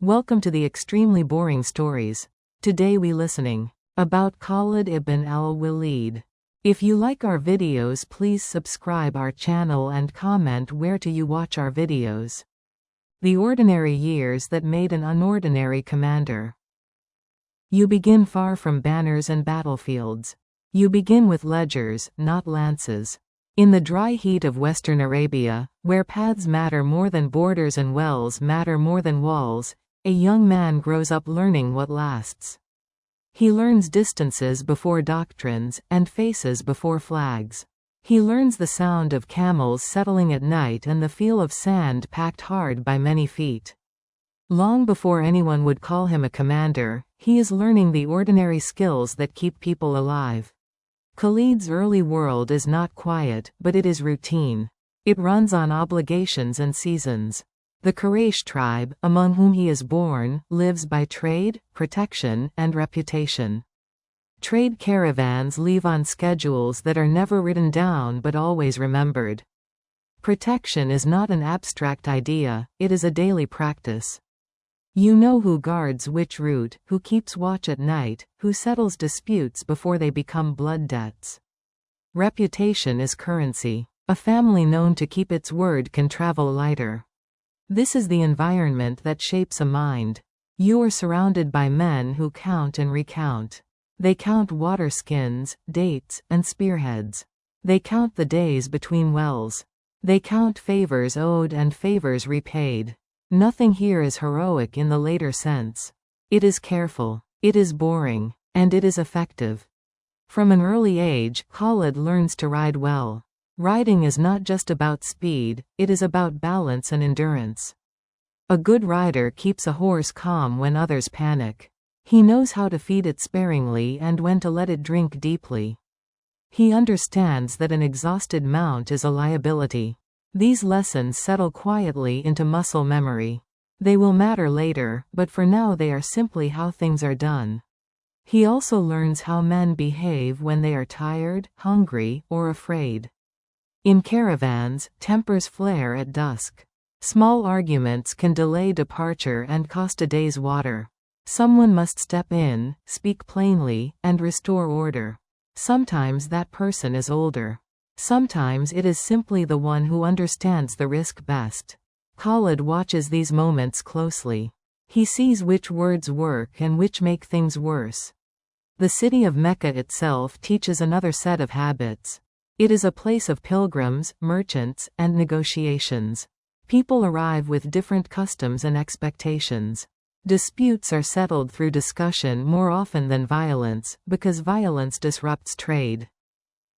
Welcome to the Extremely Boring Stories. Today we listening about Khalid ibn al-Walid. If you like our videos, please subscribe our channel and comment where do you watch our videos. The ordinary years that made an unordinary commander. You begin far from banners and battlefields. You begin with ledgers, not lances. In the dry heat of Western Arabia, where paths matter more than borders and wells matter more than walls, a young man grows up learning what lasts. He learns distances before doctrines, and faces before flags. He learns the sound of camels settling at night and the feel of sand packed hard by many feet. Long before anyone would call him a commander, he is learning the ordinary skills that keep people alive. Khalid's early world is not quiet, but it is routine. It runs on obligations and seasons. The Quraysh tribe, among whom he is born, lives by trade, protection, and reputation. Trade caravans leave on schedules that are never written down but always remembered. Protection is not an abstract idea, it is a daily practice. You know who guards which route, who keeps watch at night, who settles disputes before they become blood debts. Reputation is currency. A family known to keep its word can travel lighter. This is the environment that shapes a mind. You are surrounded by men who count and recount. They count water skins, dates, and spearheads. They count the days between wells. They count favors owed and favors repaid. Nothing here is heroic in the later sense. It is careful, it is boring, and it is effective. From an early age, Khalid learns to ride well. Riding is not just about speed, it is about balance and endurance. A good rider keeps a horse calm when others panic. He knows how to feed it sparingly and when to let it drink deeply. He understands that an exhausted mount is a liability. These lessons settle quietly into muscle memory. They will matter later, but for now they are simply how things are done. He also learns how men behave when they are tired, hungry, or afraid. In caravans, tempers flare at dusk. Small arguments can delay departure and cost a day's water. Someone must step in, speak plainly, and restore order. Sometimes that person is older. Sometimes it is simply the one who understands the risk best. Khalid watches these moments closely. He sees which words work and which make things worse. The city of Mecca itself teaches another set of habits. It is a place of pilgrims, merchants, and negotiations. People arrive with different customs and expectations. Disputes are settled through discussion more often than violence, because violence disrupts trade.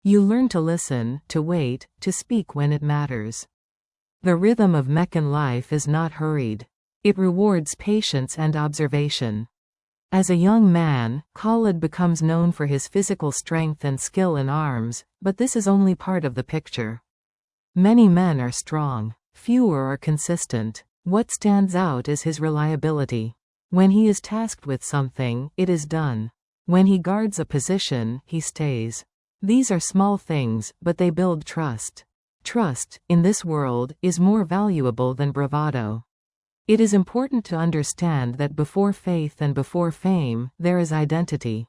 You learn to listen, to wait, to speak when it matters. The rhythm of Meccan life is not hurried. It rewards patience and observation. As a young man, Khalid becomes known for his physical strength and skill in arms, but this is only part of the picture. Many men are strong. Fewer are consistent. What stands out is his reliability. When he is tasked with something, it is done. When he guards a position, he stays. These are small things, but they build trust. Trust, in this world, is more valuable than bravado. It is important to understand that before faith and before fame, there is identity.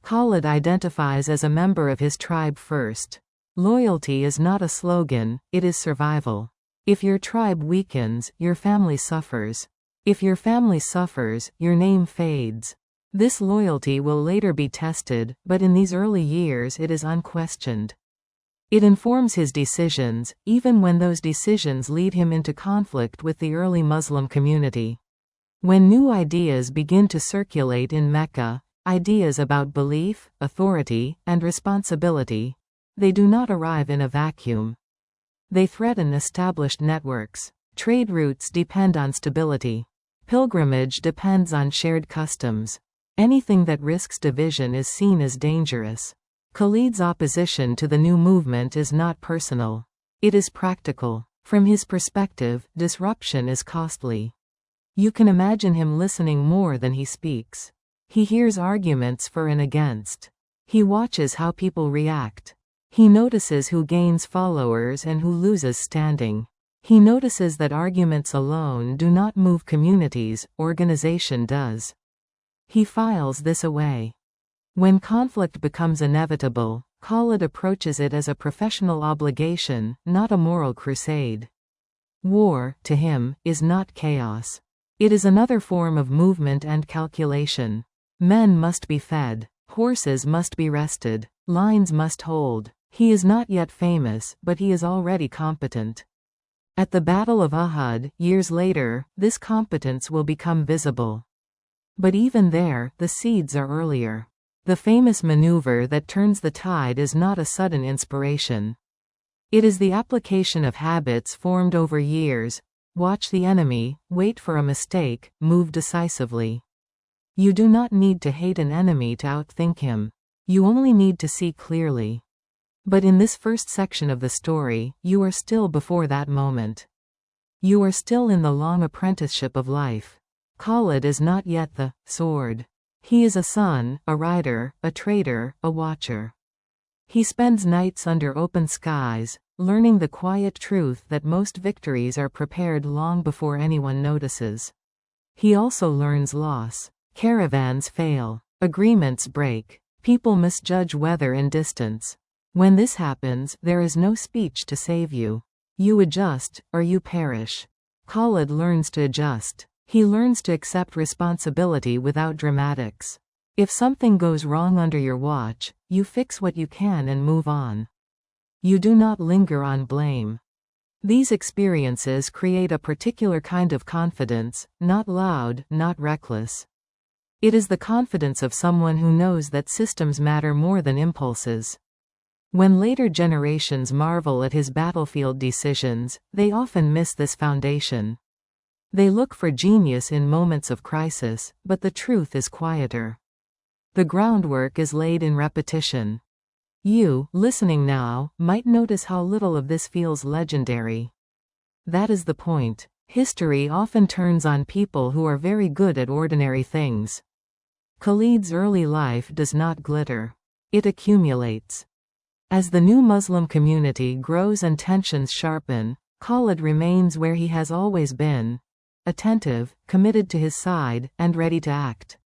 Khalid identifies as a member of his tribe first. Loyalty is not a slogan, it is survival. If your tribe weakens, your family suffers. If your family suffers, your name fades. This loyalty will later be tested, but in these early years it is unquestioned. It informs his decisions, even when those decisions lead him into conflict with the early Muslim community. When new ideas begin to circulate in Mecca, ideas about belief, authority, and responsibility, they do not arrive in a vacuum. They threaten established networks. Trade routes depend on stability. Pilgrimage depends on shared customs. Anything that risks division is seen as dangerous. Khalid's opposition to the new movement is not personal. It is practical. From his perspective, disruption is costly. You can imagine him listening more than he speaks. He hears arguments for and against. He watches how people react. He notices who gains followers and who loses standing. He notices that arguments alone do not move communities, organization does. He files this away. When conflict becomes inevitable, Khalid approaches it as a professional obligation, not a moral crusade. War, to him, is not chaos. It is another form of movement and calculation. Men must be fed. Horses must be rested. Lines must hold. He is not yet famous, but he is already competent. At the Battle of Uhud, years later, this competence will become visible. But even there, the seeds are earlier. The famous maneuver that turns the tide is not a sudden inspiration. It is the application of habits formed over years. Watch the enemy, wait for a mistake, move decisively. You do not need to hate an enemy to outthink him. You only need to see clearly. But in this first section of the story, you are still before that moment. You are still in the long apprenticeship of life. Khalid is not yet the sword. He is a son, a rider, a trader, a watcher. He spends nights under open skies, learning the quiet truth that most victories are prepared long before anyone notices. He also learns loss. Caravans fail. Agreements break. People misjudge weather and distance. When this happens, there is no speech to save you. You adjust, or you perish. Khalid learns to adjust. He learns to accept responsibility without dramatics. If something goes wrong under your watch, you fix what you can and move on. You do not linger on blame. These experiences create a particular kind of confidence, not loud, not reckless. It is the confidence of someone who knows that systems matter more than impulses. When later generations marvel at his battlefield decisions, they often miss this foundation. They look for genius in moments of crisis, but the truth is quieter. The groundwork is laid in repetition. You, listening now, might notice how little of this feels legendary. That is the point. History often turns on people who are very good at ordinary things. Khalid's early life does not glitter. It accumulates. As the new Muslim community grows and tensions sharpen, Khalid remains where he has always been. Attentive, committed to his side, and ready to act.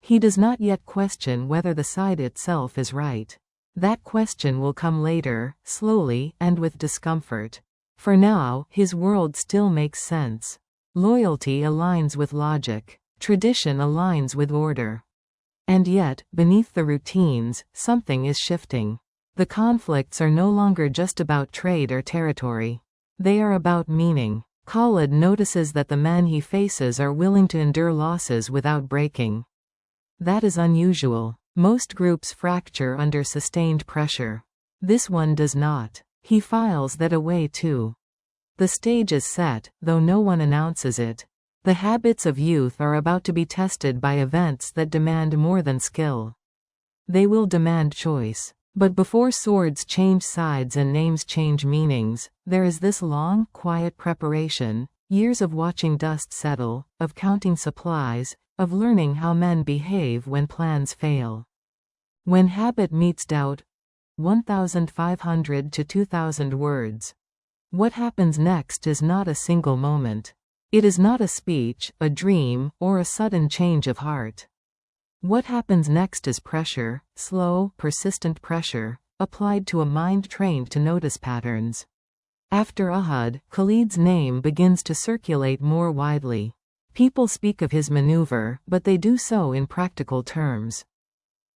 He does not yet question whether the side itself is right. That question will come later, slowly, and with discomfort. For now, his world still makes sense. Loyalty aligns with logic. Tradition aligns with order. And yet, beneath the routines, something is shifting. The conflicts are no longer just about trade or territory. They are about meaning. Khalid notices that the men he faces are willing to endure losses without breaking. That is unusual. Most groups fracture under sustained pressure. This one does not. He files that away too. The stage is set, though no one announces it. The habits of youth are about to be tested by events that demand more than skill. They will demand choice. But before swords change sides and names change meanings, there is this long, quiet preparation, years of watching dust settle, of counting supplies, of learning how men behave when plans fail. When habit meets doubt, 1,500 to 2,000 words. What happens next is not a single moment. It is not a speech, a dream, or a sudden change of heart. What happens next is pressure, slow, persistent pressure, applied to a mind trained to notice patterns. After Uhud, Khalid's name begins to circulate more widely. People speak of his maneuver, but they do so in practical terms.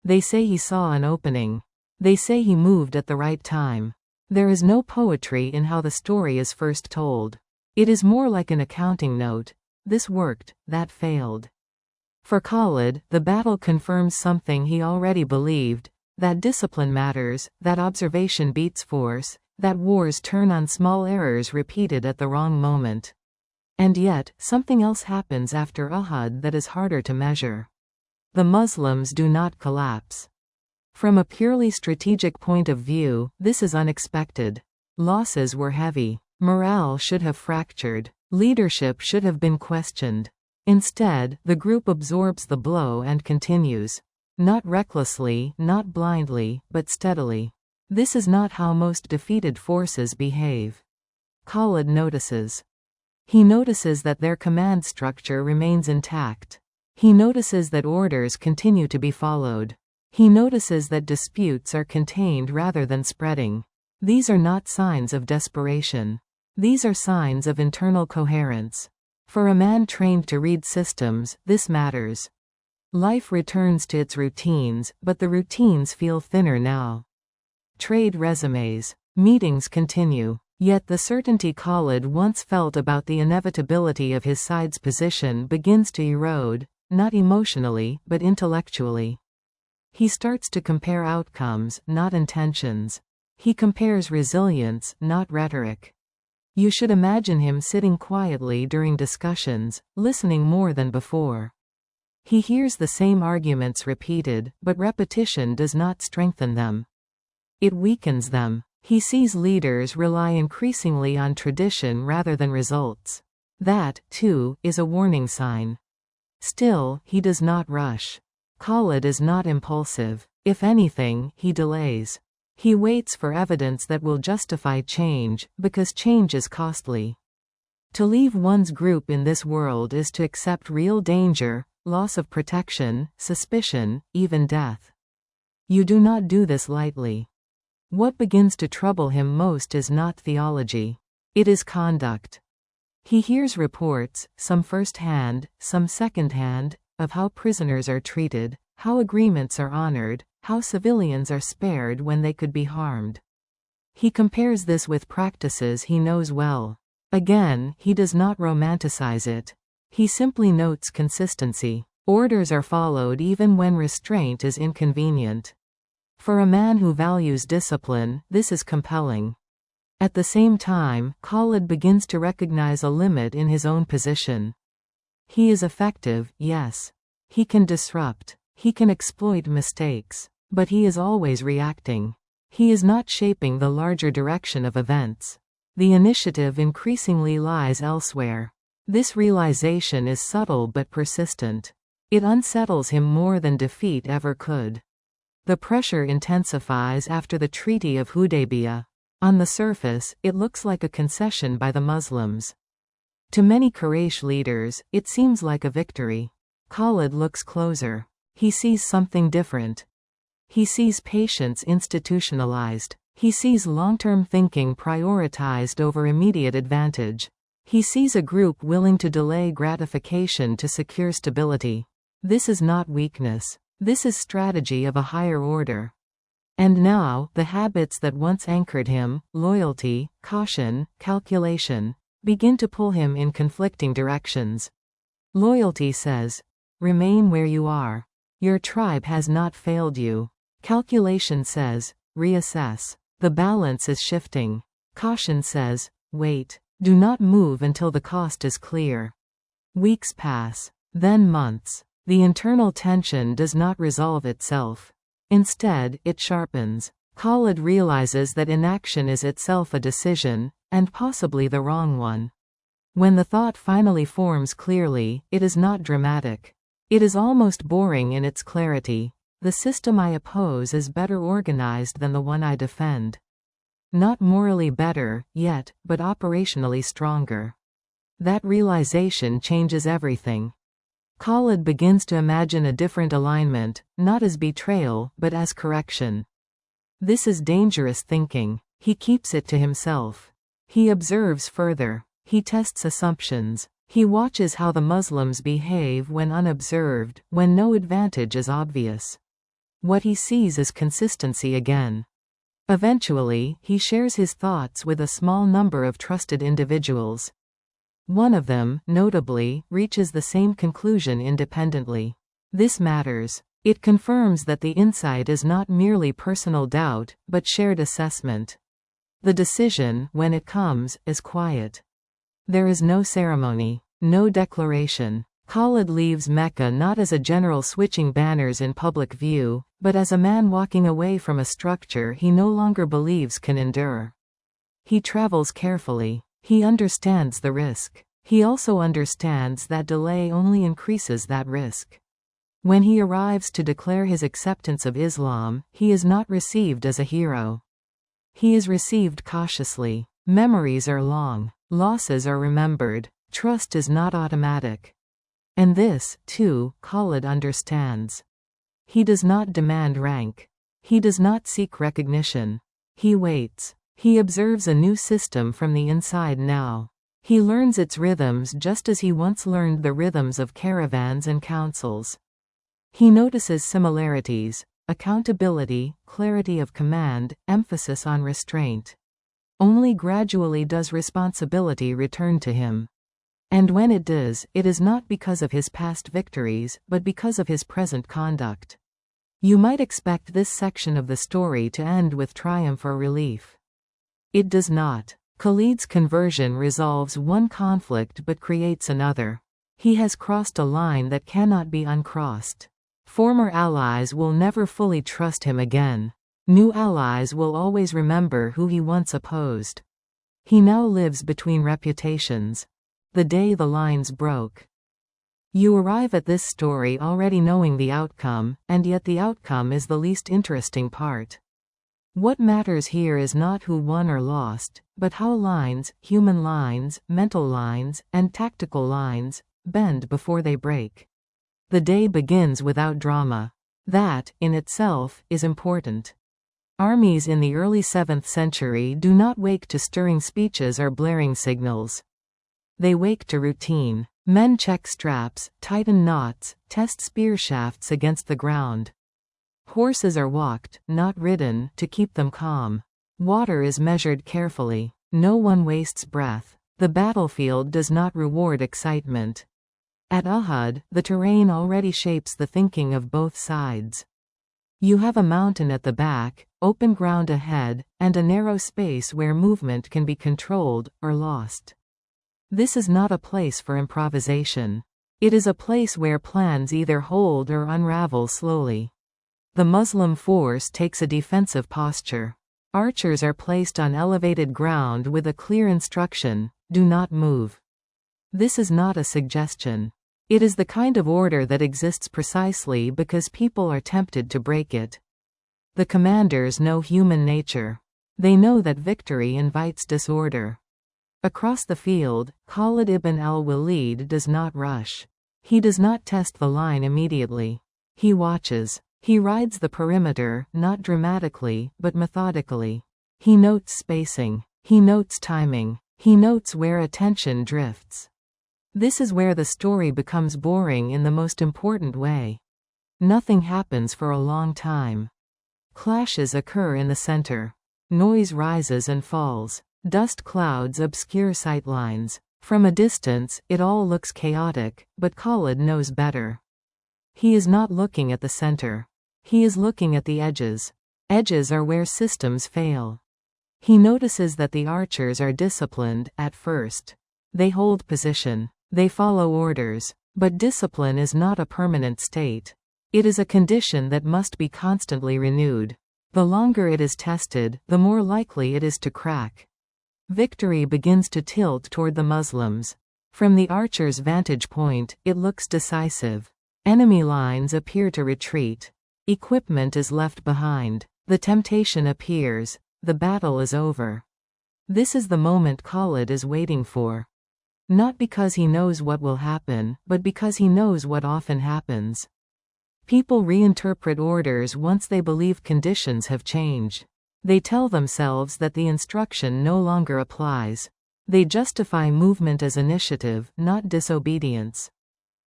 They say he saw an opening. They say he moved at the right time. There is no poetry in how the story is first told. It is more like an accounting note. This worked, that failed. For Khalid, the battle confirms something he already believed, that discipline matters, that observation beats force, that wars turn on small errors repeated at the wrong moment. And yet, something else happens after Uhud that is harder to measure. The Muslims do not collapse. From a purely strategic point of view, this is unexpected. Losses were heavy. Morale should have fractured. Leadership should have been questioned. Instead, the group absorbs the blow and continues. Not recklessly, not blindly, but steadily. This is not how most defeated forces behave. Khalid notices. He notices that their command structure remains intact. He notices that orders continue to be followed. He notices that disputes are contained rather than spreading. These are not signs of desperation. These are signs of internal coherence. For a man trained to read systems, this matters. Life returns to its routines, but the routines feel thinner now. Trade resumes. Meetings continue. Yet the certainty Khalid once felt about the inevitability of his side's position begins to erode, not emotionally, but intellectually. He starts to compare outcomes, not intentions. He compares resilience, not rhetoric. You should imagine him sitting quietly during discussions, listening more than before. He hears the same arguments repeated, but repetition does not strengthen them. It weakens them. He sees leaders rely increasingly on tradition rather than results. That, too, is a warning sign. Still, he does not rush. Khalid is not impulsive. If anything, he delays. He waits for evidence that will justify change, because change is costly. To leave one's group in this world is to accept real danger, loss of protection, suspicion, even death. You do not do this lightly. What begins to trouble him most is not theology. It is conduct. He hears reports, some first-hand, some second-hand, of how prisoners are treated, how agreements are honored, how civilians are spared when they could be harmed. He compares this with practices he knows well. Again, he does not romanticize it. He simply notes consistency. Orders are followed even when restraint is inconvenient. For a man who values discipline, this is compelling. At the same time, Khalid begins to recognize a limit in his own position. He is effective, yes. He can disrupt. He can exploit mistakes. But he is always reacting. He is not shaping the larger direction of events. The initiative increasingly lies elsewhere. This realization is subtle but persistent. It unsettles him more than defeat ever could. The pressure intensifies after the Treaty of Hudaybiyah. On the surface, it looks like a concession by the Muslims. To many Quraysh leaders, it seems like a victory. Khalid looks closer. He sees something different. He sees patience institutionalized. He sees long-term thinking prioritized over immediate advantage. He sees a group willing to delay gratification to secure stability. This is not weakness. This is strategy of a higher order. And now, the habits that once anchored him, loyalty, caution, calculation, begin to pull him in conflicting directions. Loyalty says, remain where you are. Your tribe has not failed you. Calculation says, reassess. The balance is shifting. Caution says, wait. Do not move until the cost is clear. Weeks pass. Then months. The internal tension does not resolve itself. Instead, it sharpens. Khalid realizes that inaction is itself a decision, and possibly the wrong one. When the thought finally forms clearly, it is not dramatic. It is almost boring in its clarity. The system I oppose is better organized than the one I defend. Not morally better, yet, but operationally stronger. That realization changes everything. Khalid begins to imagine a different alignment, not as betrayal, but as correction. This is dangerous thinking. He keeps it to himself. He observes further. He tests assumptions. He watches how the Muslims behave when unobserved, when no advantage is obvious. What he sees is consistency again. Eventually, he shares his thoughts with a small number of trusted individuals. One of them, notably, reaches the same conclusion independently. This matters. It confirms that the insight is not merely personal doubt, but shared assessment. The decision, when it comes, is quiet. There is no ceremony, no declaration. Khalid leaves Mecca not as a general switching banners in public view, but as a man walking away from a structure he no longer believes can endure. He travels carefully. He understands the risk. He also understands that delay only increases that risk. When he arrives to declare his acceptance of Islam, he is not received as a hero. He is received cautiously. Memories are long. Losses are remembered. Trust is not automatic. And this, too, Khalid understands. He does not demand rank. He does not seek recognition. He waits. He observes a new system from the inside now. He learns its rhythms just as he once learned the rhythms of caravans and councils. He notices similarities: accountability, clarity of command, emphasis on restraint. Only gradually does responsibility return to him. And when it does, it is not because of his past victories, but because of his present conduct. You might expect this section of the story to end with triumph or relief. It does not. Khalid's conversion resolves one conflict but creates another. He has crossed a line that cannot be uncrossed. Former allies will never fully trust him again. New allies will always remember who he once opposed. He now lives between reputations. The day the lines broke. You arrive at this story already knowing the outcome, and yet the outcome is the least interesting part. What matters here is not who won or lost, but how lines, human lines, mental lines, and tactical lines, bend before they break. The day begins without drama. That, in itself, is important. Armies in the early 7th century do not wake to stirring speeches or blaring signals. They wake to routine. Men check straps, tighten knots, test spear shafts against the ground. Horses are walked, not ridden, to keep them calm. Water is measured carefully. No one wastes breath. The battlefield does not reward excitement. At Uhud, the terrain already shapes the thinking of both sides. You have a mountain at the back, open ground ahead, and a narrow space where movement can be controlled, or lost. This is not a place for improvisation. It is a place where plans either hold or unravel slowly. The Muslim force takes a defensive posture. Archers are placed on elevated ground with a clear instruction: do not move. This is not a suggestion. It is the kind of order that exists precisely because people are tempted to break it. The commanders know human nature. They know that victory invites disorder. Across the field, Khalid ibn al-Walid does not rush. He does not test the line immediately. He watches. He rides the perimeter, not dramatically, but methodically. He notes spacing. He notes timing. He notes where attention drifts. This is where the story becomes boring in the most important way. Nothing happens for a long time. Clashes occur in the center. Noise rises and falls. Dust clouds obscure sightlines. From a distance, it all looks chaotic, but Khalid knows better. He is not looking at the center. He is looking at the edges. Edges are where systems fail. He notices that the archers are disciplined at first. They hold position. They follow orders. But discipline is not a permanent state. It is a condition that must be constantly renewed. The longer it is tested, the more likely it is to crack. Victory begins to tilt toward the Muslims. From the archer's vantage point, it looks decisive. Enemy lines appear to retreat. Equipment is left behind. The temptation appears. The battle is over. This is the moment Khalid is waiting for. Not because he knows what will happen, but because he knows what often happens. People reinterpret orders once they believe conditions have changed. They tell themselves that the instruction no longer applies. They justify movement as initiative, not disobedience.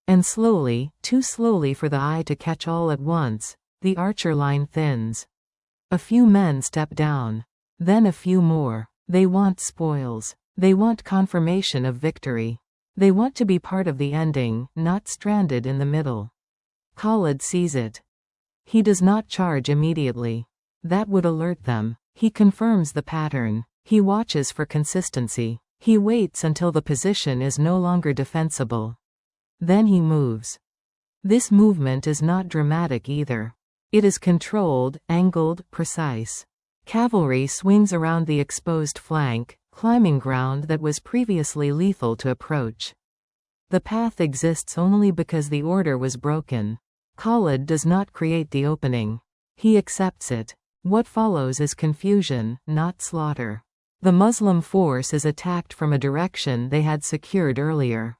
And slowly, too slowly for the eye to catch all at once, the archer line thins. A few men step down. Then a few more. They want spoils. They want confirmation of victory. They want to be part of the ending, not stranded in the middle. Khalid sees it. He does not charge immediately. That would alert them. He confirms the pattern. He watches for consistency. He waits until the position is no longer defensible. Then he moves. This movement is not dramatic either. It is controlled, angled, precise. Cavalry swings around the exposed flank, climbing ground that was previously lethal to approach. The path exists only because the order was broken. Khalid does not create the opening. He accepts it. What follows is confusion, not slaughter. The Muslim force is attacked from a direction they had secured earlier.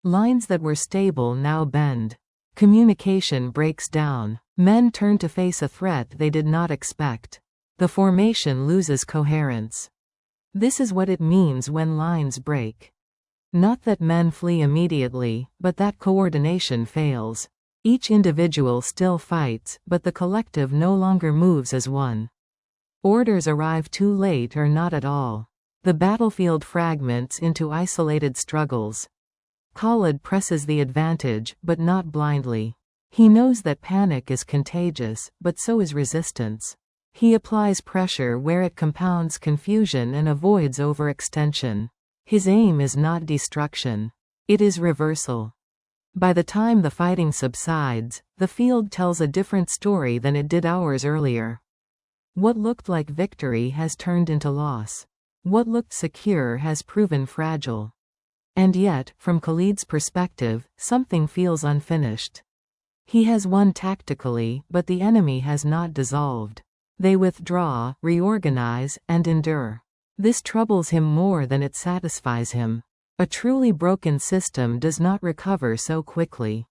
Lines that were stable now bend. Communication breaks down. Men turn to face a threat they did not expect. The formation loses coherence. This is what it means when lines break. Not that men flee immediately, but that coordination fails. Each individual still fights, but the collective no longer moves as one. Orders arrive too late or not at all. The battlefield fragments into isolated struggles. Khalid presses the advantage, but not blindly. He knows that panic is contagious, but so is resistance. He applies pressure where it compounds confusion and avoids overextension. His aim is not destruction. It is reversal. By the time the fighting subsides, the field tells a different story than it did hours earlier. What looked like victory has turned into loss. What looked secure has proven fragile. And yet, from Khalid's perspective, something feels unfinished. He has won tactically, but the enemy has not dissolved. They withdraw, reorganize, and endure. This troubles him more than it satisfies him. A truly broken system does not recover so quickly.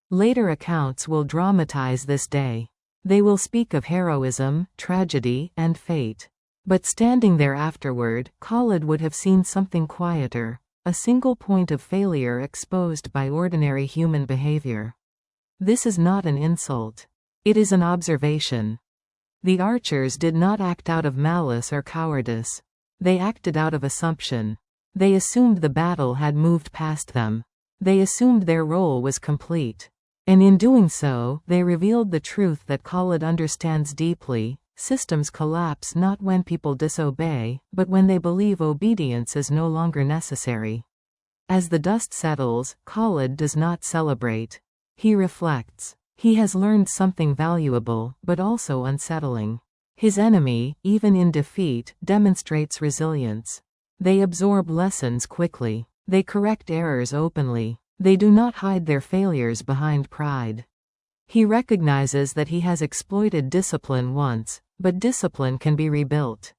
Later accounts will dramatize this day. They will speak of heroism, tragedy, and fate. But standing there afterward, Khalid would have seen something quieter, a single point of failure exposed by ordinary human behavior. This is not an insult. It is an observation. The archers did not act out of malice or cowardice. They acted out of assumption. They assumed the battle had moved past them. They assumed their role was complete. And in doing so, they revealed the truth that Khalid understands deeply: systems collapse not when people disobey, but when they believe obedience is no longer necessary. As the dust settles, Khalid does not celebrate. He reflects. He has learned something valuable, but also unsettling. His enemy, even in defeat, demonstrates resilience. They absorb lessons quickly. They correct errors openly. They do not hide their failures behind pride. He recognizes that he has exploited discipline once, but discipline can be rebuilt.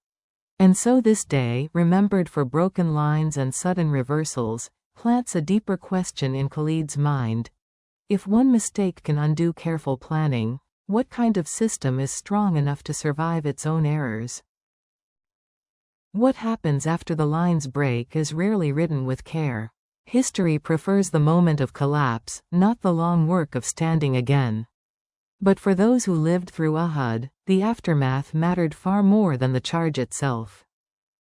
And so this day, remembered for broken lines and sudden reversals, plants a deeper question in Khalid's mind. If one mistake can undo careful planning, what kind of system is strong enough to survive its own errors? What happens after the lines break is rarely written with care. History prefers the moment of collapse, not the long work of standing again. But for those who lived through Uhud, the aftermath mattered far more than the charge itself.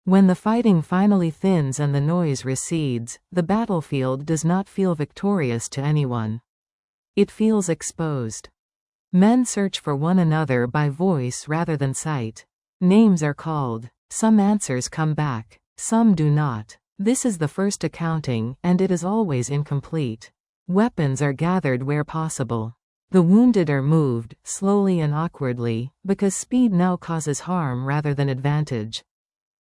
When the fighting finally thins and the noise recedes, the battlefield does not feel victorious to anyone. It feels exposed. Men search for one another by voice rather than sight. Names are called. Some answers come back. Some do not. This is the first accounting, and it is always incomplete. Weapons are gathered where possible. The wounded are moved, slowly and awkwardly, because speed now causes harm rather than advantage.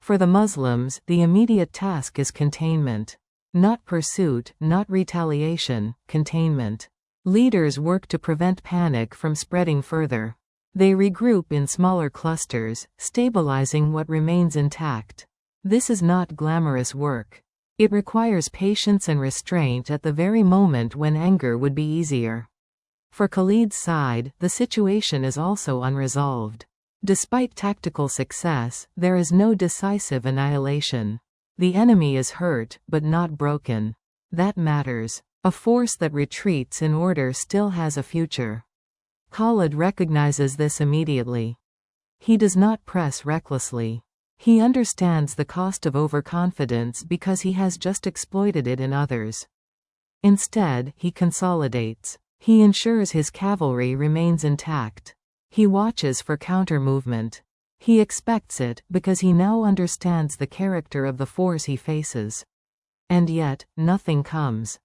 For the Muslims, the immediate task is containment. Not pursuit, not retaliation, containment. Leaders work to prevent panic from spreading further. They regroup in smaller clusters, stabilizing what remains intact. This is not glamorous work. It requires patience and restraint at the very moment when anger would be easier. For Khalid's side, the situation is also unresolved. Despite tactical success, there is no decisive annihilation. The enemy is hurt, but not broken. That matters. A force that retreats in order still has a future. Khalid recognizes this immediately. He does not press recklessly. He understands the cost of overconfidence because he has just exploited it in others. Instead, he consolidates. He ensures his cavalry remains intact. He watches for counter-movement. He expects it, because he now understands the character of the force he faces. And yet, nothing comes.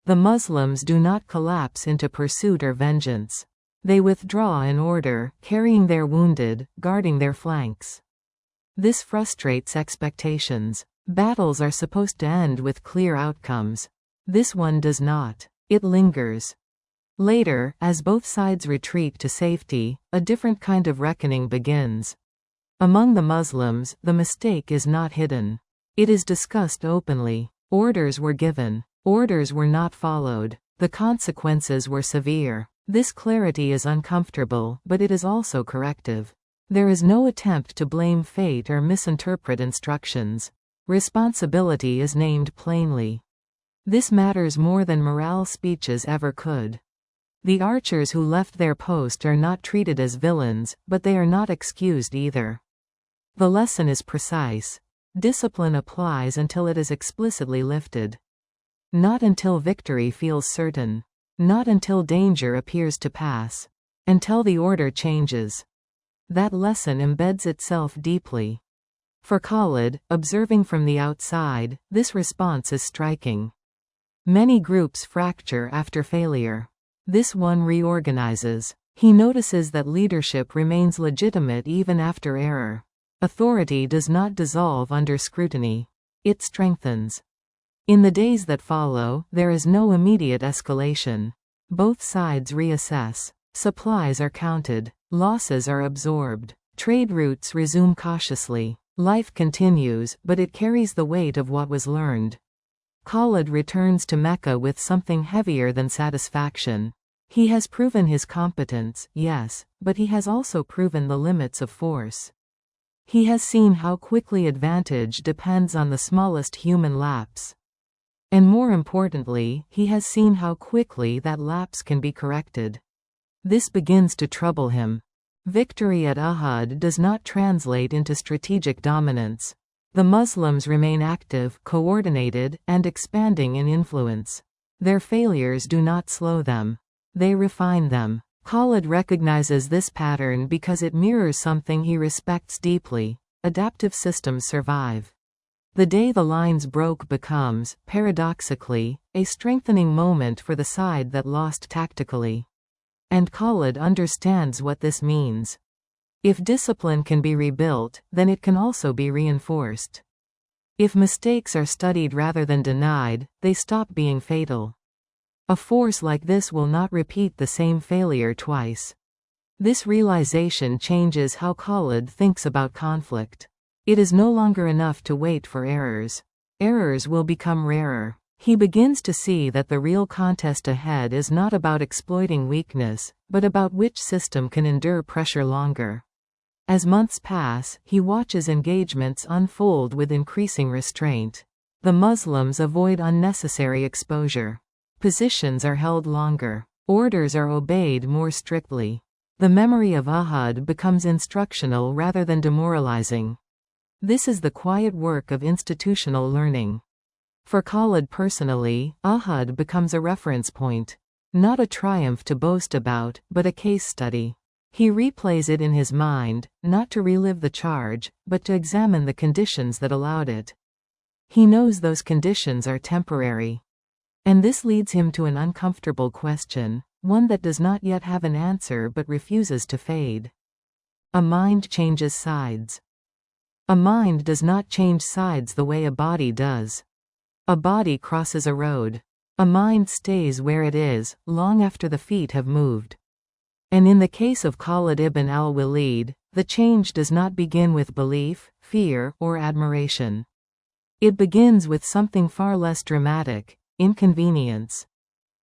The Muslims do not collapse into pursuit or vengeance. They withdraw in order, carrying their wounded, guarding their flanks. This frustrates expectations. Battles are supposed to end with clear outcomes. This one does not. It lingers. Later, as both sides retreat to safety, a different kind of reckoning begins. Among the Muslims, the mistake is not hidden. It is discussed openly. Orders were given. Orders were not followed. The consequences were severe. This clarity is uncomfortable, but it is also corrective. There is no attempt to blame fate or misinterpret instructions. Responsibility is named plainly. This matters more than morale speeches ever could. The archers who left their post are not treated as villains, but they are not excused either. The lesson is precise. Discipline applies until it is explicitly lifted. Not until victory feels certain. Not until danger appears to pass. Until the order changes. That lesson embeds itself deeply. For Khalid, observing from the outside, this response is striking. Many groups fracture after failure. This one reorganizes. He notices that leadership remains legitimate even after error. Authority does not dissolve under scrutiny. It strengthens. In the days that follow, there is no immediate escalation. Both sides reassess. Supplies are counted. Losses are absorbed. Trade routes resume cautiously. Life continues, but it carries the weight of what was learned. Khalid returns to Mecca with something heavier than satisfaction. He has proven his competence, yes, but he has also proven the limits of force. He has seen how quickly advantage depends on the smallest human lapse. And more importantly, he has seen how quickly that lapse can be corrected. This begins to trouble him. Victory at Uhud does not translate into strategic dominance. The Muslims remain active, coordinated, and expanding in influence. Their failures do not slow them. They refine them. Khalid recognizes this pattern because it mirrors something he respects deeply. Adaptive systems survive. The day the lines broke becomes, paradoxically, a strengthening moment for the side that lost tactically. And Khalid understands what this means. If discipline can be rebuilt, then it can also be reinforced. If mistakes are studied rather than denied, they stop being fatal. A force like this will not repeat the same failure twice. This realization changes how Khalid thinks about conflict. It is no longer enough to wait for errors. Errors will become rarer. He begins to see that the real contest ahead is not about exploiting weakness, but about which system can endure pressure longer. As months pass, he watches engagements unfold with increasing restraint. The Muslims avoid unnecessary exposure. Positions are held longer. Orders are obeyed more strictly. The memory of Uhud becomes instructional rather than demoralizing. This is the quiet work of institutional learning. For Khalid personally, Uhud becomes a reference point. Not a triumph to boast about, but a case study. He replays it in his mind, not to relive the charge, but to examine the conditions that allowed it. He knows those conditions are temporary. And this leads him to an uncomfortable question, one that does not yet have an answer but refuses to fade. A mind changes sides. A mind does not change sides the way a body does. A body crosses a road. A mind stays where it is, long after the feet have moved. And in the case of Khalid ibn al-Walid, the change does not begin with belief, fear, or admiration. It begins with something far less dramatic: inconvenience.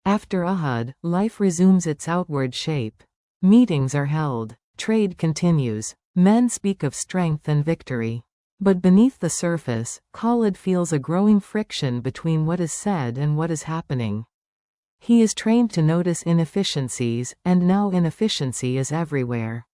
After Uhud, life resumes its outward shape. Meetings are held. Trade continues. Men speak of strength and victory. But beneath the surface, Khalid feels a growing friction between what is said and what is happening. He is trained to notice inefficiencies, and now inefficiency is everywhere.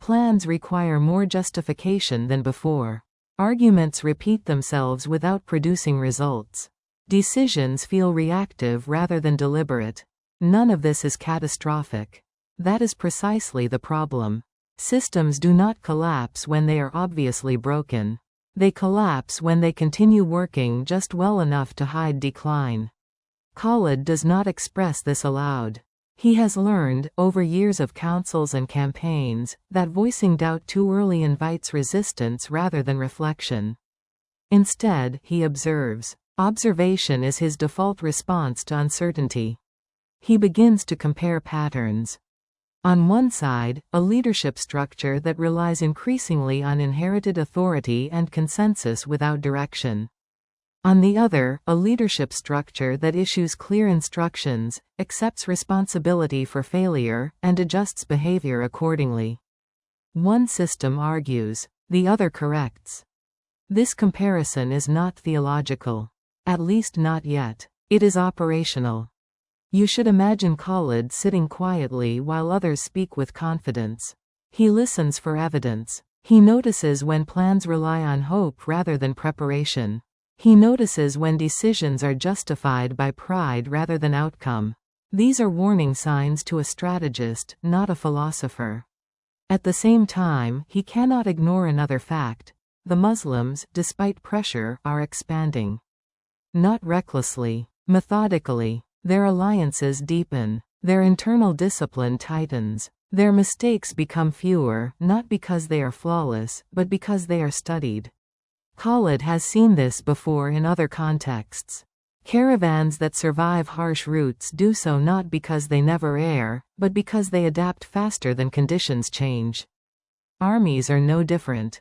Plans require more justification than before. Arguments repeat themselves without producing results. Decisions feel reactive rather than deliberate. None of this is catastrophic. That is precisely the problem. Systems do not collapse when they are obviously broken. They collapse when they continue working just well enough to hide decline. Khalid does not express this aloud. He has learned, over years of councils and campaigns, that voicing doubt too early invites resistance rather than reflection. Instead, he observes. Observation is his default response to uncertainty. He begins to compare patterns. On one side, a leadership structure that relies increasingly on inherited authority and consensus without direction. On the other, a leadership structure that issues clear instructions, accepts responsibility for failure, and adjusts behavior accordingly. One system argues, the other corrects. This comparison is not theological. At least not yet. It is operational. You should imagine Khalid sitting quietly while others speak with confidence. He listens for evidence. He notices when plans rely on hope rather than preparation. He notices when decisions are justified by pride rather than outcome. These are warning signs to a strategist, not a philosopher. At the same time, he cannot ignore another fact. The Muslims, despite pressure, are expanding. Not recklessly, methodically. Their alliances deepen. Their internal discipline tightens. Their mistakes become fewer, not because they are flawless, but because they are studied. Khalid has seen this before in other contexts. Caravans that survive harsh routes do so not because they never err, but because they adapt faster than conditions change. Armies are no different.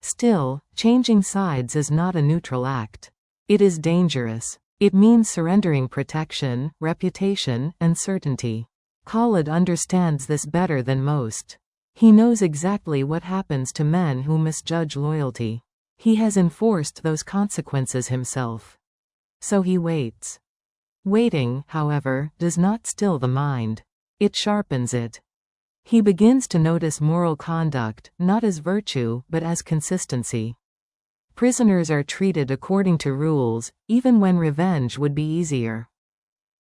Still, changing sides is not a neutral act. It is dangerous. It means surrendering protection, reputation, and certainty. Khalid understands this better than most. He knows exactly what happens to men who misjudge loyalty. He has enforced those consequences himself. So he waits. Waiting, however, does not still the mind. It sharpens it. He begins to notice moral conduct, not as virtue, but as consistency. Prisoners are treated according to rules, even when revenge would be easier.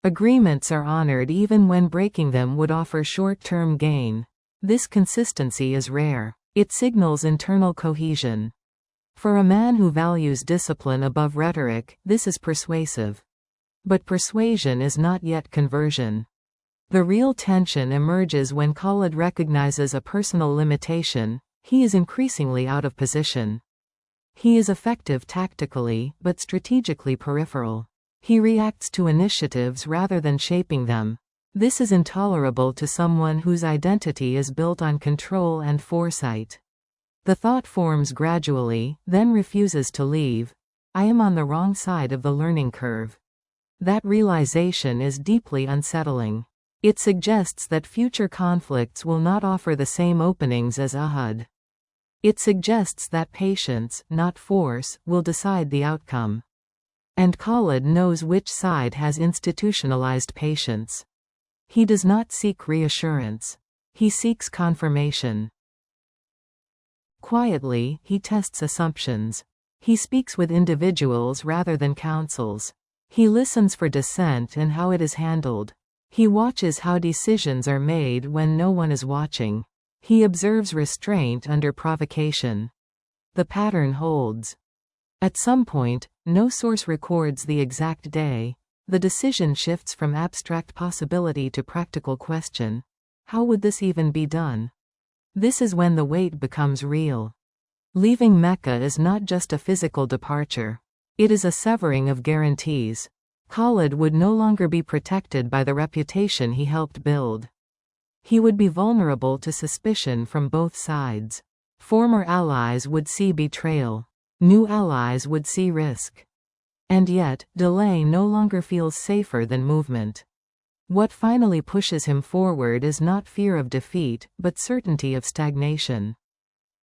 Agreements are honored even when breaking them would offer short-term gain. This consistency is rare. It signals internal cohesion. For a man who values discipline above rhetoric, this is persuasive. But persuasion is not yet conversion. The real tension emerges when Khalid recognizes a personal limitation. He is increasingly out of position. He is effective tactically, but strategically peripheral. He reacts to initiatives rather than shaping them. This is intolerable to someone whose identity is built on control and foresight. The thought forms gradually, then refuses to leave. I am on the wrong side of the learning curve. That realization is deeply unsettling. It suggests that future conflicts will not offer the same openings as Uhud. It suggests that patience, not force, will decide the outcome. And Khalid knows which side has institutionalized patience. He does not seek reassurance. He seeks confirmation. Quietly, he tests assumptions. He speaks with individuals rather than councils. He listens for dissent and how it is handled. He watches how decisions are made when no one is watching. He observes restraint under provocation. The pattern holds. At some point, no source records the exact day. The decision shifts from abstract possibility to practical question. How would this even be done? This is when the weight becomes real. Leaving Mecca is not just a physical departure. It is a severing of guarantees. Khalid would no longer be protected by the reputation he helped build. He would be vulnerable to suspicion from both sides. Former allies would see betrayal. New allies would see risk. And yet, delay no longer feels safer than movement. What finally pushes him forward is not fear of defeat, but certainty of stagnation.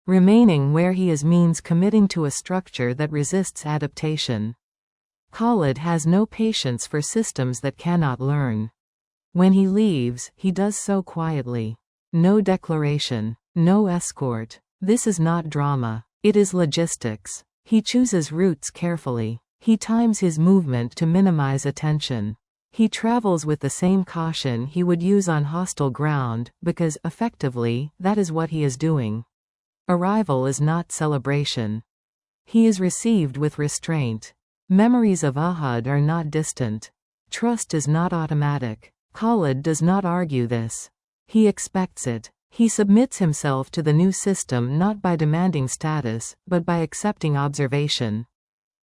Remaining where he is means committing to a structure that resists adaptation. Khalid has no patience for systems that cannot learn. When he leaves, he does so quietly. No declaration. No escort. This is not drama. It is logistics. He chooses routes carefully. He times his movement to minimize attention. He travels with the same caution he would use on hostile ground, because, effectively, that is what he is doing. Arrival is not celebration. He is received with restraint. Memories of Uhud are not distant. Trust is not automatic. Khalid does not argue this. He expects it. He submits himself to the new system not by demanding status, but by accepting observation.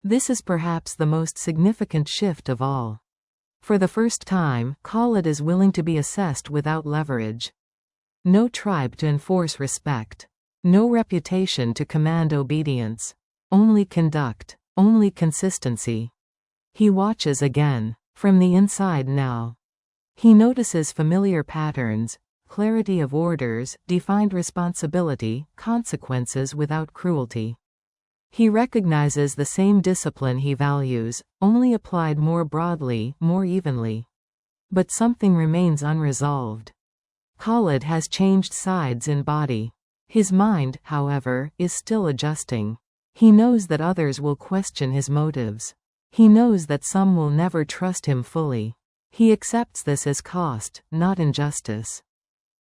This is perhaps the most significant shift of all. For the first time, Khalid is willing to be assessed without leverage. No tribe to enforce respect. No reputation to command obedience. Only conduct. Only consistency. He watches again. From the inside now. He notices familiar patterns, clarity of orders, defined responsibility, consequences without cruelty. He recognizes the same discipline he values, only applied more broadly, more evenly. But something remains unresolved. Khalid has changed sides in body. His mind, however, is still adjusting. He knows that others will question his motives. He knows that some will never trust him fully. He accepts this as cost, not injustice.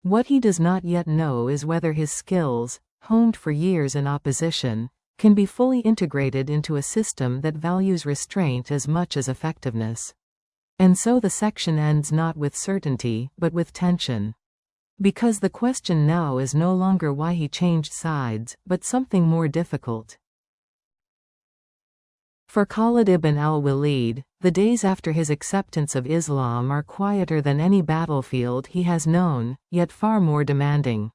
What he does not yet know is whether his skills, honed for years in opposition, can be fully integrated into a system that values restraint as much as effectiveness. And so the section ends not with certainty, but with tension. Because the question now is no longer why he changed sides, but something more difficult. For Khalid ibn al-Walid, the days after his acceptance of Islam are quieter than any battlefield he has known, yet far more demanding.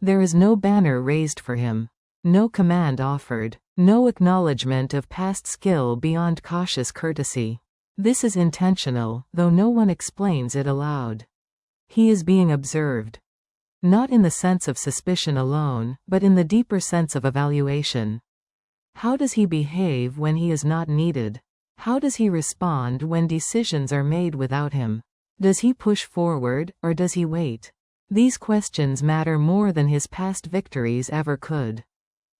There is no banner raised for him. No command offered. No acknowledgement of past skill beyond cautious courtesy. This is intentional, though no one explains it aloud. He is being observed. Not in the sense of suspicion alone, but in the deeper sense of evaluation. How does he behave when he is not needed? How does he respond when decisions are made without him? Does he push forward, or does he wait? These questions matter more than his past victories ever could.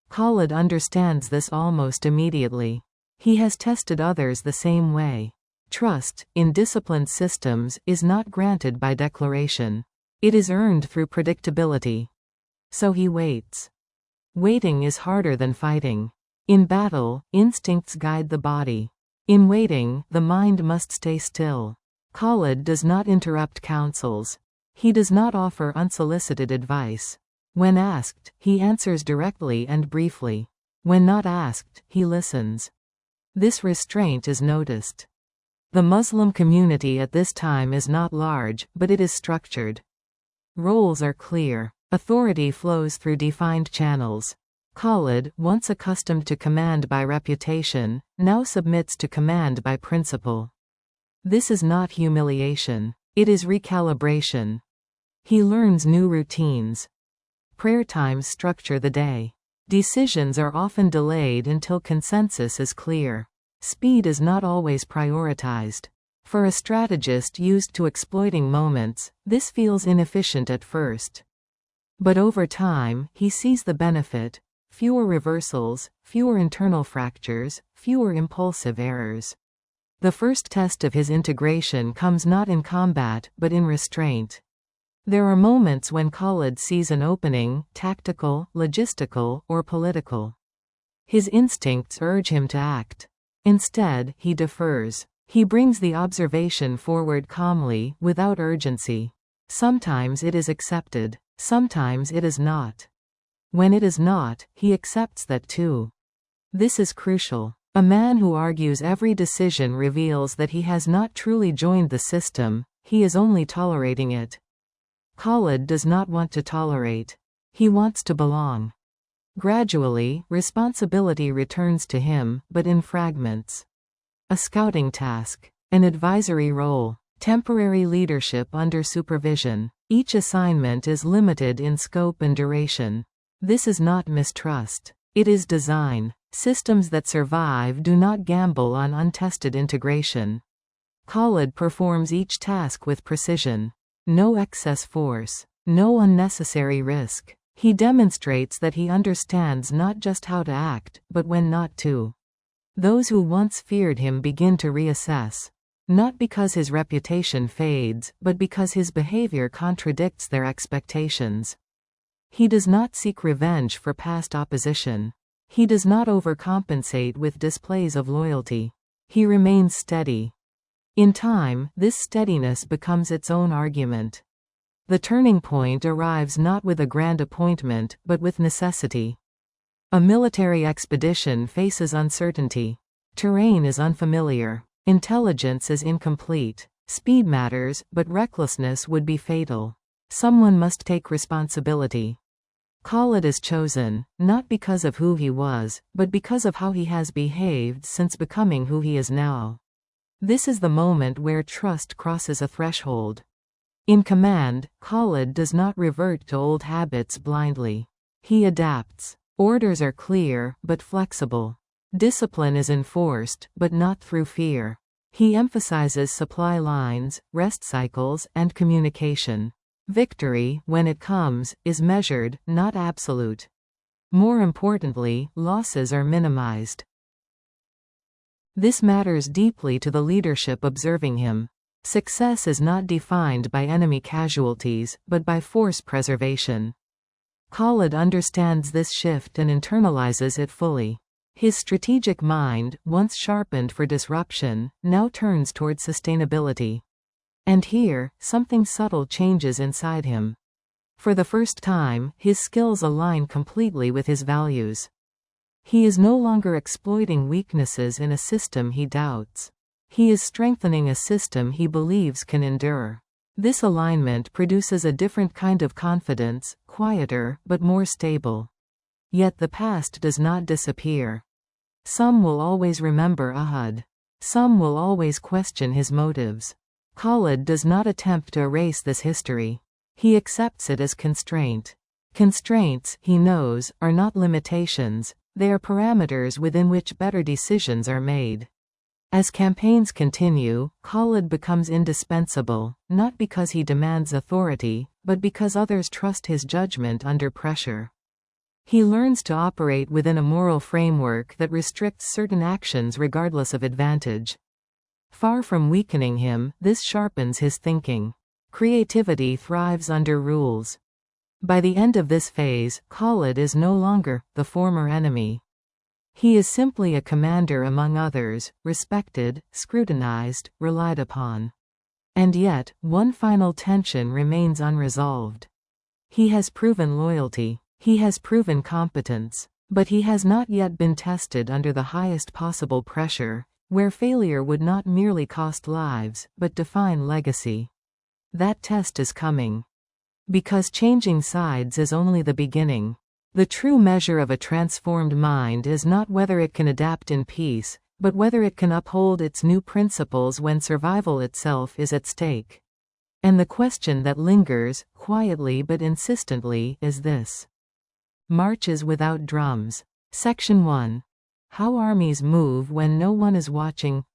Khalid understands this almost immediately. He has tested others the same way. Trust, in disciplined systems, is not granted by declaration. It is earned through predictability. So he waits. Waiting is harder than fighting. In battle, instincts guide the body. In waiting, the mind must stay still. Khalid does not interrupt counsels. He does not offer unsolicited advice. When asked, he answers directly and briefly. When not asked, he listens. This restraint is noticed. The Muslim community at this time is not large, but it is structured. Roles are clear. Authority flows through defined channels. Khalid, once accustomed to command by reputation, now submits to command by principle. This is not humiliation. It is recalibration. He learns new routines. Prayer times structure the day. Decisions are often delayed until consensus is clear. Speed is not always prioritized. For a strategist used to exploiting moments, this feels inefficient at first. But over time, he sees the benefit. Fewer reversals, fewer internal fractures, fewer impulsive errors. The first test of his integration comes not in combat, but in restraint. There are moments when Khalid sees an opening, tactical, logistical, or political. His instincts urge him to act. Instead, he defers. He brings the observation forward calmly, without urgency. Sometimes it is accepted. Sometimes it is not. When it is not, he accepts that too. This is crucial. A man who argues every decision reveals that he has not truly joined the system, he is only tolerating it. Khalid does not want to tolerate. He wants to belong. Gradually, responsibility returns to him, but in fragments. A scouting task. An advisory role. Temporary leadership under supervision. Each assignment is limited in scope and duration. This is not mistrust. It is design. Systems that survive do not gamble on untested integration. Khalid performs each task with precision. No excess force. No unnecessary risk. He demonstrates that he understands not just how to act, but when not to. Those who once feared him begin to reassess. Not because his reputation fades, but because his behavior contradicts their expectations. He does not seek revenge for past opposition. He does not overcompensate with displays of loyalty. He remains steady. In time, this steadiness becomes its own argument. The turning point arrives not with a grand appointment, but with necessity. A military expedition faces uncertainty. Terrain is unfamiliar. Intelligence is incomplete. Speed matters, but recklessness would be fatal. Someone must take responsibility. Khalid is chosen, not because of who he was, but because of how he has behaved since becoming who he is now. This is the moment where trust crosses a threshold. In command, Khalid does not revert to old habits blindly. He adapts. Orders are clear, but flexible. Discipline is enforced, but not through fear. He emphasizes supply lines, rest cycles, and communication. Victory, when it comes, is measured, not absolute. More importantly, losses are minimized. This matters deeply to the leadership observing him. Success is not defined by enemy casualties, but by force preservation. Khalid understands this shift and internalizes it fully. His strategic mind, once sharpened for disruption, now turns toward sustainability. And here, something subtle changes inside him. For the first time, his skills align completely with his values. He is no longer exploiting weaknesses in a system he doubts. He is strengthening a system he believes can endure. This alignment produces a different kind of confidence, quieter, but more stable. Yet the past does not disappear. Some will always remember Ahad. Some will always question his motives. Khalid does not attempt to erase this history. He accepts it as constraint. Constraints, he knows, are not limitations, they are parameters within which better decisions are made. As campaigns continue, Khalid becomes indispensable, not because he demands authority, but because others trust his judgment under pressure. He learns to operate within a moral framework that restricts certain actions regardless of advantage. Far from weakening him, this sharpens his thinking. Creativity thrives under rules. By the end of this phase, Khalid is no longer the former enemy. He is simply a commander among others, respected, scrutinized, relied upon. And yet, one final tension remains unresolved. He has proven loyalty. He has proven competence. But he has not yet been tested under the highest possible pressure, where failure would not merely cost lives, but define legacy. That test is coming. Because changing sides is only the beginning. The true measure of a transformed mind is not whether it can adapt in peace, but whether it can uphold its new principles when survival itself is at stake. And the question that lingers, quietly but insistently, is this. Marches without drums. Section 1. How armies move when no one is watching.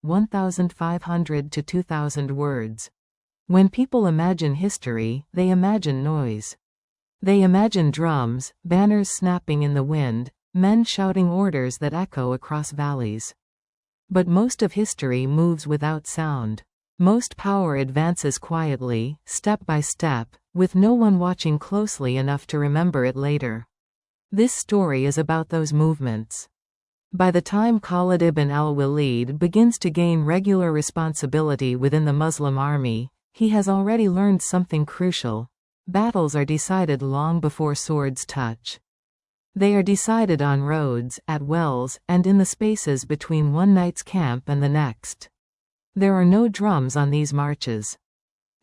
1,500 to 2,000 words. When people imagine history, they imagine noise. They imagine drums, banners snapping in the wind, men shouting orders that echo across valleys. But most of history moves without sound. Most power advances quietly, step by step, with no one watching closely enough to remember it later. This story is about those movements. By the time Khalid ibn al-Walid begins to gain regular responsibility within the Muslim army, he has already learned something crucial. Battles are decided long before swords touch. They are decided on roads, at wells, and in the spaces between one night's camp and the next. There are no drums on these marches.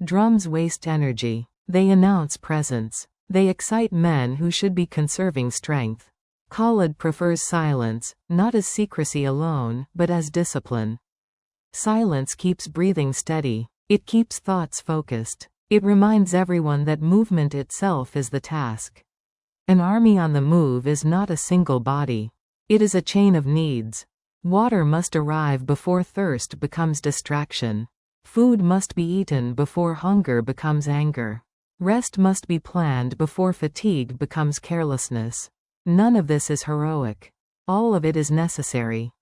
Drums waste energy. They announce presence. They excite men who should be conserving strength. Khalid prefers silence, not as secrecy alone, but as discipline. Silence keeps breathing steady. It keeps thoughts focused. It reminds everyone that movement itself is the task. An army on the move is not a single body. It is a chain of needs. Water must arrive before thirst becomes distraction. Food must be eaten before hunger becomes anger. Rest must be planned before fatigue becomes carelessness. None of this is heroic. All of it is necessary.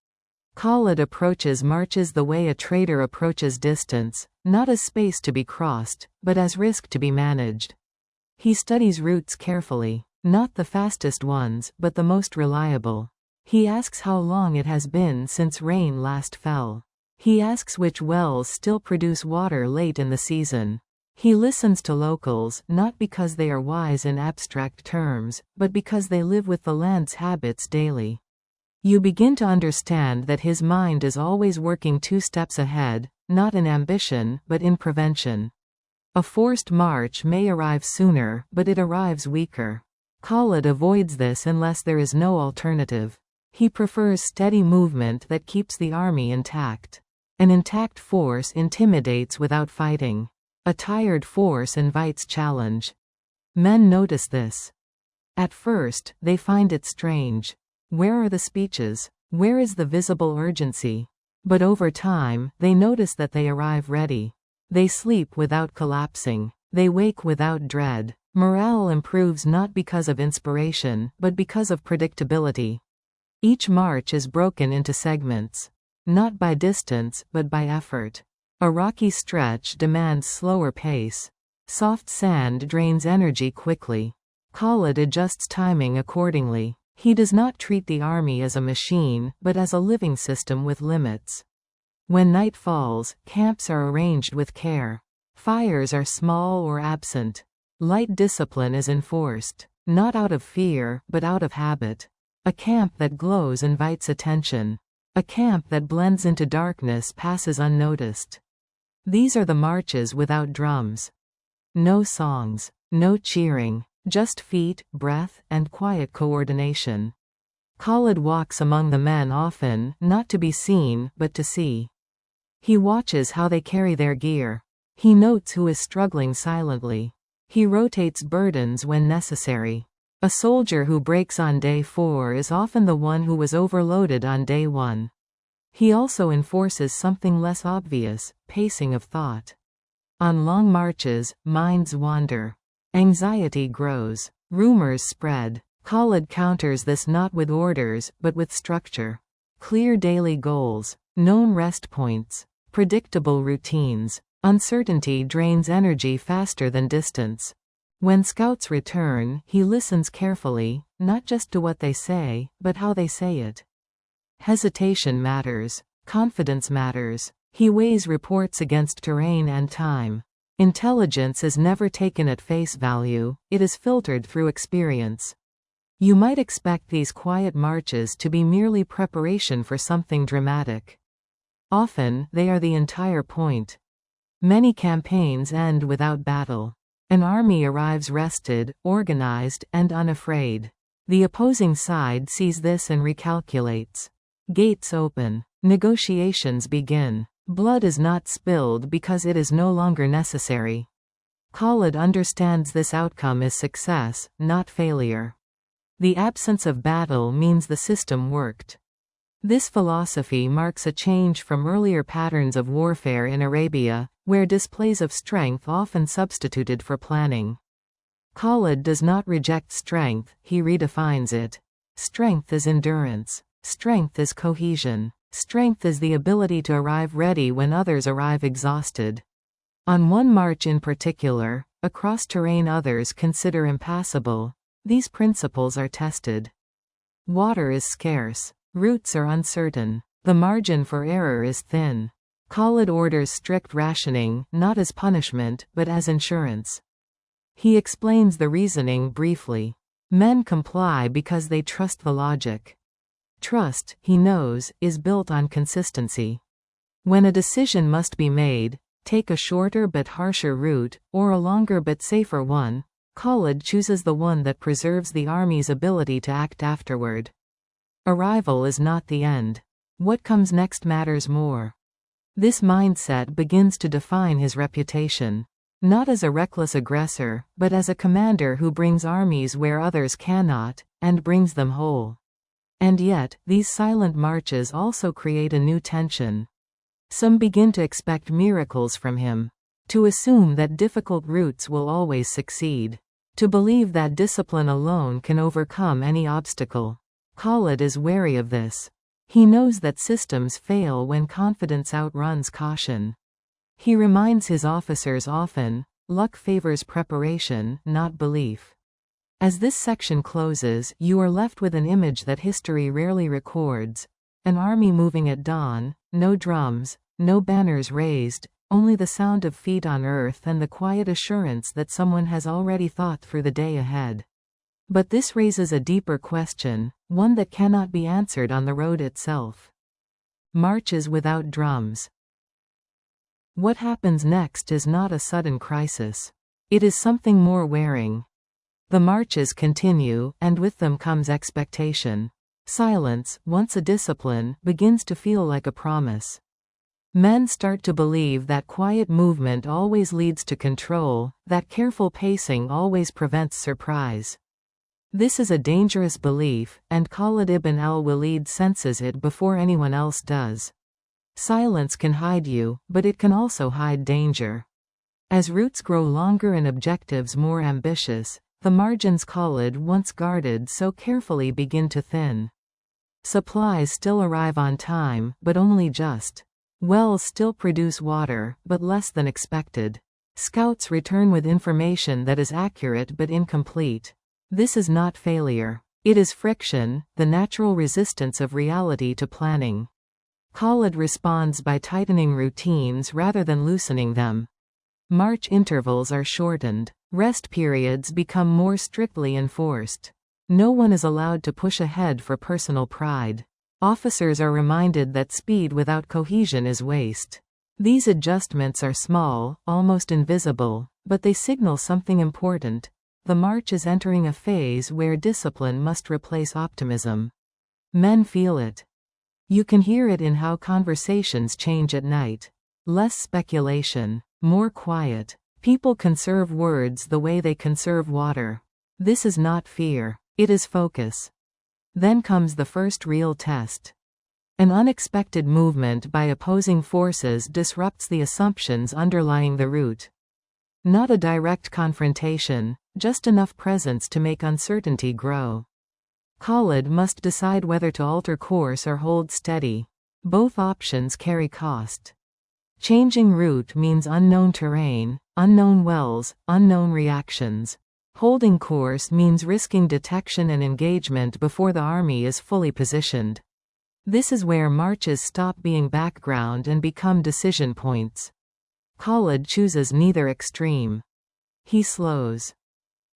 Khalid approaches marches the way a trader approaches distance, not as space to be crossed, but as risk to be managed. He studies routes carefully, not the fastest ones, but the most reliable. He asks how long it has been since rain last fell. He asks which wells still produce water late in the season. He listens to locals, not because they are wise in abstract terms, but because they live with the land's habits daily. You begin to understand that his mind is always working 2 steps ahead, not in ambition, but in prevention. A forced march may arrive sooner, but it arrives weaker. Khalid avoids this unless there is no alternative. He prefers steady movement that keeps the army intact. An intact force intimidates without fighting. A tired force invites challenge. Men notice this. At first, they find it strange. Where are the speeches? Where is the visible urgency? But over time, they notice that they arrive ready. They sleep without collapsing. They wake without dread. Morale improves not because of inspiration, but because of predictability. Each march is broken into segments. Not by distance, but by effort. A rocky stretch demands slower pace. Soft sand drains energy quickly. Khalid adjusts timing accordingly. He does not treat the army as a machine, but as a living system with limits. When night falls, camps are arranged with care. Fires are small or absent. Light discipline is enforced, not out of fear, but out of habit. A camp that glows invites attention. A camp that blends into darkness passes unnoticed. These are the marches without drums. No songs, no cheering. Just feet, breath, and quiet coordination. Khalid walks among the men often, not to be seen, but to see. He watches how they carry their gear. He notes who is struggling silently. He rotates burdens when necessary. A soldier who breaks on day 4 is often the one who was overloaded on day 1. He also enforces something less obvious, pacing of thought. On long marches, minds wander. Anxiety grows. Rumors spread. Khalid counters this not with orders, but with structure. Clear daily goals. Known rest points. Predictable routines. Uncertainty drains energy faster than distance. When scouts return, he listens carefully, not just to what they say, but how they say it. Hesitation matters. Confidence matters. He weighs reports against terrain and time. Intelligence is never taken at face value, it is filtered through experience. You might expect these quiet marches to be merely preparation for something dramatic. Often, they are the entire point. Many campaigns end without battle. An army arrives rested, organized, and unafraid. The opposing side sees this and recalculates. Gates open. Negotiations begin. Blood is not spilled because it is no longer necessary. Khalid understands this outcome is success, not failure. The absence of battle means the system worked. This philosophy marks a change from earlier patterns of warfare in Arabia, where displays of strength often substituted for planning. Khalid does not reject strength, he redefines it. Strength is endurance. Strength is cohesion. Strength is the ability to arrive ready when others arrive exhausted. On one march in particular, across terrain others consider impassable, these principles are tested. Water is scarce. Routes are uncertain. The margin for error is thin. Khalid orders strict rationing, not as punishment, but as insurance. He explains the reasoning briefly. Men comply because they trust the logic. Trust, he knows, is built on consistency. When a decision must be made, take a shorter but harsher route, or a longer but safer one, Khalid chooses the one that preserves the army's ability to act afterward. Arrival is not the end. What comes next matters more. This mindset begins to define his reputation. Not as a reckless aggressor, but as a commander who brings armies where others cannot, and brings them whole. And yet, these silent marches also create a new tension. Some begin to expect miracles from him. To assume that difficult routes will always succeed. To believe that discipline alone can overcome any obstacle. Khalid is wary of this. He knows that systems fail when confidence outruns caution. He reminds his officers often, luck favors preparation, not belief. As this section closes, you are left with an image that history rarely records. An army moving at dawn, no drums, no banners raised, only the sound of feet on earth and the quiet assurance that someone has already thought through the day ahead. But this raises a deeper question, one that cannot be answered on the road itself. Marches without drums. What happens next is not a sudden crisis. It is something more wearing. The marches continue, and with them comes expectation. Silence, once a discipline, begins to feel like a promise. Men start to believe that quiet movement always leads to control, that careful pacing always prevents surprise. This is a dangerous belief, and Khalid ibn al-Walid senses it before anyone else does. Silence can hide you, but it can also hide danger. As routes grow longer and objectives more ambitious, the margins Khalid once guarded so carefully begin to thin. Supplies still arrive on time, but only just. Wells still produce water, but less than expected. Scouts return with information that is accurate but incomplete. This is not failure. It is friction, the natural resistance of reality to planning. Khalid responds by tightening routines rather than loosening them. March intervals are shortened. Rest periods become more strictly enforced. No one is allowed to push ahead for personal pride. Officers are reminded that speed without cohesion is waste. These adjustments are small, almost invisible, but they signal something important. The march is entering a phase where discipline must replace optimism. Men feel it. You can hear it in how conversations change at night. Less speculation, more quiet. People conserve words the way they conserve water. This is not fear, it is focus. Then comes the first real test. An unexpected movement by opposing forces disrupts the assumptions underlying the route. Not a direct confrontation, just enough presence to make uncertainty grow. Khalid must decide whether to alter course or hold steady. Both options carry cost. Changing route means unknown terrain, unknown wells, unknown reactions. Holding course means risking detection and engagement before the army is fully positioned. This is where marches stop being background and become decision points. Khalid chooses neither extreme. He slows.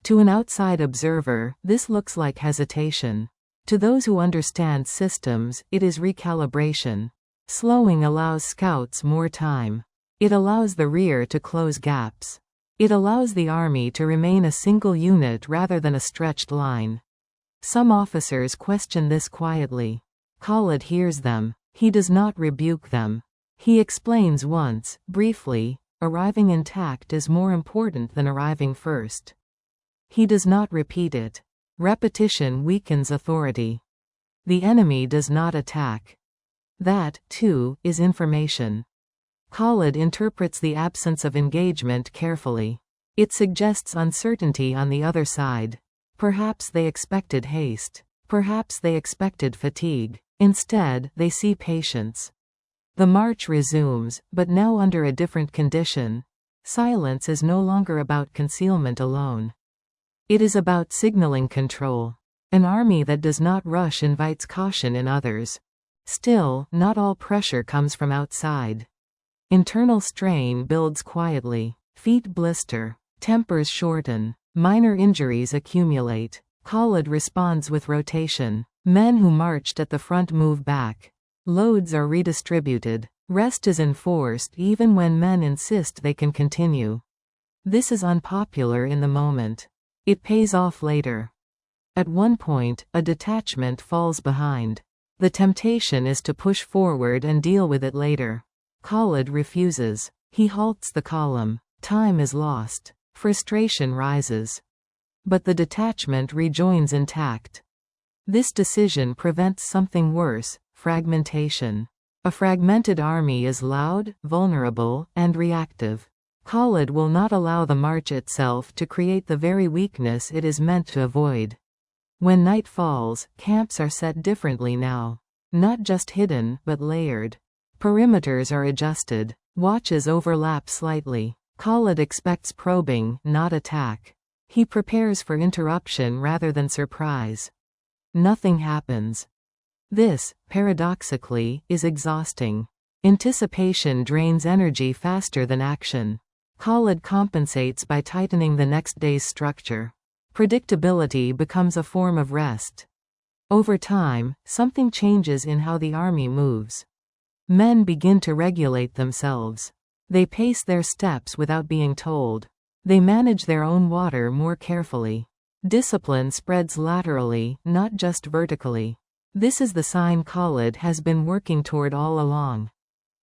To an outside observer, this looks like hesitation. To those who understand systems, it is recalibration. Slowing allows scouts more time. It allows the rear to close gaps. It allows the army to remain a single unit rather than a stretched line. Some officers question this quietly. Khalid hears them. He does not rebuke them. He explains once, briefly, arriving intact is more important than arriving first. He does not repeat it. Repetition weakens authority. The enemy does not attack. That, too, is information. Khalid interprets the absence of engagement carefully. It suggests uncertainty on the other side. Perhaps they expected haste. Perhaps they expected fatigue. Instead, they see patience. The march resumes, but now under a different condition. Silence is no longer about concealment alone. It is about signaling control. An army that does not rush invites caution in others. Still, not all pressure comes from outside. Internal strain builds quietly. Feet blister. Tempers shorten. Minor injuries accumulate. Khalid responds with rotation. Men who marched at the front move back. Loads are redistributed. Rest is enforced even when men insist they can continue. This is unpopular in the moment. It pays off later. At one point, a detachment falls behind. The temptation is to push forward and deal with it later. Khalid refuses. He halts the column. Time is lost. Frustration rises. But the detachment rejoins intact. This decision prevents something worse, fragmentation. A fragmented army is loud, vulnerable, and reactive. Khalid will not allow the march itself to create the very weakness it is meant to avoid. When night falls, camps are set differently now. Not just hidden, but layered. Perimeters are adjusted. Watches overlap slightly. Khalid expects probing, not attack. He prepares for interruption rather than surprise. Nothing happens. This, paradoxically, is exhausting. Anticipation drains energy faster than action. Khalid compensates by tightening the next day's structure. Predictability becomes a form of rest. Over time, something changes in how the army moves. Men begin to regulate themselves. They pace their steps without being told. They manage their own water more carefully. Discipline spreads laterally, not just vertically. This is the sign Khalid has been working toward all along.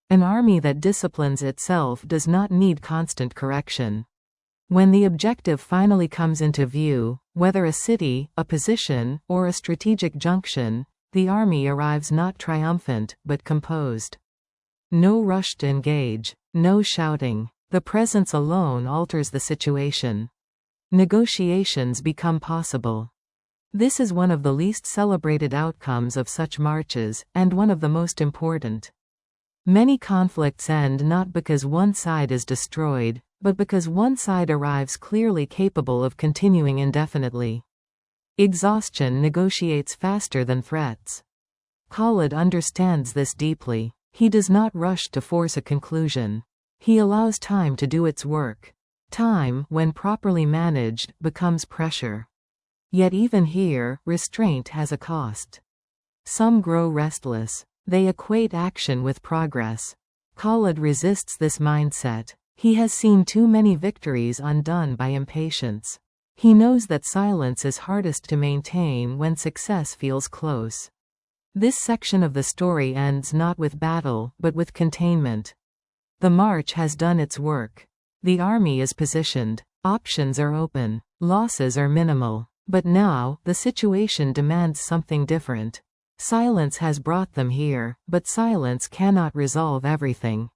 An army that disciplines itself does not need constant correction. When the objective finally comes into view, whether a city, a position, or a strategic junction, the army arrives not triumphant, but composed. No rush to engage, no shouting. The presence alone alters the situation. Negotiations become possible. This is one of the least celebrated outcomes of such marches, and one of the most important. Many conflicts end not because one side is destroyed, but because one side arrives clearly capable of continuing indefinitely. Exhaustion negotiates faster than threats. Khalid understands this deeply. He does not rush to force a conclusion. He allows time to do its work. Time, when properly managed, becomes pressure. Yet even here, restraint has a cost. Some grow restless. They equate action with progress. Khalid resists this mindset. He has seen too many victories undone by impatience. He knows that silence is hardest to maintain when success feels close. This section of the story ends not with battle, but with containment. The march has done its work. The army is positioned. Options are open. Losses are minimal. But now, the situation demands something different. Silence has brought them here, but silence cannot resolve everything.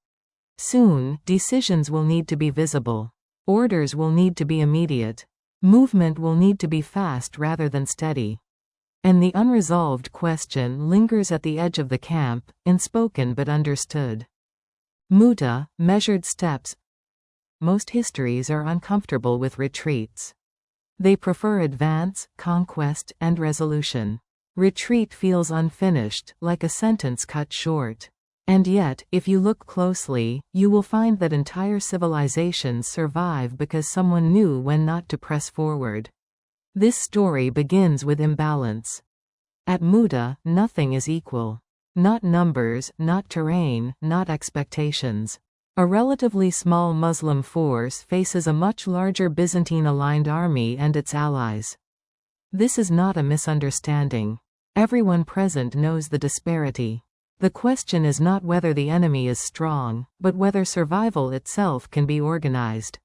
Soon, decisions will need to be visible. Orders will need to be immediate. Movement will need to be fast rather than steady. And the unresolved question lingers at the edge of the camp, unspoken but understood. Muta, measured steps. Most histories are uncomfortable with retreats. They prefer advance, conquest, and resolution. Retreat feels unfinished, like a sentence cut short. And yet, if you look closely, you will find that entire civilizations survive because someone knew when not to press forward. This story begins with imbalance. At Muta, nothing is equal. Not numbers, not terrain, not expectations. A relatively small Muslim force faces a much larger Byzantine-aligned army and its allies. This is not a misunderstanding. Everyone present knows the disparity. The question is not whether the enemy is strong, but whether survival itself can be organized.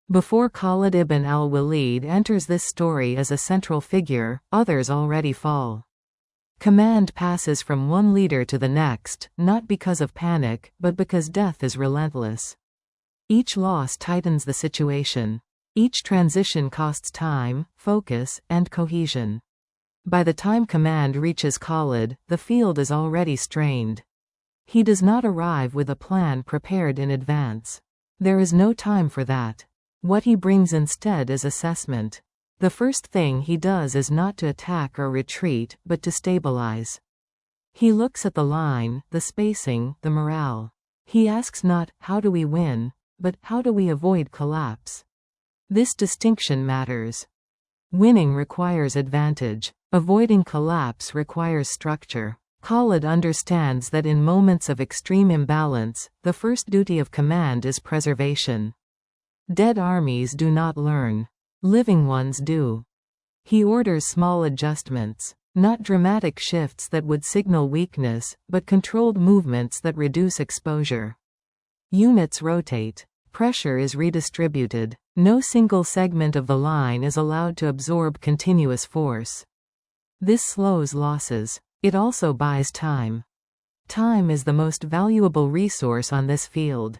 Before Khalid ibn al-Walid enters this story as a central figure, others already fall. Command passes from one leader to the next, not because of panic, but because death is relentless. Each loss tightens the situation. Each transition costs time, focus, and cohesion. By the time command reaches Khalid, the field is already strained. He does not arrive with a plan prepared in advance. There is no time for that. What he brings instead is assessment. The first thing he does is not to attack or retreat, but to stabilize. He looks at the line, the spacing, the morale. He asks not, how do we win, but how do we avoid collapse? This distinction matters. Winning requires advantage. Avoiding collapse requires structure. Khalid understands that in moments of extreme imbalance, the first duty of command is preservation. Dead armies do not learn. Living ones do. He orders small adjustments, not dramatic shifts that would signal weakness, but controlled movements that reduce exposure. Units rotate. Pressure is redistributed. No single segment of the line is allowed to absorb continuous force. This slows losses. It also buys time. Time is the most valuable resource on this field.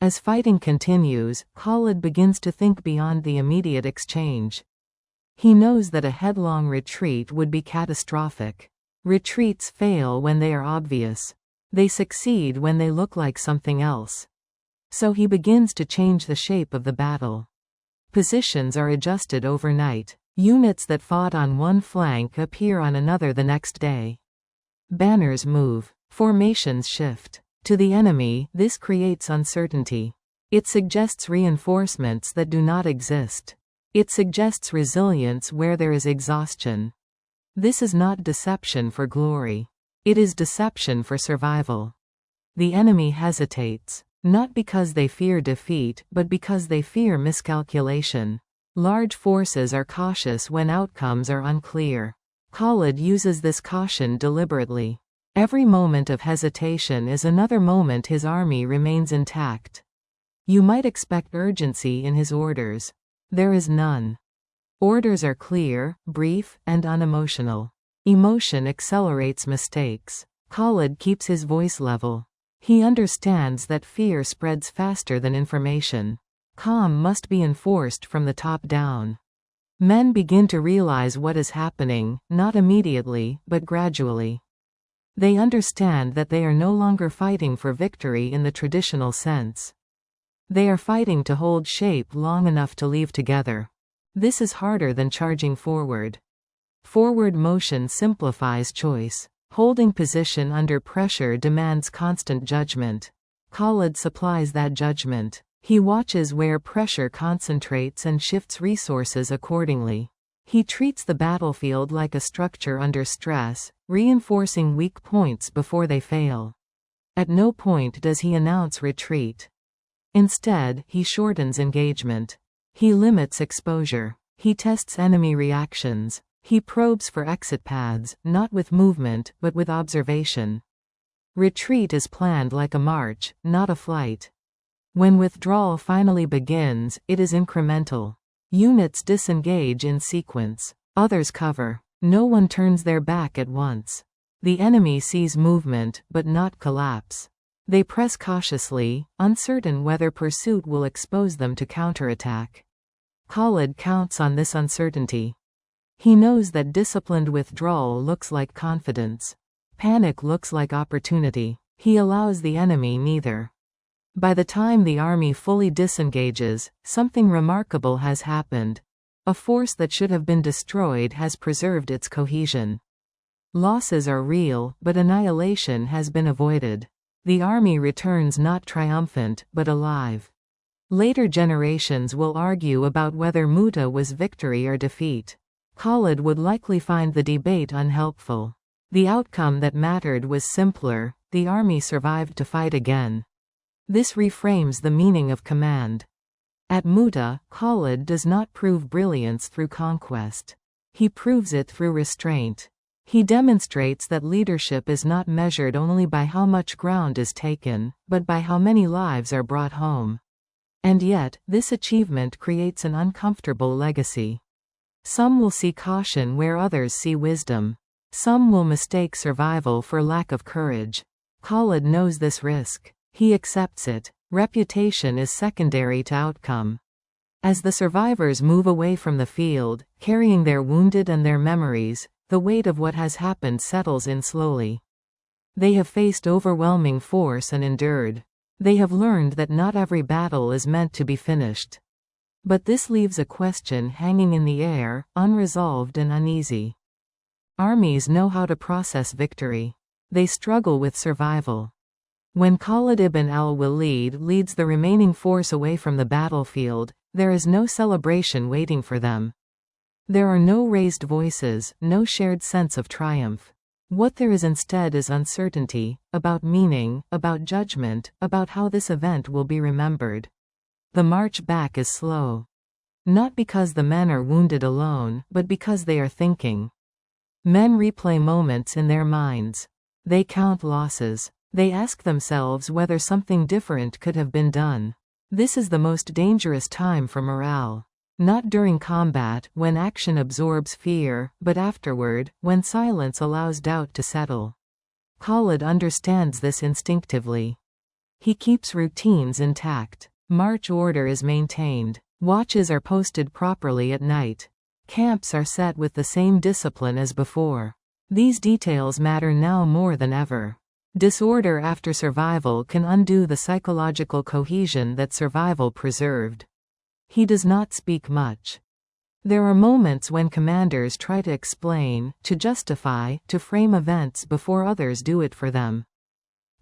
As fighting continues, Khalid begins to think beyond the immediate exchange. He knows that a headlong retreat would be catastrophic. Retreats fail when they are obvious. They succeed when they look like something else. So he begins to change the shape of the battle. Positions are adjusted overnight. Units that fought on one flank appear on another the next day. Banners move. Formations shift. To the enemy, this creates uncertainty. It suggests reinforcements that do not exist. It suggests resilience where there is exhaustion. This is not deception for glory. It is deception for survival. The enemy hesitates. Not because they fear defeat, but because they fear miscalculation. Large forces are cautious when outcomes are unclear. Khalid uses this caution deliberately. Every moment of hesitation is another moment his army remains intact. You might expect urgency in his orders. There is none. Orders are clear, brief, and unemotional. Emotion accelerates mistakes. Khalid keeps his voice level. He understands that fear spreads faster than information. Calm must be enforced from the top down. Men begin to realize what is happening, not immediately, but gradually. They understand that they are no longer fighting for victory in the traditional sense. They are fighting to hold shape long enough to leave together. This is harder than charging forward. Forward motion simplifies choice. Holding position under pressure demands constant judgment. Khalid supplies that judgment. He watches where pressure concentrates and shifts resources accordingly. He treats the battlefield like a structure under stress, reinforcing weak points before they fail. At no point does he announce retreat. Instead, he shortens engagement. He limits exposure. He tests enemy reactions. He probes for exit paths, not with movement, but with observation. Retreat is planned like a march, not a flight. When withdrawal finally begins, it is incremental. Units disengage in sequence. Others cover. No one turns their back at once. The enemy sees movement, but not collapse. They press cautiously, uncertain whether pursuit will expose them to counterattack. Khalid counts on this uncertainty. He knows that disciplined withdrawal looks like confidence. Panic looks like opportunity. He allows the enemy neither. By the time the army fully disengages, something remarkable has happened. A force that should have been destroyed has preserved its cohesion. Losses are real, but annihilation has been avoided. The army returns not triumphant, but alive. Later generations will argue about whether Muta was victory or defeat. Khalid would likely find the debate unhelpful. The outcome that mattered was simpler: the army survived to fight again. This reframes the meaning of command. At Muta, Khalid does not prove brilliance through conquest. He proves it through restraint. He demonstrates that leadership is not measured only by how much ground is taken, but by how many lives are brought home. And yet, this achievement creates an uncomfortable legacy. Some will see caution where others see wisdom. Some will mistake survival for lack of courage. Khalid knows this risk. He accepts it. Reputation is secondary to outcome. As the survivors move away from the field, carrying their wounded and their memories, the weight of what has happened settles in slowly. They have faced overwhelming force and endured. They have learned that not every battle is meant to be finished. But this leaves a question hanging in the air, unresolved and uneasy. Armies know how to process victory. They struggle with survival. When Khalid ibn al-Walid leads the remaining force away from the battlefield, there is no celebration waiting for them. There are no raised voices, no shared sense of triumph. What there is instead is uncertainty, about meaning, about judgment, about how this event will be remembered. The march back is slow. Not because the men are wounded alone, but because they are thinking. Men replay moments in their minds. They count losses. They ask themselves whether something different could have been done. This is the most dangerous time for morale. Not during combat, when action absorbs fear, but afterward, when silence allows doubt to settle. Khalid understands this instinctively. He keeps routines intact. March order is maintained. Watches are posted properly at night. Camps are set with the same discipline as before. These details matter now more than ever. Disorder after survival can undo the psychological cohesion that survival preserved. He does not speak much. There are moments when commanders try to explain, to justify, to frame events before others do it for them.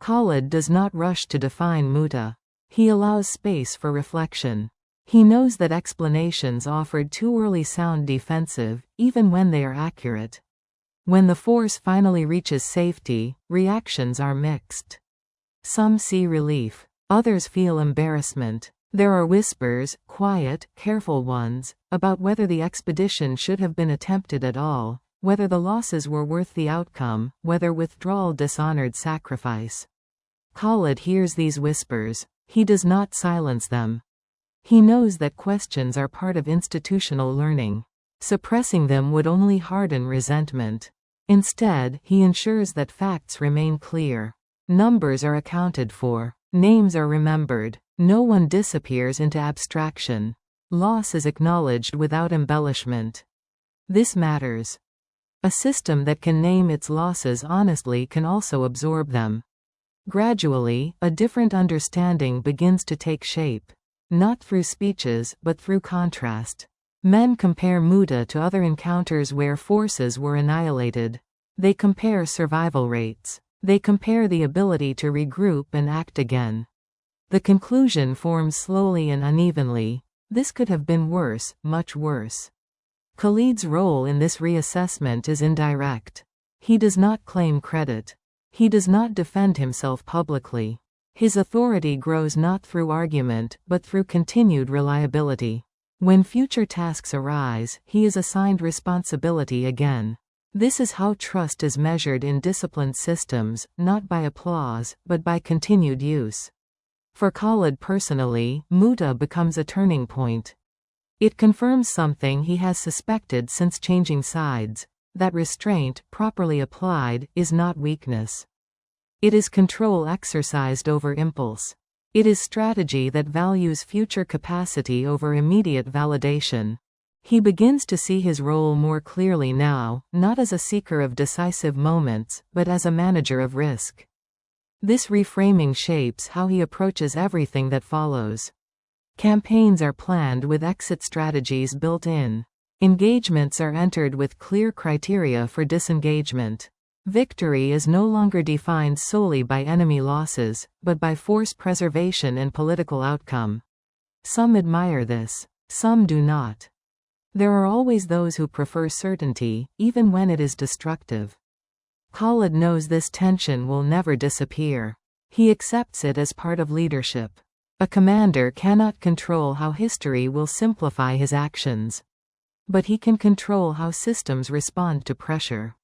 Khalid does not rush to define Muta. He allows space for reflection. He knows that explanations offered too early sound defensive, even when they are accurate. When the force finally reaches safety, reactions are mixed. Some see relief. Others feel embarrassment. There are whispers, quiet, careful ones, about whether the expedition should have been attempted at all, whether the losses were worth the outcome, whether withdrawal dishonored sacrifice. Khalid hears these whispers. He does not silence them. He knows that questions are part of institutional learning. Suppressing them would only harden resentment. Instead, he ensures that facts remain clear. Numbers are accounted for. Names are remembered. No one disappears into abstraction. Loss is acknowledged without embellishment. This matters. A system that can name its losses honestly can also absorb them. Gradually, a different understanding begins to take shape. Not through speeches, but through contrast. Men compare Muta to other encounters where forces were annihilated. They compare survival rates. They compare the ability to regroup and act again. The conclusion forms slowly and unevenly. This could have been worse, much worse. Khalid's role in this reassessment is indirect. He does not claim credit. He does not defend himself publicly. His authority grows not through argument, but through continued reliability. When future tasks arise, he is assigned responsibility again. This is how trust is measured in disciplined systems, not by applause, but by continued use. For Khalid personally, Muta becomes a turning point. It confirms something he has suspected since changing sides, that restraint, properly applied, is not weakness. It is control exercised over impulse. It is strategy that values future capacity over immediate validation. He begins to see his role more clearly now, not as a seeker of decisive moments, but as a manager of risk. This reframing shapes how he approaches everything that follows. Campaigns are planned with exit strategies built in. Engagements are entered with clear criteria for disengagement. Victory is no longer defined solely by enemy losses, but by force preservation and political outcome. Some admire this. Some do not. There are always those who prefer certainty, even when it is destructive. Khalid knows this tension will never disappear. He accepts it as part of leadership. A commander cannot control how history will simplify his actions. But he can control how systems respond to pressure.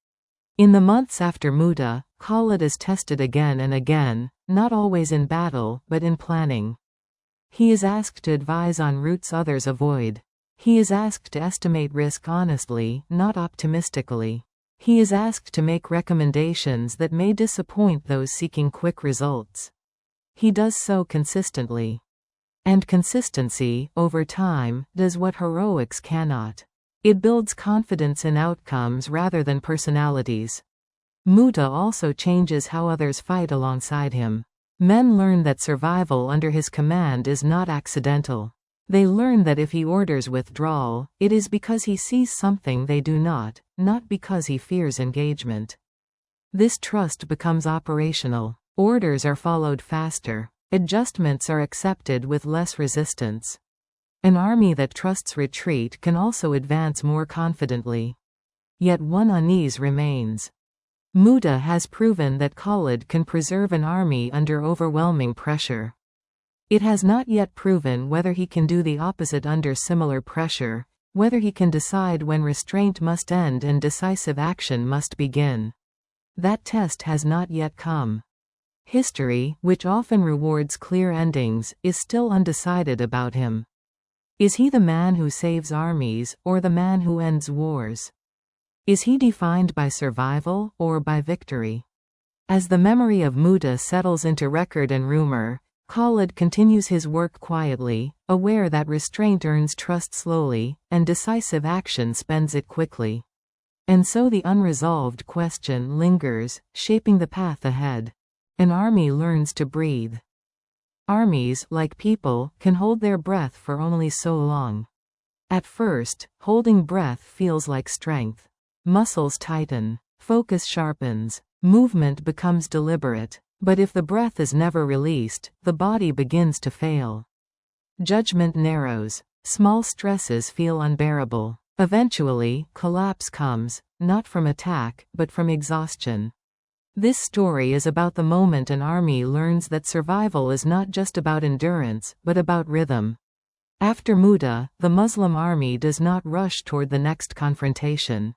In the months after Muta, Khalid is tested again and again, not always in battle, but in planning. He is asked to advise on routes others avoid. He is asked to estimate risk honestly, not optimistically. He is asked to make recommendations that may disappoint those seeking quick results. He does so consistently. And consistency, over time, does what heroics cannot. It builds confidence in outcomes rather than personalities. Muta also changes how others fight alongside him. Men learn that survival under his command is not accidental. They learn that if he orders withdrawal, it is because he sees something they do not because he fears engagement. This trust becomes operational. Orders are followed faster. Adjustments are accepted with less resistance. An army that trusts retreat can also advance more confidently. Yet one unease remains. Muta has proven that Khalid can preserve an army under overwhelming pressure. It has not yet proven whether he can do the opposite under similar pressure, whether he can decide when restraint must end and decisive action must begin. That test has not yet come. History, which often rewards clear endings, is still undecided about him. Is he the man who saves armies, or the man who ends wars? Is he defined by survival, or by victory? As the memory of Muta settles into record and rumor, Khalid continues his work quietly, aware that restraint earns trust slowly, and decisive action spends it quickly. And so the unresolved question lingers, shaping the path ahead. An army learns to breathe. Armies, like people, can hold their breath for only so long. At first, holding breath feels like strength. Muscles tighten, focus sharpens, movement becomes deliberate. But if the breath is never released, the body begins to fail. Judgment narrows. Small stresses feel unbearable. Eventually, collapse comes, not from attack, but from exhaustion. This story is about the moment an army learns that survival is not just about endurance, but about rhythm. After Muta, the Muslim army does not rush toward the next confrontation.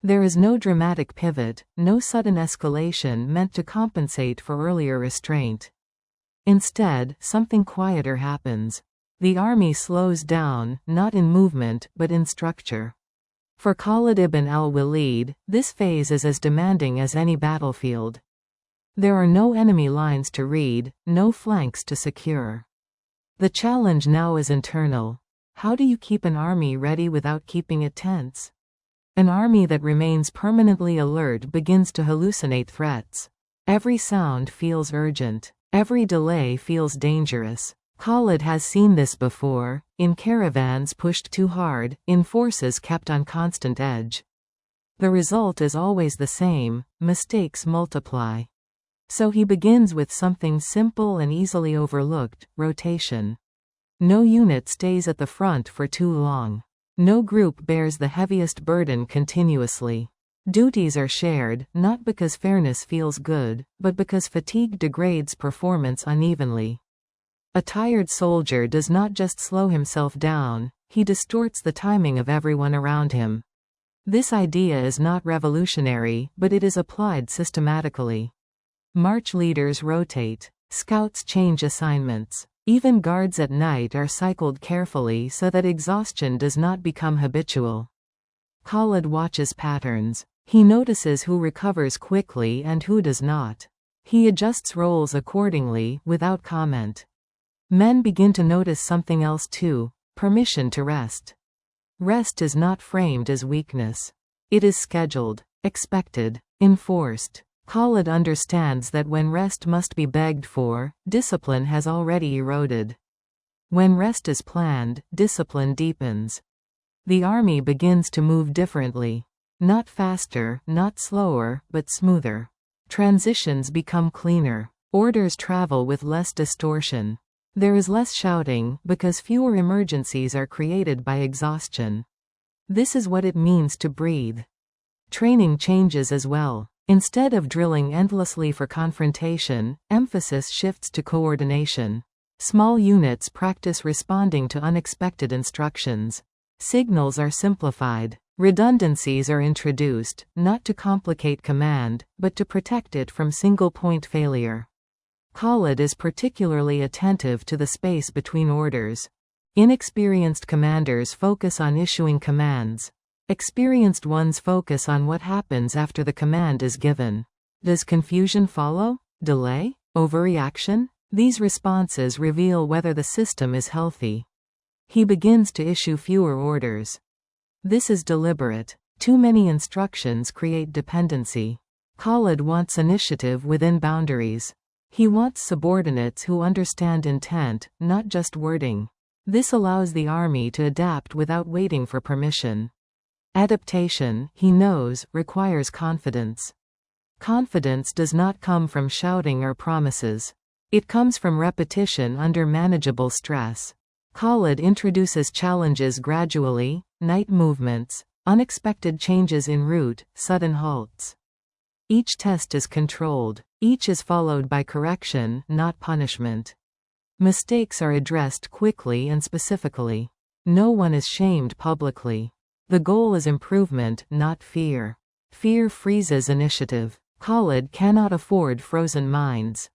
There is no dramatic pivot, no sudden escalation meant to compensate for earlier restraint. Instead, something quieter happens. The army slows down, not in movement, but in structure. For Khalid ibn al-Walid, this phase is as demanding as any battlefield. There are no enemy lines to read, no flanks to secure. The challenge now is internal. How do you keep an army ready without keeping it tense? An army that remains permanently alert begins to hallucinate threats. Every sound feels urgent. Every delay feels dangerous. Khalid has seen this before, in caravans pushed too hard, in forces kept on constant edge. The result is always the same: mistakes multiply. So he begins with something simple and easily overlooked: rotation. No unit stays at the front for too long. No group bears the heaviest burden continuously. Duties are shared, not because fairness feels good, but because fatigue degrades performance unevenly. A tired soldier does not just slow himself down, he distorts the timing of everyone around him. This idea is not revolutionary, but it is applied systematically. March leaders rotate. Scouts change assignments. Even guards at night are cycled carefully so that exhaustion does not become habitual. Khalid watches patterns. He notices who recovers quickly and who does not. He adjusts roles accordingly, without comment. Men begin to notice something else too: permission to rest. Rest is not framed as weakness. It is scheduled, expected, enforced. Khalid understands that when rest must be begged for, discipline has already eroded. When rest is planned, discipline deepens. The army begins to move differently. Not faster, not slower, but smoother. Transitions become cleaner. Orders travel with less distortion. There is less shouting, because fewer emergencies are created by exhaustion. This is what it means to breathe. Training changes as well. Instead of drilling endlessly for confrontation, emphasis shifts to coordination. Small units practice responding to unexpected instructions. Signals are simplified. Redundancies are introduced, not to complicate command, but to protect it from single-point failure. Khalid is particularly attentive to the space between orders. Inexperienced commanders focus on issuing commands. Experienced ones focus on what happens after the command is given. Does confusion follow? Delay? Overreaction? These responses reveal whether the system is healthy. He begins to issue fewer orders. This is deliberate. Too many instructions create dependency. Khalid wants initiative within boundaries. He wants subordinates who understand intent, not just wording. This allows the army to adapt without waiting for permission. Adaptation, he knows, requires confidence. Confidence does not come from shouting or promises. It comes from repetition under manageable stress. Khalid introduces challenges gradually: night movements, unexpected changes en route, sudden halts. Each test is controlled. Each is followed by correction, not punishment. Mistakes are addressed quickly and specifically. No one is shamed publicly. The goal is improvement, not fear. Fear freezes initiative. Khalid cannot afford frozen minds.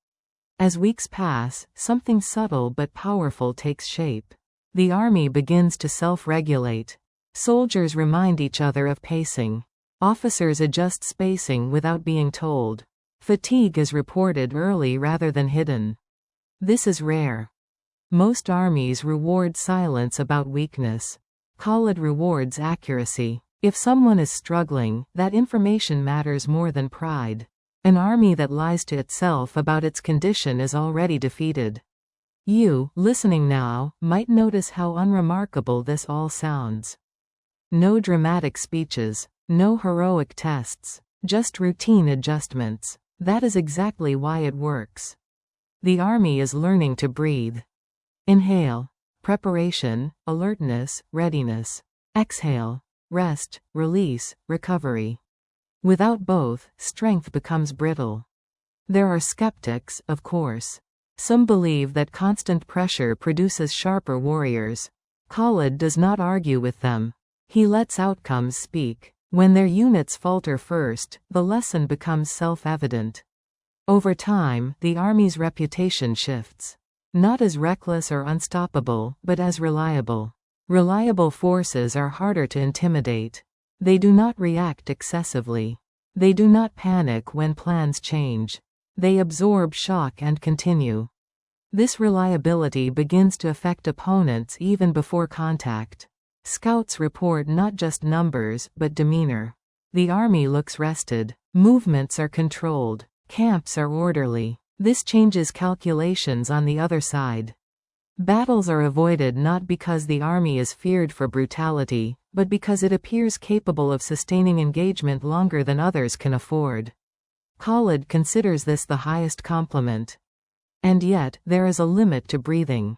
As weeks pass, something subtle but powerful takes shape. The army begins to self-regulate. Soldiers remind each other of pacing. Officers adjust spacing without being told. Fatigue is reported early rather than hidden. This is rare. Most armies reward silence about weakness. Khalid rewards accuracy. If someone is struggling, that information matters more than pride. An army that lies to itself about its condition is already defeated. You, listening now, might notice how unremarkable this all sounds. No dramatic speeches. No heroic tests. Just routine adjustments. That is exactly why it works. The army is learning to breathe. Inhale. Preparation, alertness, readiness. Exhale. Rest, release, recovery. Without both, strength becomes brittle. There are skeptics, of course. Some believe that constant pressure produces sharper warriors. Khalid does not argue with them. He lets outcomes speak. When their units falter first, the lesson becomes self-evident. Over time, the army's reputation shifts. Not as reckless or unstoppable, but as reliable. Reliable forces are harder to intimidate. They do not react excessively. They do not panic when plans change. They absorb shock and continue. This reliability begins to affect opponents even before contact. Scouts report not just numbers, but demeanor. The army looks rested. Movements are controlled. Camps are orderly. This changes calculations on the other side. Battles are avoided not because the army is feared for brutality, but because it appears capable of sustaining engagement longer than others can afford. Khalid considers this the highest compliment. And yet, there is a limit to breathing.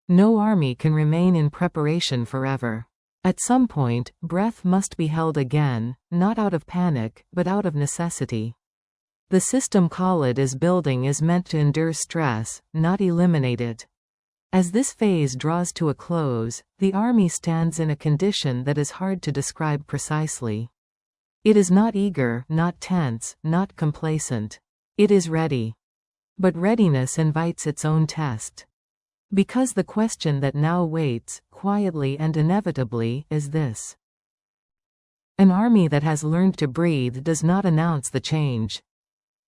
No army can remain in preparation forever. At some point, breath must be held again, not out of panic, but out of necessity. The system Khalid is building is meant to endure stress, not eliminate it. As this phase draws to a close, the army stands in a condition that is hard to describe precisely. It is not eager, not tense, not complacent. It is ready. But readiness invites its own test. Because the question that now waits, quietly and inevitably, is this. An army that has learned to breathe does not announce the change.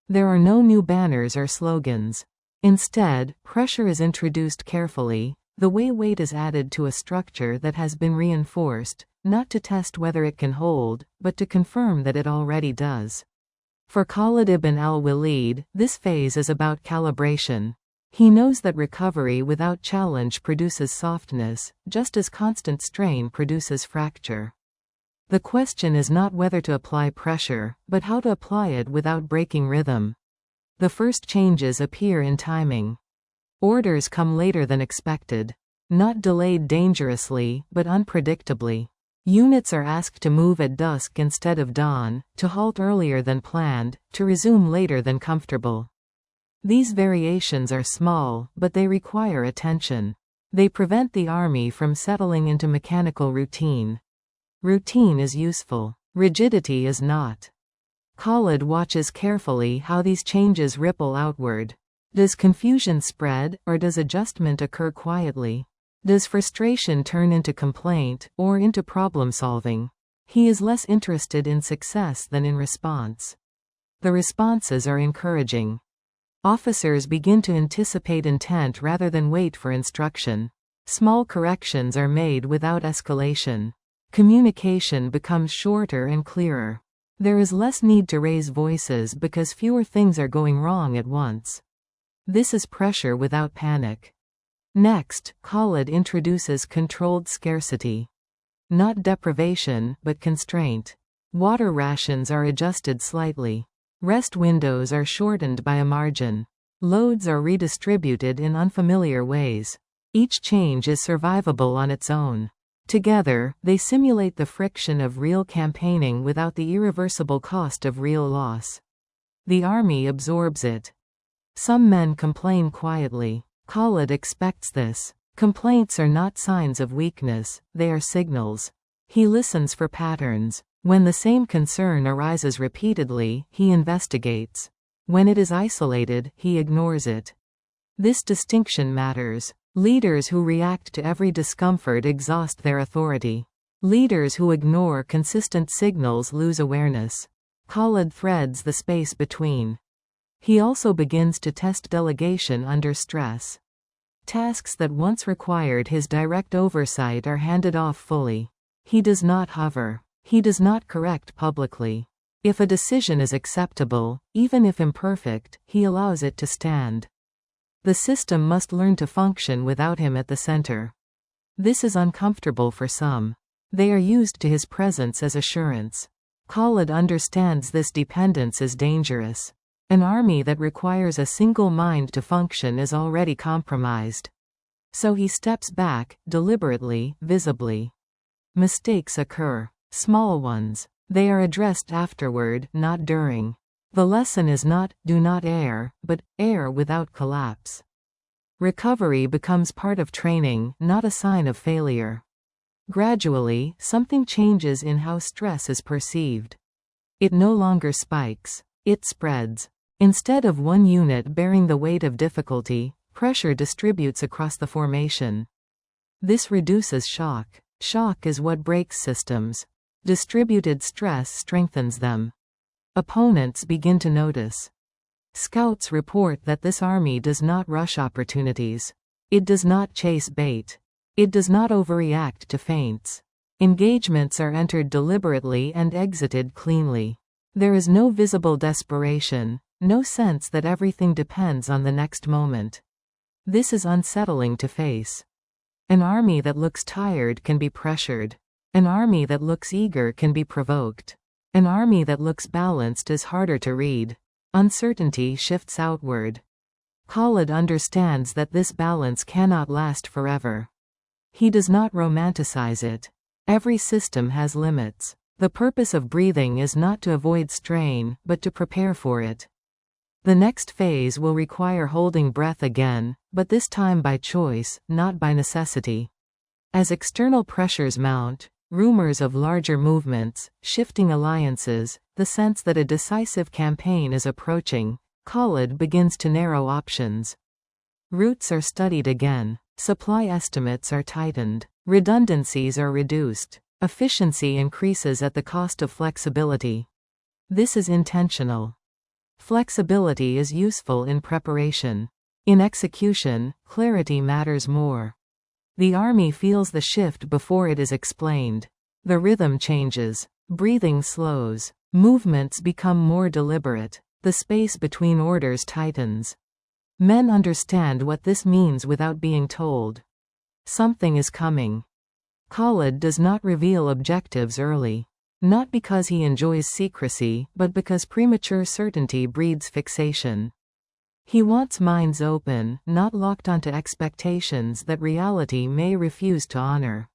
There are no new banners or slogans. Instead, pressure is introduced carefully, the way weight is added to a structure that has been reinforced, not to test whether it can hold, but to confirm that it already does. For Khalid ibn al-Walid, this phase is about calibration. He knows that recovery without challenge produces softness, just as constant strain produces fracture. The question is not whether to apply pressure, but how to apply it without breaking rhythm. The first changes appear in timing. Orders come later than expected. Not delayed dangerously, but unpredictably. Units are asked to move at dusk instead of dawn, to halt earlier than planned, to resume later than comfortable. These variations are small, but they require attention. They prevent the army from settling into mechanical routine. Routine is useful. Rigidity is not. Khalid watches carefully how these changes ripple outward. Does confusion spread, or does adjustment occur quietly? Does frustration turn into complaint, or into problem-solving? He is less interested in success than in response. The responses are encouraging. Officers begin to anticipate intent rather than wait for instruction. Small corrections are made without escalation. Communication becomes shorter and clearer. There is less need to raise voices because fewer things are going wrong at once. This is pressure without panic. Next, Khalid introduces controlled scarcity. Not deprivation, but constraint. Water rations are adjusted slightly. Rest windows are shortened by a margin. Loads are redistributed in unfamiliar ways. Each change is survivable on its own. Together, they simulate the friction of real campaigning without the irreversible cost of real loss. The army absorbs it. Some men complain quietly. Khalid expects this. Complaints are not signs of weakness, they are signals. He listens for patterns. When the same concern arises repeatedly, he investigates. When it is isolated, he ignores it. This distinction matters. Leaders who react to every discomfort exhaust their authority. Leaders who ignore consistent signals lose awareness. Khalid threads the space between. He also begins to test delegation under stress. Tasks that once required his direct oversight are handed off fully. He does not hover. He does not correct publicly. If a decision is acceptable, even if imperfect, he allows it to stand. The system must learn to function without him at the center. This is uncomfortable for some. They are used to his presence as assurance. Khalid understands this dependence is dangerous. An army that requires a single mind to function is already compromised. So he steps back, deliberately, visibly. Mistakes occur. Small ones. They are addressed afterward, not during. The lesson is not, do not err, but, err without collapse. Recovery becomes part of training, not a sign of failure. Gradually, something changes in how stress is perceived. It no longer spikes. It spreads. Instead of one unit bearing the weight of difficulty, pressure distributes across the formation. This reduces shock. Shock is what breaks systems. Distributed stress strengthens them. Opponents begin to notice. Scouts report that this army does not rush opportunities. It does not chase bait. It does not overreact to feints. Engagements are entered deliberately and exited cleanly. There is no visible desperation, no sense that everything depends on the next moment. This is unsettling to face. An army that looks tired can be pressured. An army that looks eager can be provoked. An army that looks balanced is harder to read. Uncertainty shifts outward. Khalid understands that this balance cannot last forever. He does not romanticize it. Every system has limits. The purpose of breathing is not to avoid strain, but to prepare for it. The next phase will require holding breath again, but this time by choice, not by necessity. As external pressures mount, rumors of larger movements, shifting alliances, the sense that a decisive campaign is approaching, Khalid begins to narrow options. Routes are studied again. Supply estimates are tightened. Redundancies are reduced. Efficiency increases at the cost of flexibility. This is intentional. Flexibility is useful in preparation. In execution, clarity matters more. The army feels the shift before it is explained. The rhythm changes. Breathing slows. Movements become more deliberate. The space between orders tightens. Men understand what this means without being told. Something is coming. Khalid does not reveal objectives early. Not because he enjoys secrecy, but because premature certainty breeds fixation. He wants minds open, not locked onto expectations that reality may refuse to honor.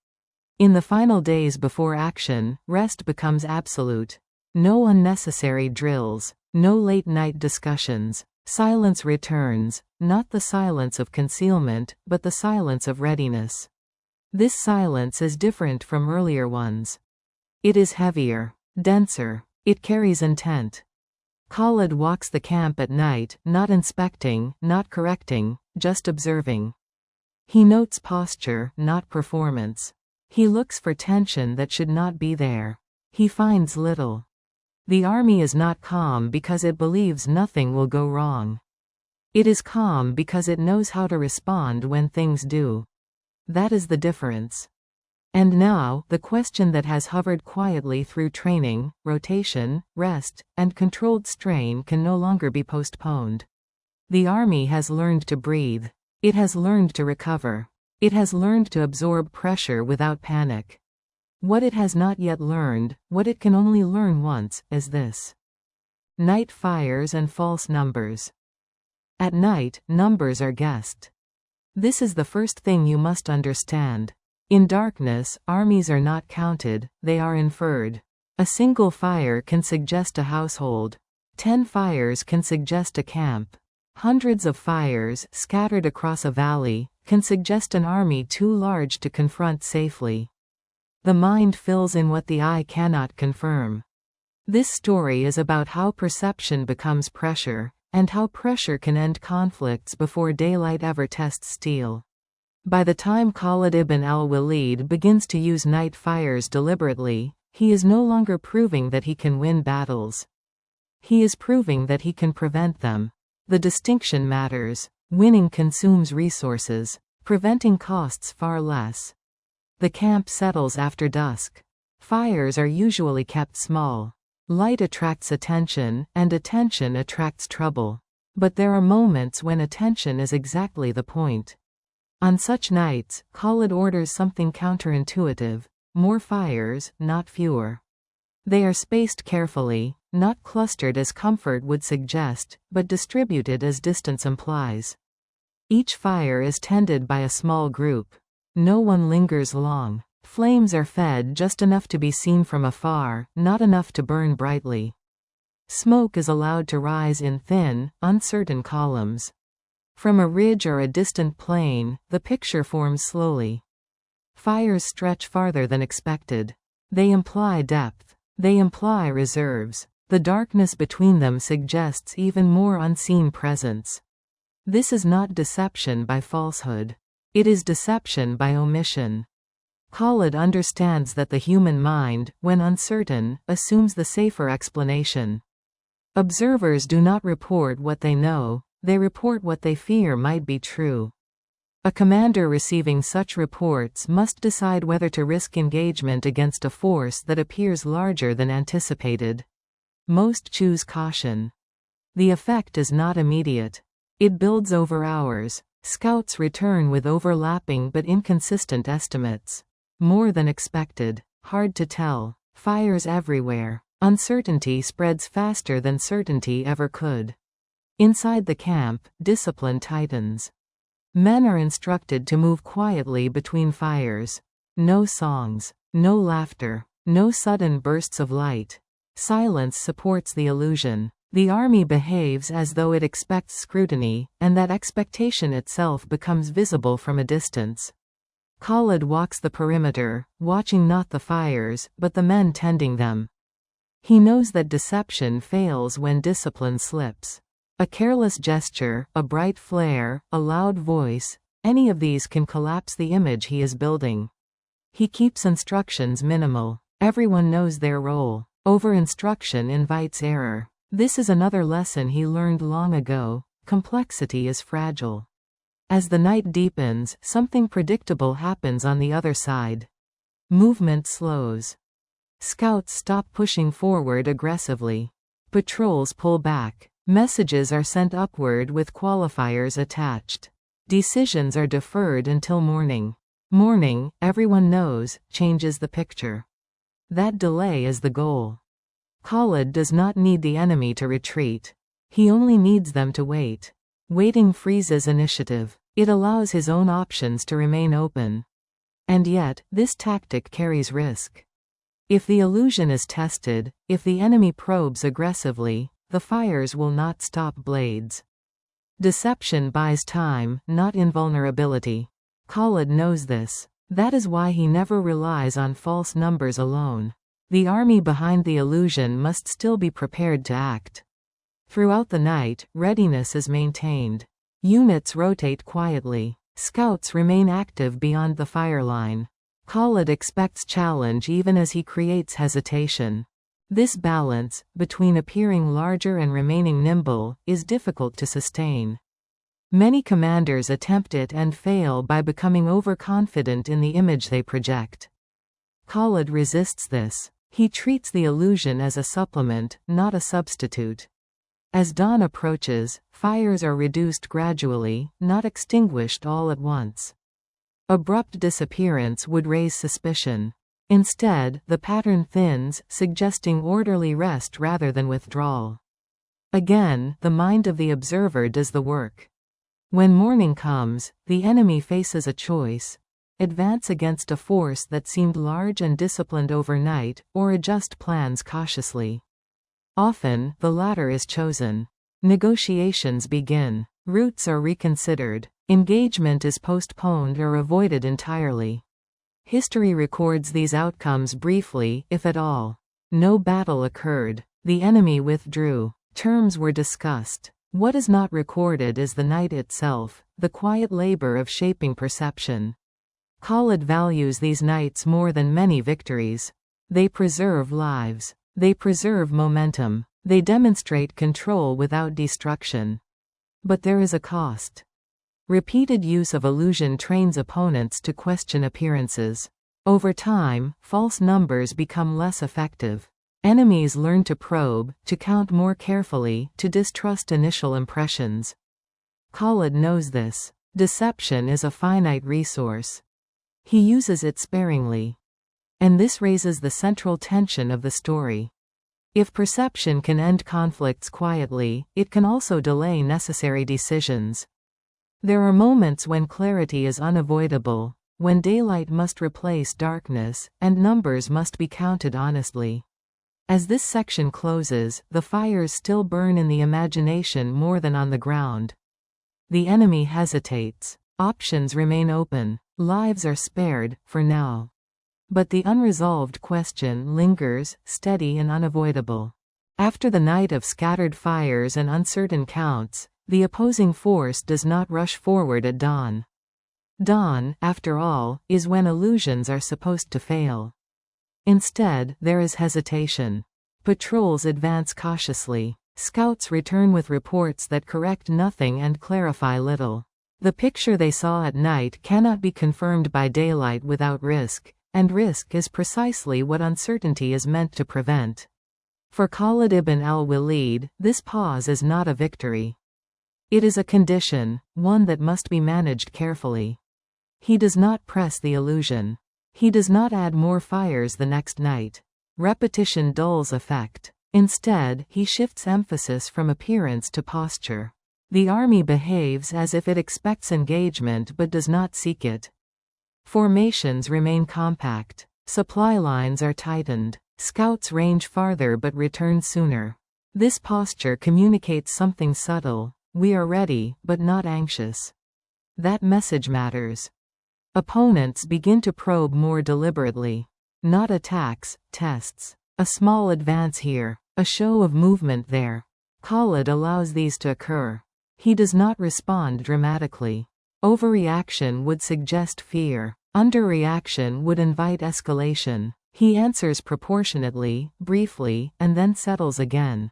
In the final days before action, rest becomes absolute. No unnecessary drills. No late-night discussions. Silence returns, not the silence of concealment, but the silence of readiness. This silence is different from earlier ones. It is heavier, denser. It carries intent. Khalid walks the camp at night, not inspecting, not correcting, just observing. He notes posture, not performance. He looks for tension that should not be there. He finds little. The army is not calm because it believes nothing will go wrong. It is calm because it knows how to respond when things do. That is the difference. And now, the question that has hovered quietly through training, rotation, rest, and controlled strain can no longer be postponed. The army has learned to breathe. It has learned to recover. It has learned to absorb pressure without panic. What it has not yet learned, what it can only learn once, is this. Night fires and false numbers. At night, numbers are guessed. This is the first thing you must understand. In darkness, armies are not counted, they are inferred. A single fire can suggest a household. 10 fires can suggest a camp. Hundreds of fires, scattered across a valley, can suggest an army too large to confront safely. The mind fills in what the eye cannot confirm. This story is about how perception becomes pressure, and how pressure can end conflicts before daylight ever tests steel. By the time Khalid ibn al-Walid begins to use night fires deliberately, he is no longer proving that he can win battles. He is proving that he can prevent them. The distinction matters. Winning consumes resources. Preventing costs far less. The camp settles after dusk. Fires are usually kept small. Light attracts attention, and attention attracts trouble. But there are moments when attention is exactly the point. On such nights, Khalid orders something counterintuitive. More fires, not fewer. They are spaced carefully, not clustered as comfort would suggest, but distributed as distance implies. Each fire is tended by a small group. No one lingers long. Flames are fed just enough to be seen from afar, not enough to burn brightly. Smoke is allowed to rise in thin, uncertain columns. From a ridge or a distant plain, the picture forms slowly. Fires stretch farther than expected. They imply depth. They imply reserves. The darkness between them suggests even more unseen presence. This is not deception by falsehood. It is deception by omission. Khalid understands that the human mind, when uncertain, assumes the safer explanation. Observers do not report what they know, they report what they fear might be true. A commander receiving such reports must decide whether to risk engagement against a force that appears larger than anticipated. Most choose caution. The effect is not immediate. It builds over hours. Scouts return with overlapping but inconsistent estimates. More than expected. Hard to tell. Fires everywhere. Uncertainty spreads faster than certainty ever could. Inside the camp, discipline tightens. Men are instructed to move quietly between fires. No songs. No laughter. No sudden bursts of light. Silence supports the illusion. The army behaves as though it expects scrutiny, and that expectation itself becomes visible from a distance. Khalid walks the perimeter, watching not the fires, but the men tending them. He knows that deception fails when discipline slips. A careless gesture, a bright flare, a loud voice, any of these can collapse the image he is building. He keeps instructions minimal. Everyone knows their role. Over-instruction invites error. This is another lesson he learned long ago. Complexity is fragile. As the night deepens, something predictable happens on the other side. Movement slows. Scouts stop pushing forward aggressively. Patrols pull back. Messages are sent upward with qualifiers attached. Decisions are deferred until morning. Morning, everyone knows, changes the picture. That delay is the goal. Khalid does not need the enemy to retreat. He only needs them to wait. Waiting freezes initiative. It allows his own options to remain open. And yet, this tactic carries risk. If the illusion is tested, if the enemy probes aggressively, the fires will not stop blades. Deception buys time, not invulnerability. Khalid knows this. That is why he never relies on false numbers alone. The army behind the illusion must still be prepared to act. Throughout the night, readiness is maintained. Units rotate quietly. Scouts remain active beyond the fire line. Khalid expects challenge even as he creates hesitation. This balance, between appearing larger and remaining nimble, is difficult to sustain. Many commanders attempt it and fail by becoming overconfident in the image they project. Khalid resists this. He treats the illusion as a supplement, not a substitute. As dawn approaches, fires are reduced gradually, not extinguished all at once. Abrupt disappearance would raise suspicion. Instead, the pattern thins, suggesting orderly rest rather than withdrawal. Again, the mind of the observer does the work. When morning comes, the enemy faces a choice: advance against a force that seemed large and disciplined overnight, or adjust plans cautiously. Often, the latter is chosen. Negotiations begin. Routes are reconsidered. Engagement is postponed or avoided entirely. History records these outcomes briefly, if at all. No battle occurred. The enemy withdrew. Terms were discussed. What is not recorded is the night itself, the quiet labor of shaping perception. Khalid values these nights more than many victories. They preserve lives. They preserve momentum. They demonstrate control without destruction. But there is a cost. Repeated use of illusion trains opponents to question appearances. Over time, false numbers become less effective. Enemies learn to probe, to count more carefully, to distrust initial impressions. Khalid knows this. Deception is a finite resource. He uses it sparingly. And this raises the central tension of the story. If perception can end conflicts quietly, it can also delay necessary decisions. There are moments when clarity is unavoidable, when daylight must replace darkness, and numbers must be counted honestly. As this section closes, the fires still burn in the imagination more than on the ground. The enemy hesitates. Options remain open. Lives are spared, for now. But the unresolved question lingers, steady and unavoidable. After the night of scattered fires and uncertain counts, the opposing force does not rush forward at dawn. Dawn, after all, is when illusions are supposed to fail. Instead, there is hesitation. Patrols advance cautiously. Scouts return with reports that correct nothing and clarify little. The picture they saw at night cannot be confirmed by daylight without risk, and risk is precisely what uncertainty is meant to prevent. For Khalid ibn al-Walid, this pause is not a victory. It is a condition, one that must be managed carefully. He does not press the illusion. He does not add more fires the next night. Repetition dulls effect. Instead, he shifts emphasis from appearance to posture. The army behaves as if it expects engagement but does not seek it. Formations remain compact. Supply lines are tightened. Scouts range farther but return sooner. This posture communicates something subtle. We are ready, but not anxious. That message matters. Opponents begin to probe more deliberately. Not attacks, tests. A small advance here, a show of movement there. Khalid allows these to occur. He does not respond dramatically. Overreaction would suggest fear. Underreaction would invite escalation. He answers proportionately, briefly, and then settles again.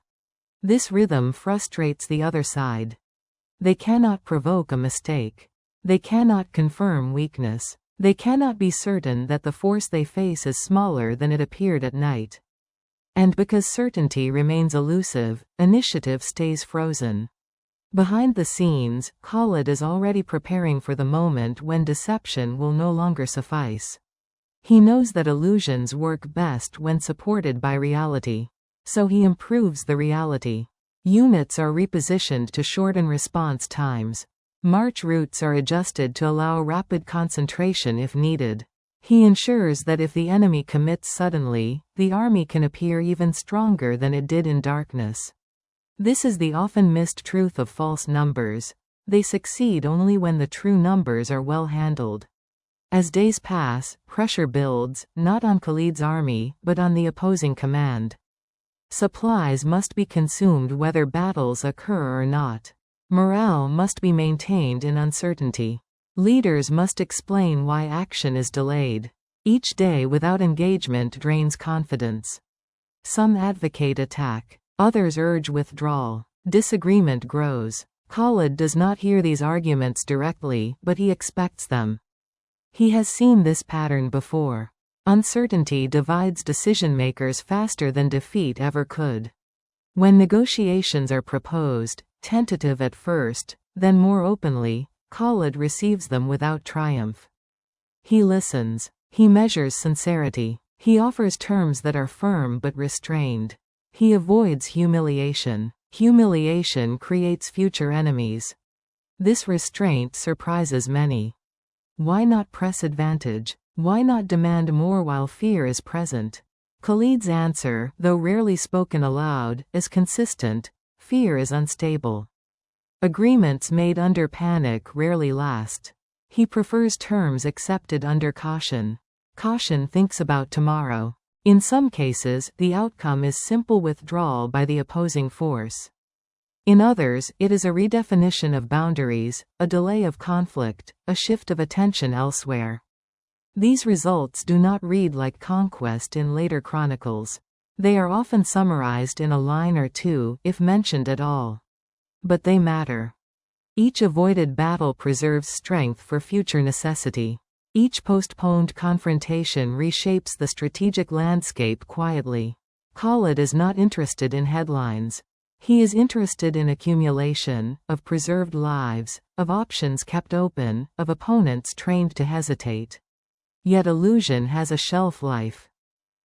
This rhythm frustrates the other side. They cannot provoke a mistake. They cannot confirm weakness. They cannot be certain that the force they face is smaller than it appeared at night. And because certainty remains elusive, initiative stays frozen. Behind the scenes, Khalid is already preparing for the moment when deception will no longer suffice. He knows that illusions work best when supported by reality. So he improves the reality. Units are repositioned to shorten response times. March routes are adjusted to allow rapid concentration if needed. He ensures that if the enemy commits suddenly, the army can appear even stronger than it did in darkness. This is the often missed truth of false numbers. They succeed only when the true numbers are well handled. As days pass, pressure builds, not on Khalid's army, but on the opposing command. Supplies must be consumed whether battles occur or not. Morale must be maintained in uncertainty. Leaders must explain why action is delayed. Each day without engagement drains confidence. Some advocate attack. Others urge withdrawal. Disagreement grows. Khalid does not hear these arguments directly, but he expects them. He has seen this pattern before. Uncertainty divides decision-makers faster than defeat ever could. When negotiations are proposed, tentative at first, then more openly, Khalid receives them without triumph. He listens. He measures sincerity. He offers terms that are firm but restrained. He avoids humiliation. Humiliation creates future enemies. This restraint surprises many. Why not press advantage? Why not demand more while fear is present? Khalid's answer, though rarely spoken aloud, is consistent. Fear is unstable. Agreements made under panic rarely last. He prefers terms accepted under caution. Caution thinks about tomorrow. In some cases, the outcome is simple withdrawal by the opposing force. In others, it is a redefinition of boundaries, a delay of conflict, a shift of attention elsewhere. These results do not read like conquest in later chronicles. They are often summarized in a line or two, if mentioned at all. But they matter. Each avoided battle preserves strength for future necessity. Each postponed confrontation reshapes the strategic landscape quietly. Khalid is not interested in headlines. He is interested in accumulation, of preserved lives, of options kept open, of opponents trained to hesitate. Yet illusion has a shelf life.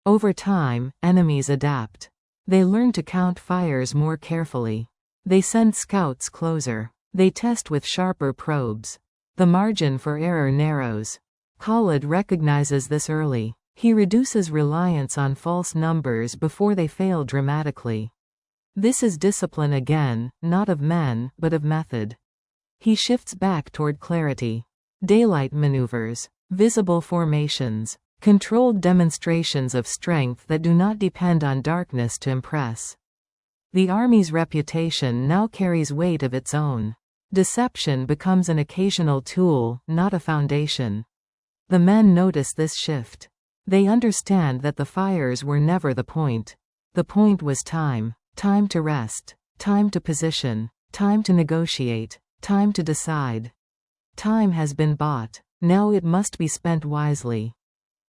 Over time, enemies adapt. They learn to count fires more carefully. They send scouts closer. They test with sharper probes. The margin for error narrows. Khalid recognizes this early. He reduces reliance on false numbers before they fail dramatically. This is discipline again, not of men, but of method. He shifts back toward clarity. Daylight maneuvers, visible formations, controlled demonstrations of strength that do not depend on darkness to impress. The army's reputation now carries weight of its own. Deception becomes an occasional tool, not a foundation. The men notice this shift. They understand that the fires were never the point. The point was time. Time to rest. Time to position. Time to negotiate. Time to decide. Time has been bought. Now it must be spent wisely.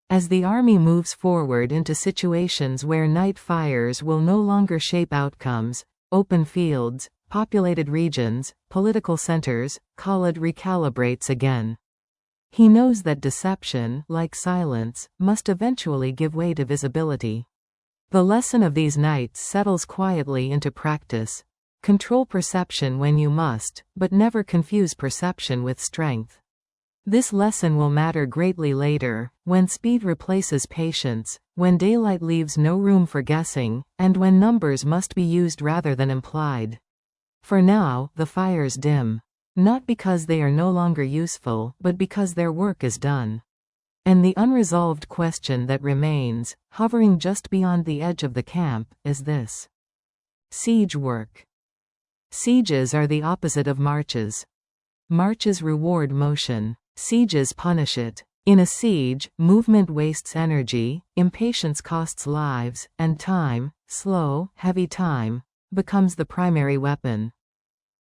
As the army moves forward into situations where night fires will no longer shape outcomes, open fields, populated regions, political centers, Khalid recalibrates again. He knows that deception, like silence, must eventually give way to visibility. The lesson of these nights settles quietly into practice. Control perception when you must, but never confuse perception with strength. This lesson will matter greatly later, when speed replaces patience, when daylight leaves no room for guessing, and when numbers must be used rather than implied. For now, the fires dim. Not because they are no longer useful, but because their work is done. And the unresolved question that remains, hovering just beyond the edge of the camp, is this: siege work. Sieges are the opposite of marches. Marches reward motion. Sieges punish it. In a siege, movement wastes energy, impatience costs lives, and time, slow, heavy time, becomes the primary weapon.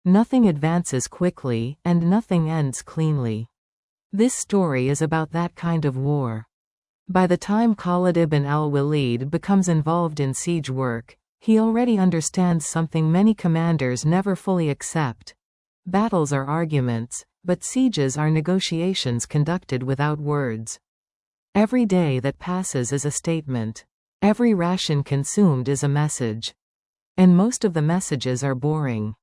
Nothing advances quickly, and nothing ends cleanly. This story is about that kind of war. By the time Khalid ibn al-Walid becomes involved in siege work, he already understands something many commanders never fully accept. Battles are arguments, but sieges are negotiations conducted without words. Every day that passes is a statement. Every ration consumed is a message. And most of the messages are boring.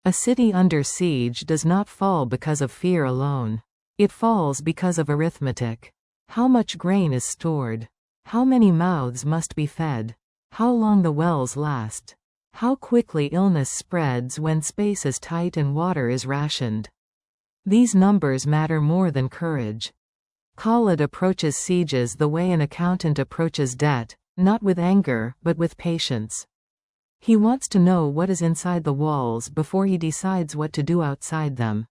A city under siege does not fall because of fear alone. It falls because of arithmetic. How much grain is stored? How many mouths must be fed? How long the wells last? How quickly illness spreads when space is tight and water is rationed? These numbers matter more than courage. Khalid approaches sieges the way an accountant approaches debt, not with anger, but with patience. He wants to know what is inside the walls before he decides what to do outside them.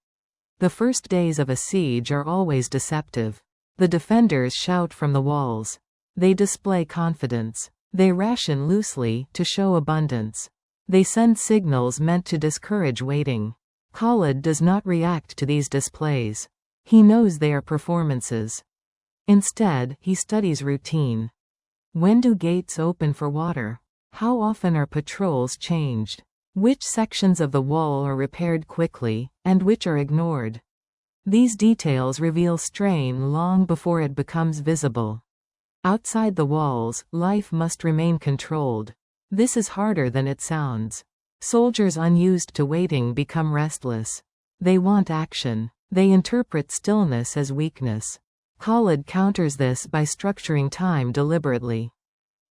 The first days of a siege are always deceptive. The defenders shout from the walls. They display confidence. They ration loosely, to show abundance. They send signals meant to discourage waiting. Khalid does not react to these displays. He knows they are performances. Instead, he studies routine. When do gates open for water? How often are patrols changed? Which sections of the wall are repaired quickly, and which are ignored? These details reveal strain long before it becomes visible. Outside the walls, life must remain controlled. This is harder than it sounds. Soldiers unused to waiting become restless. They want action. They interpret stillness as weakness. Khalid counters this by structuring time deliberately.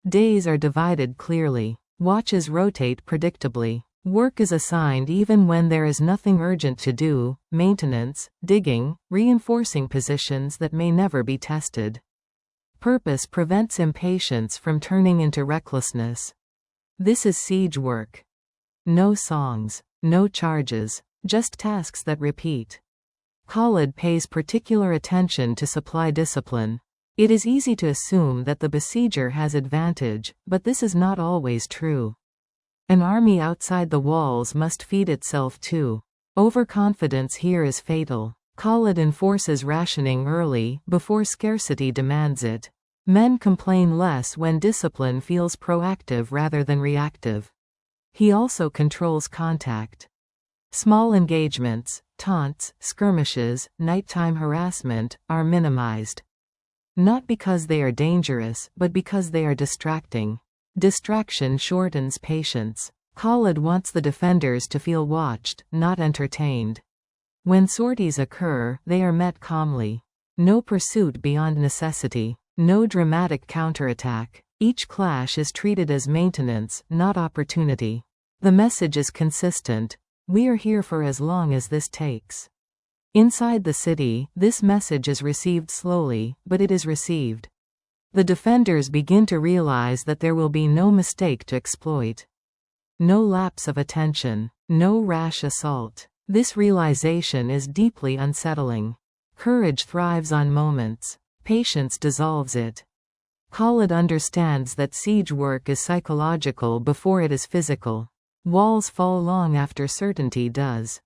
Days are divided clearly. Watches rotate predictably. Work is assigned even when there is nothing urgent to do: maintenance, digging, reinforcing positions that may never be tested. Purpose prevents impatience from turning into recklessness. This is siege work. No songs, no charges, just tasks that repeat. Khalid pays particular attention to supply discipline. It is easy to assume that the besieger has advantage, but this is not always true. An army outside the walls must feed itself too. Overconfidence here is fatal. Khalid enforces rationing early, before scarcity demands it. Men complain less when discipline feels proactive rather than reactive. He also controls contact. Small engagements, taunts, skirmishes, nighttime harassment, are minimized. Not because they are dangerous, but because they are distracting. Distraction shortens patience. Khalid wants the defenders to feel watched, not entertained. When sorties occur, they are met calmly. No pursuit beyond necessity. No dramatic counterattack. Each clash is treated as maintenance, not opportunity. The message is consistent. We are here for as long as this takes. Inside the city, this message is received slowly, but it is received. The defenders begin to realize that there will be no mistake to exploit. No lapse of attention. No rash assault. This realization is deeply unsettling. Courage thrives on moments. Patience dissolves it. Khalid understands that siege work is psychological before it is physical. Walls fall long after certainty does.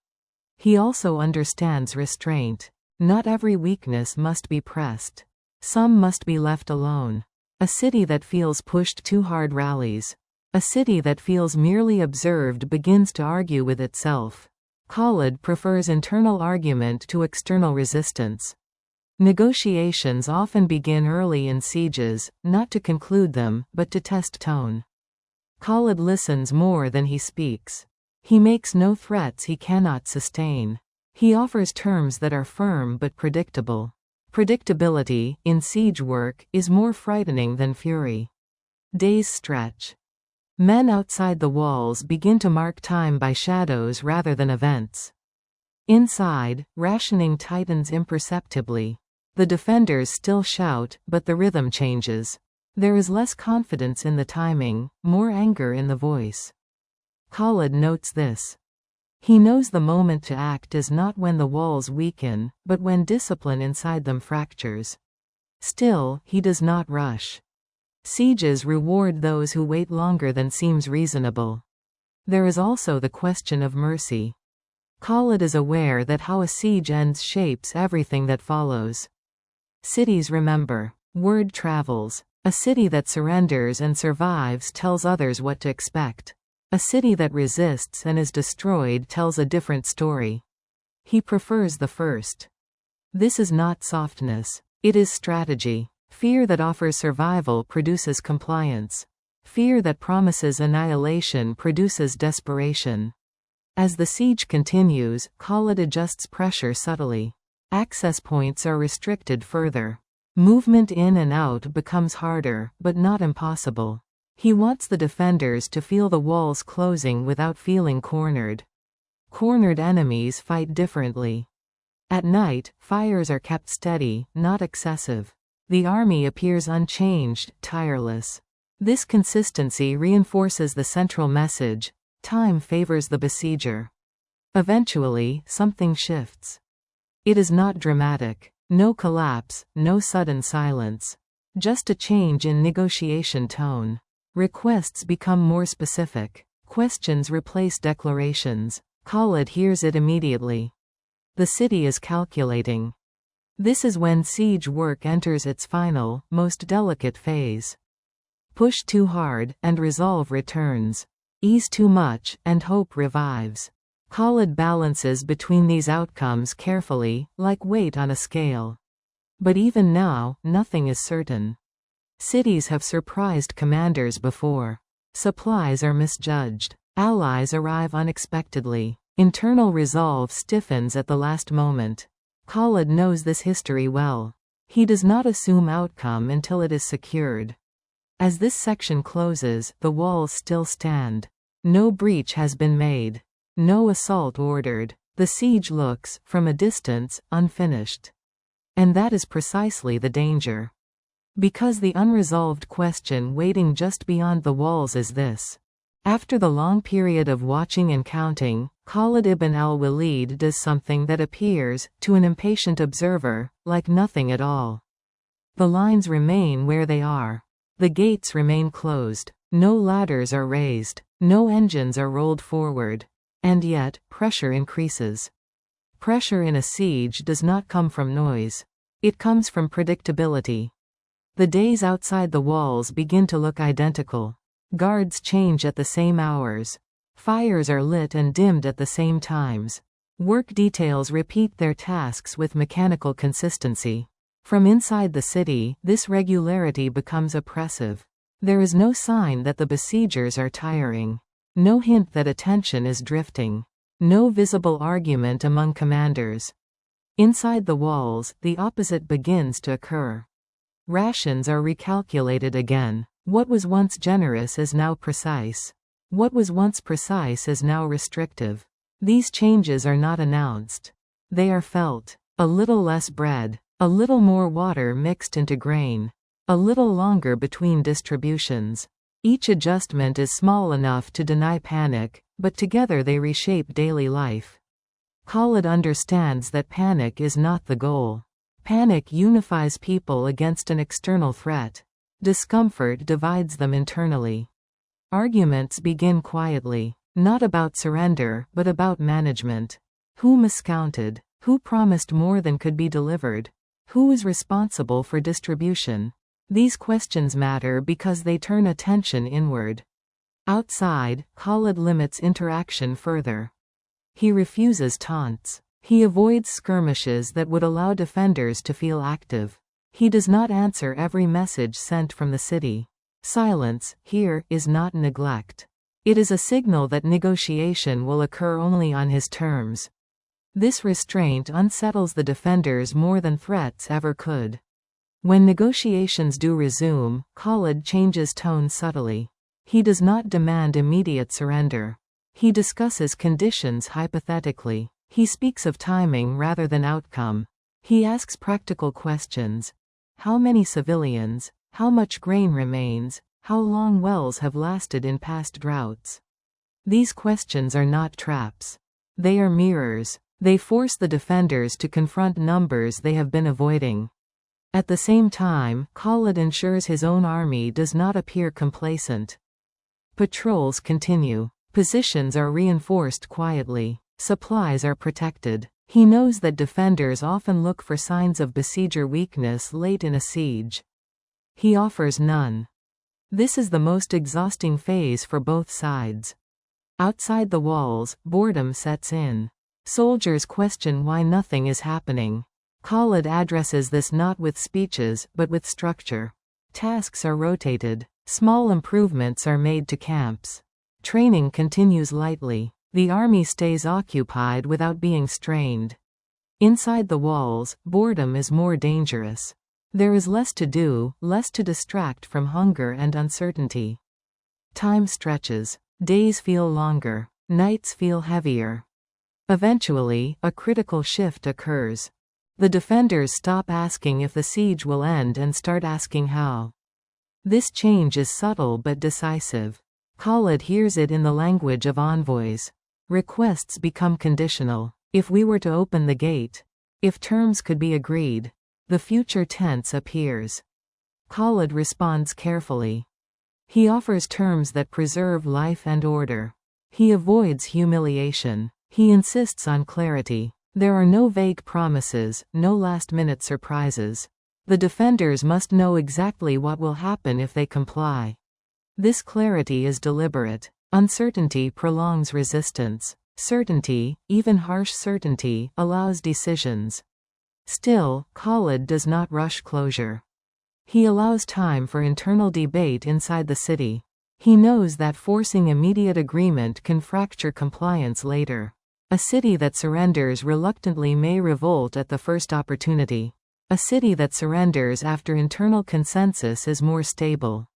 He also understands restraint. Not every weakness must be pressed. Some must be left alone. A city that feels pushed too hard rallies. A city that feels merely observed begins to argue with itself. Khalid prefers internal argument to external resistance. Negotiations often begin early in sieges, not to conclude them, but to test tone. Khalid listens more than he speaks. He makes no threats he cannot sustain. He offers terms that are firm but predictable. Predictability, in siege work, is more frightening than fury. Days stretch. Men outside the walls begin to mark time by shadows rather than events. Inside, rationing tightens imperceptibly. The defenders still shout, but the rhythm changes. There is less confidence in the timing, more anger in the voice. Khalid notes this. He knows the moment to act is not when the walls weaken, but when discipline inside them fractures. Still, he does not rush. Sieges reward those who wait longer than seems reasonable. There is also the question of mercy. Khalid is aware that how a siege ends shapes everything that follows. Cities remember. Word travels. A city that surrenders and survives tells others what to expect. A city that resists and is destroyed tells a different story. He prefers the first. This is not softness. It is strategy. Fear that offers survival produces compliance. Fear that promises annihilation produces desperation. As the siege continues, Khalid adjusts pressure subtly. Access points are restricted further. Movement in and out becomes harder, but not impossible. He wants the defenders to feel the walls closing without feeling cornered. Cornered enemies fight differently. At night, fires are kept steady, not excessive. The army appears unchanged, tireless. This consistency reinforces the central message: time favors the besieger. Eventually, something shifts. It is not dramatic. No collapse, no sudden silence. Just a change in negotiation tone. Requests become more specific. Questions replace declarations. Khalid hears it immediately. The city is calculating. This is when siege work enters its final, most delicate phase. Push too hard, and resolve returns. Ease too much, and hope revives. Khalid balances between these outcomes carefully, like weight on a scale. But even now, nothing is certain. Cities have surprised commanders before. Supplies are misjudged. Allies arrive unexpectedly. Internal resolve stiffens at the last moment. Khalid knows this history well. He does not assume outcome until it is secured. As this section closes, the walls still stand. No breach has been made. No assault ordered. The siege looks, from a distance, unfinished. And that is precisely the danger. Because the unresolved question waiting just beyond the walls is this. After the long period of watching and counting, Khalid ibn al-Walid does something that appears, to an impatient observer, like nothing at all. The lines remain where they are. The gates remain closed. No ladders are raised. No engines are rolled forward. And yet, pressure increases. Pressure in a siege does not come from noise. It comes from predictability. The days outside the walls begin to look identical. Guards change at the same hours. Fires are lit and dimmed at the same times. Work details repeat their tasks with mechanical consistency. From inside the city, this regularity becomes oppressive. There is no sign that the besiegers are tiring. No hint that attention is drifting. No visible argument among commanders. Inside the walls, the opposite begins to occur. Rations are recalculated again. What was once generous is now precise. What was once precise is now restrictive. These changes are not announced. They are felt. A little less bread. A little more water mixed into grain. A little longer between distributions. Each adjustment is small enough to deny panic, but together they reshape daily life. Khalid understands that panic is not the goal. Panic unifies people against an external threat. Discomfort divides them internally. Arguments begin quietly, not about surrender, but about management. Who miscounted? Who promised more than could be delivered? Who is responsible for distribution? These questions matter because they turn attention inward. Outside, Khalid limits interaction further. He refuses taunts. He avoids skirmishes that would allow defenders to feel active. He does not answer every message sent from the city. Silence, here, is not neglect. It is a signal that negotiation will occur only on his terms. This restraint unsettles the defenders more than threats ever could. When negotiations do resume, Khalid changes tone subtly. He does not demand immediate surrender. He discusses conditions hypothetically. He speaks of timing rather than outcome. He asks practical questions. How many civilians? How much grain remains? How long wells have lasted in past droughts? These questions are not traps. They are mirrors. They force the defenders to confront numbers they have been avoiding. At the same time, Khalid ensures his own army does not appear complacent. Patrols continue. Positions are reinforced quietly. Supplies are protected. He knows that defenders often look for signs of besieger weakness late in a siege. He offers none. This is the most exhausting phase for both sides. Outside the walls, boredom sets in. Soldiers question why nothing is happening. Khalid addresses this not with speeches, but with structure. Tasks are rotated. Small improvements are made to camps. Training continues lightly. The army stays occupied without being strained. Inside the walls, boredom is more dangerous. There is less to do, less to distract from hunger and uncertainty. Time stretches. Days feel longer. Nights feel heavier. Eventually, a critical shift occurs. The defenders stop asking if the siege will end and start asking how. This change is subtle but decisive. Khalid hears it in the language of envoys. Requests become conditional. If we were to open the gate. If terms could be agreed. The future tense appears. Khalid responds carefully. He offers terms that preserve life and order. He avoids humiliation. He insists on clarity. There are no vague promises, no last-minute surprises. The defenders must know exactly what will happen if they comply. This clarity is deliberate. Uncertainty prolongs resistance. Certainty, even harsh certainty, allows decisions. Still, Khalid does not rush closure. He allows time for internal debate inside the city. He knows that forcing immediate agreement can fracture compliance later. A city that surrenders reluctantly may revolt at the first opportunity. A city that surrenders after internal consensus is more stable.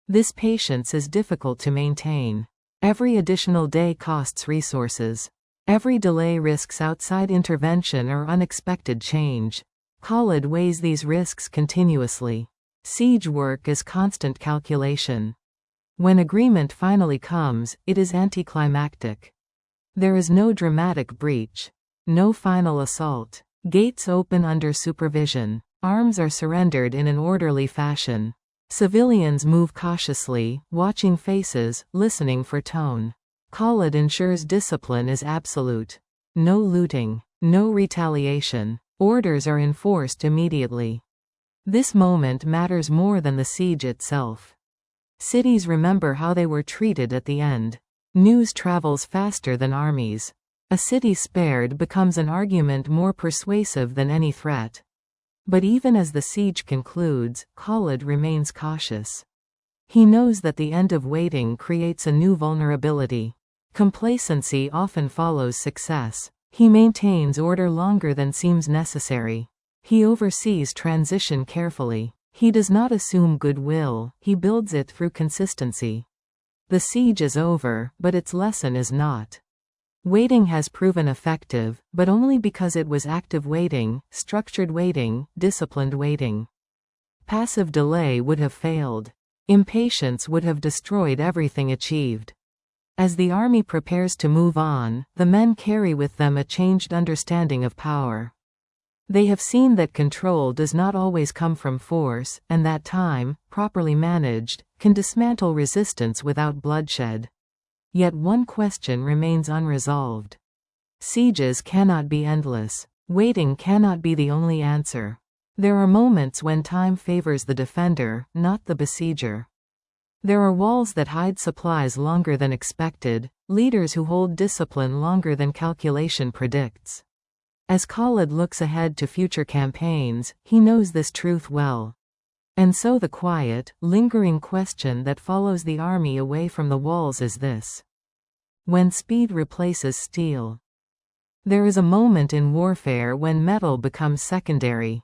This patience is difficult to maintain. Every additional day costs resources. Every delay risks outside intervention or unexpected change. Khalid weighs these risks continuously. Siege work is constant calculation. When agreement finally comes, it is anticlimactic. There is no dramatic breach. No final assault. Gates open under supervision. Arms are surrendered in an orderly fashion. Civilians move cautiously, watching faces, listening for tone. Khalid ensures discipline is absolute. No looting. No retaliation. Orders are enforced immediately. This moment matters more than the siege itself. Cities remember how they were treated at the end. News travels faster than armies. A city spared becomes an argument more persuasive than any threat. But even as the siege concludes, Khalid remains cautious. He knows that the end of waiting creates a new vulnerability. Complacency often follows success. He maintains order longer than seems necessary. He oversees transition carefully. He does not assume goodwill, he builds it through consistency. The siege is over, but its lesson is not. Waiting has proven effective, but only because it was active waiting, structured waiting, disciplined waiting. Passive delay would have failed. Impatience would have destroyed everything achieved. As the army prepares to move on, the men carry with them a changed understanding of power. They have seen that control does not always come from force, and that time, properly managed, can dismantle resistance without bloodshed. Yet one question remains unresolved. Sieges cannot be endless. Waiting cannot be the only answer. There are moments when time favors the defender, not the besieger. There are walls that hide supplies longer than expected, leaders who hold discipline longer than calculation predicts. As Khalid looks ahead to future campaigns, he knows this truth well. And so the quiet, lingering question that follows the army away from the walls is this: when speed replaces steel. There is a moment in warfare when metal becomes secondary.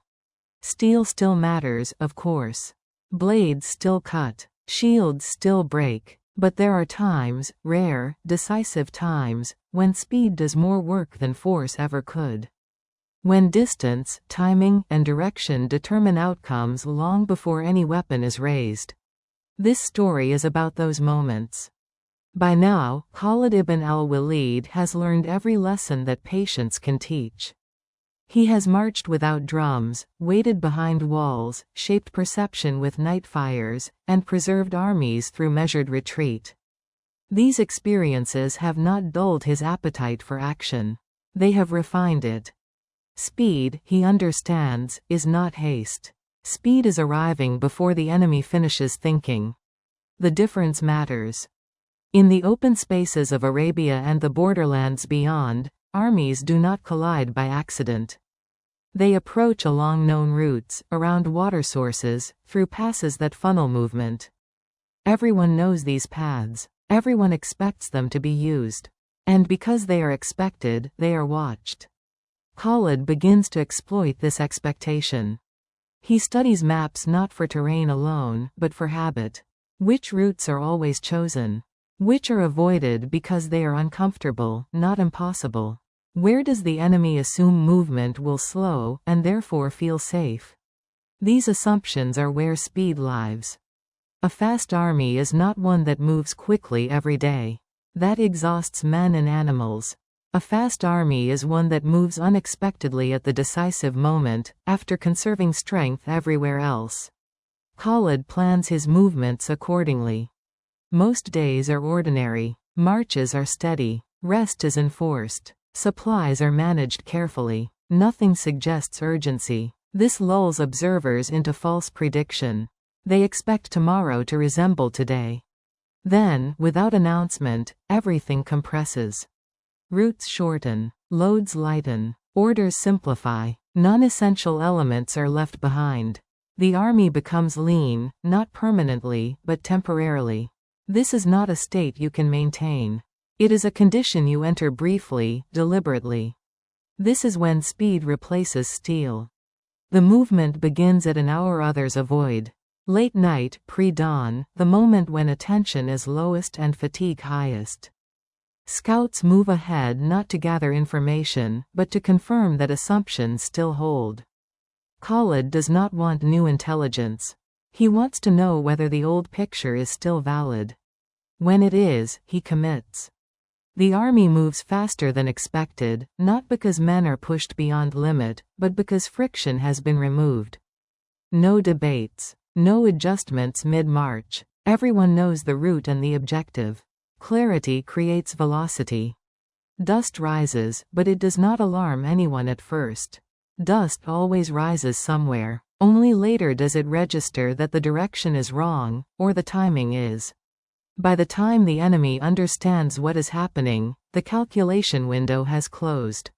Steel still matters, of course. Blades still cut. Shields still break. But there are times, rare, decisive times, when speed does more work than force ever could. When distance, timing, and direction determine outcomes long before any weapon is raised. This story is about those moments. By now, Khalid ibn al-Walid has learned every lesson that patience can teach. He has marched without drums, waited behind walls, shaped perception with night fires, and preserved armies through measured retreat. These experiences have not dulled his appetite for action. They have refined it. Speed, he understands, is not haste. Speed is arriving before the enemy finishes thinking. The difference matters. In the open spaces of Arabia and the borderlands beyond, armies do not collide by accident. They approach along known routes, around water sources, through passes that funnel movement. Everyone knows these paths. Everyone expects them to be used. And because they are expected, they are watched. Khalid begins to exploit this expectation. He studies maps not for terrain alone, but for habit. Which routes are always chosen? Which are avoided because they are uncomfortable, not impossible? Where does the enemy assume movement will slow, and therefore feel safe? These assumptions are where speed lives. A fast army is not one that moves quickly every day. That exhausts men and animals. A fast army is one that moves unexpectedly at the decisive moment, after conserving strength everywhere else. Khalid plans his movements accordingly. Most days are ordinary. Marches are steady. Rest is enforced. Supplies are managed carefully. Nothing suggests urgency. This lulls observers into false prediction. They expect tomorrow to resemble today. Then, without announcement, everything compresses. Routes shorten. Loads lighten. Orders simplify. Non-essential elements are left behind. The army becomes lean, not permanently, but temporarily. This is not a state you can maintain. It is a condition you enter briefly, deliberately. This is when speed replaces steel. The movement begins at an hour others avoid. Late night, pre-dawn, the moment when attention is lowest and fatigue highest. Scouts move ahead not to gather information, but to confirm that assumptions still hold. Khalid does not want new intelligence. He wants to know whether the old picture is still valid. When it is, he commits. The army moves faster than expected, not because men are pushed beyond limit, but because friction has been removed. No debates. No adjustments mid-march. Everyone knows the route and the objective. Clarity creates velocity. Dust rises, but it does not alarm anyone at first. Dust always rises somewhere. Only later does it register that the direction is wrong, or the timing is. By the time the enemy understands what is happening, the calculation window has closed.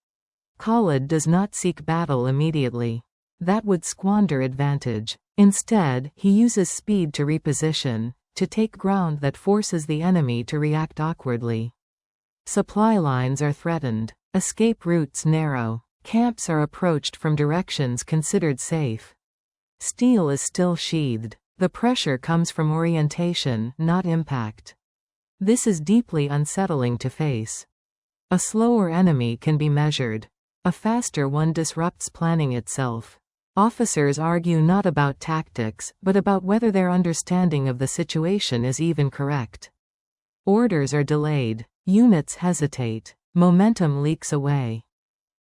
Khalid does not seek battle immediately. That would squander advantage. Instead, he uses speed to reposition, to take ground that forces the enemy to react awkwardly. Supply lines are threatened. Escape routes narrow. Camps are approached from directions considered safe. Steel is still sheathed. The pressure comes from orientation, not impact. This is deeply unsettling to face. A slower enemy can be measured. A faster one disrupts planning itself. Officers argue not about tactics, but about whether their understanding of the situation is even correct. Orders are delayed. Units hesitate. Momentum leaks away.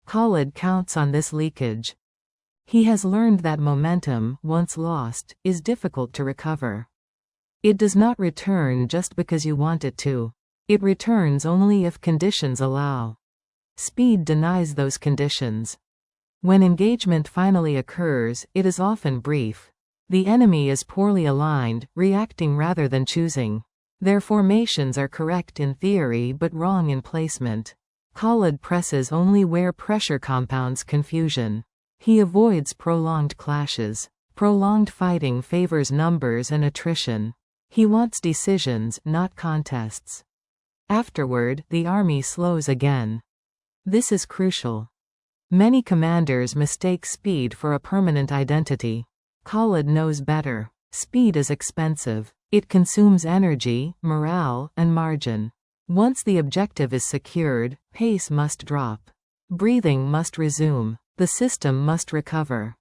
Khalid counts on this leakage. He has learned that momentum, once lost, is difficult to recover. It does not return just because you want it to. It returns only if conditions allow. Speed denies those conditions. When engagement finally occurs, it is often brief. The enemy is poorly aligned, reacting rather than choosing. Their formations are correct in theory but wrong in placement. Khalid presses only where pressure compounds confusion. He avoids prolonged clashes. Prolonged fighting favors numbers and attrition. He wants decisions, not contests. Afterward, the army slows again. This is crucial. Many commanders mistake speed for a permanent identity. Khalid knows better. Speed is expensive. It consumes energy, morale, and margin. Once the objective is secured, pace must drop. Breathing must resume. The system must recover.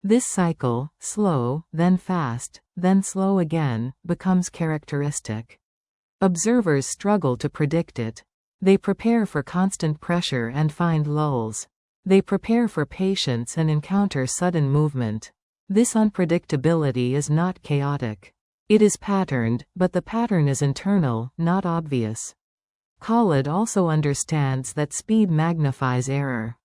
This cycle, slow, then fast, then slow again, becomes characteristic. Observers struggle to predict it. They prepare for constant pressure and find lulls. They prepare for patience and encounter sudden movement. This unpredictability is not chaotic. It is patterned, but the pattern is internal, not obvious. Khalid also understands that speed magnifies error.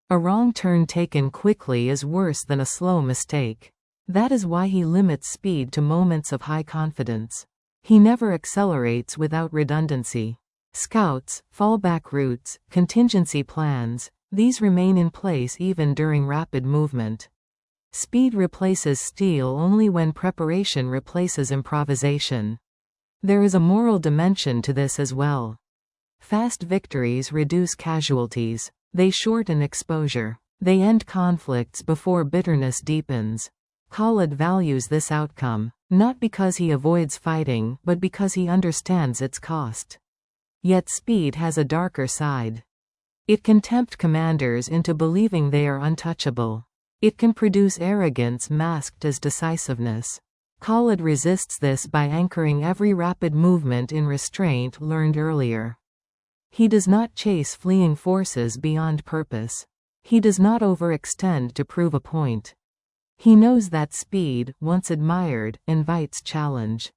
A wrong turn taken quickly is worse than a slow mistake. That is why he limits speed to moments of high confidence. He never accelerates without redundancy. Scouts, fallback routes, contingency plans, these remain in place even during rapid movement. Speed replaces steel only when preparation replaces improvisation. There is a moral dimension to this as well. Fast victories reduce casualties. They shorten exposure. They end conflicts before bitterness deepens. Khalid values this outcome, not because he avoids fighting, but because he understands its cost. Yet speed has a darker side. It can tempt commanders into believing they are untouchable. It can produce arrogance masked as decisiveness. Khalid resists this by anchoring every rapid movement in restraint learned earlier. He does not chase fleeing forces beyond purpose. He does not overextend to prove a point. He knows that speed, once admired, invites challenge.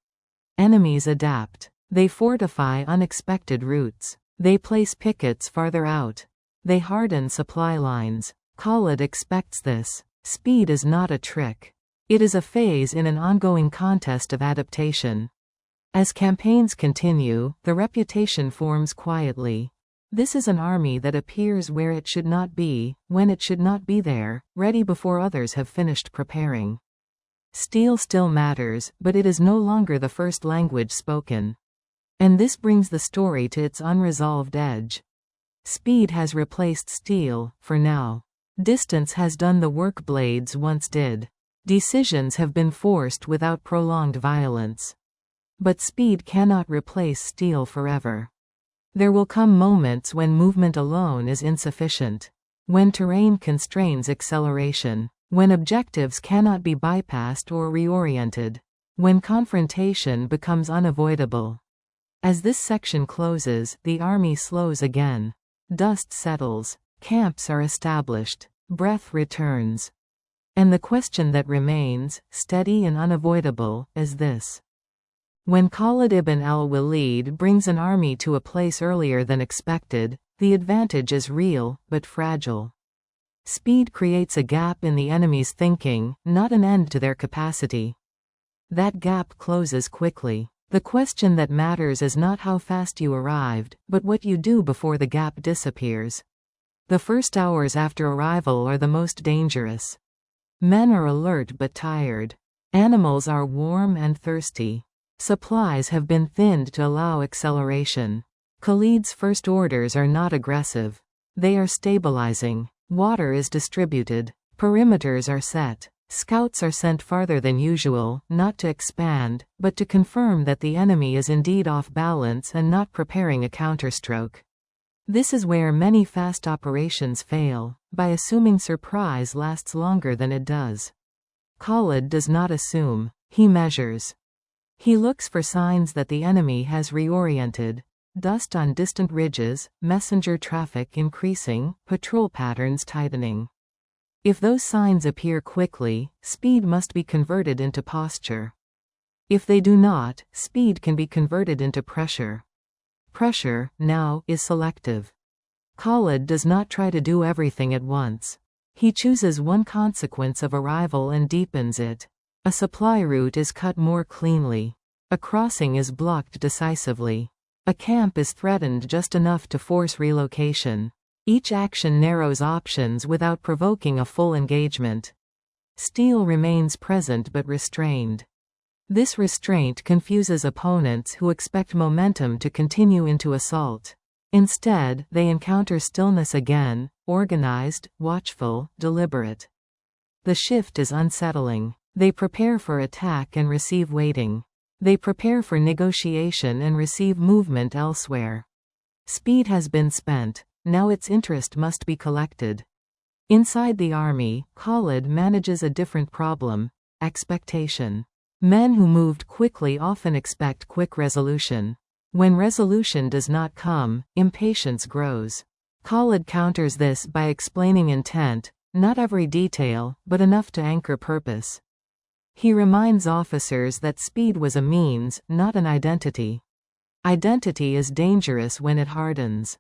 Enemies adapt. They fortify unexpected routes. They place pickets farther out. They harden supply lines. Khalid expects this. Speed is not a trick. It is a phase in an ongoing contest of adaptation. As campaigns continue, the reputation forms quietly. This is an army that appears where it should not be, when it should not be there, ready before others have finished preparing. Steel still matters, but it is no longer the first language spoken. And this brings the story to its unresolved edge. Speed has replaced steel, for now. Distance has done the work blades once did. Decisions have been forced without prolonged violence. But speed cannot replace steel forever. There will come moments when movement alone is insufficient. When terrain constrains acceleration. When objectives cannot be bypassed or reoriented. When confrontation becomes unavoidable. As this section closes, the army slows again. Dust settles. Camps are established. Breath returns. And the question that remains, steady and unavoidable, is this. When Khalid ibn al-Walid brings an army to a place earlier than expected, the advantage is real, but fragile. Speed creates a gap in the enemy's thinking, not an end to their capacity. That gap closes quickly. The question that matters is not how fast you arrived, but what you do before the gap disappears. The first hours after arrival are the most dangerous. Men are alert but tired. Animals are warm and thirsty. Supplies have been thinned to allow acceleration. Khalid's first orders are not aggressive. They are stabilizing. Water is distributed. Perimeters are set. Scouts are sent farther than usual, not to expand, but to confirm that the enemy is indeed off balance and not preparing a counterstroke. This is where many fast operations fail, by assuming surprise lasts longer than it does. Khalid does not assume. He measures. He looks for signs that the enemy has reoriented. Dust on distant ridges, messenger traffic increasing, patrol patterns tightening. If those signs appear quickly, speed must be converted into posture. If they do not, speed can be converted into pressure. Pressure, now, is selective. Khalid does not try to do everything at once. He chooses one consequence of arrival and deepens it. A supply route is cut more cleanly. A crossing is blocked decisively. A camp is threatened just enough to force relocation. Each action narrows options without provoking a full engagement. Steel remains present but restrained. This restraint confuses opponents who expect momentum to continue into assault. Instead, they encounter stillness again, organized, watchful, deliberate. The shift is unsettling. They prepare for attack and receive waiting. They prepare for negotiation and receive movement elsewhere. Speed has been spent. Now its interest must be collected. Inside the army, Khalid manages a different problem: expectation. Men who moved quickly often expect quick resolution. When resolution does not come, impatience grows. Khalid counters this by explaining intent, not every detail, but enough to anchor purpose. He reminds officers that speed was a means, not an identity. Identity is dangerous when it hardens.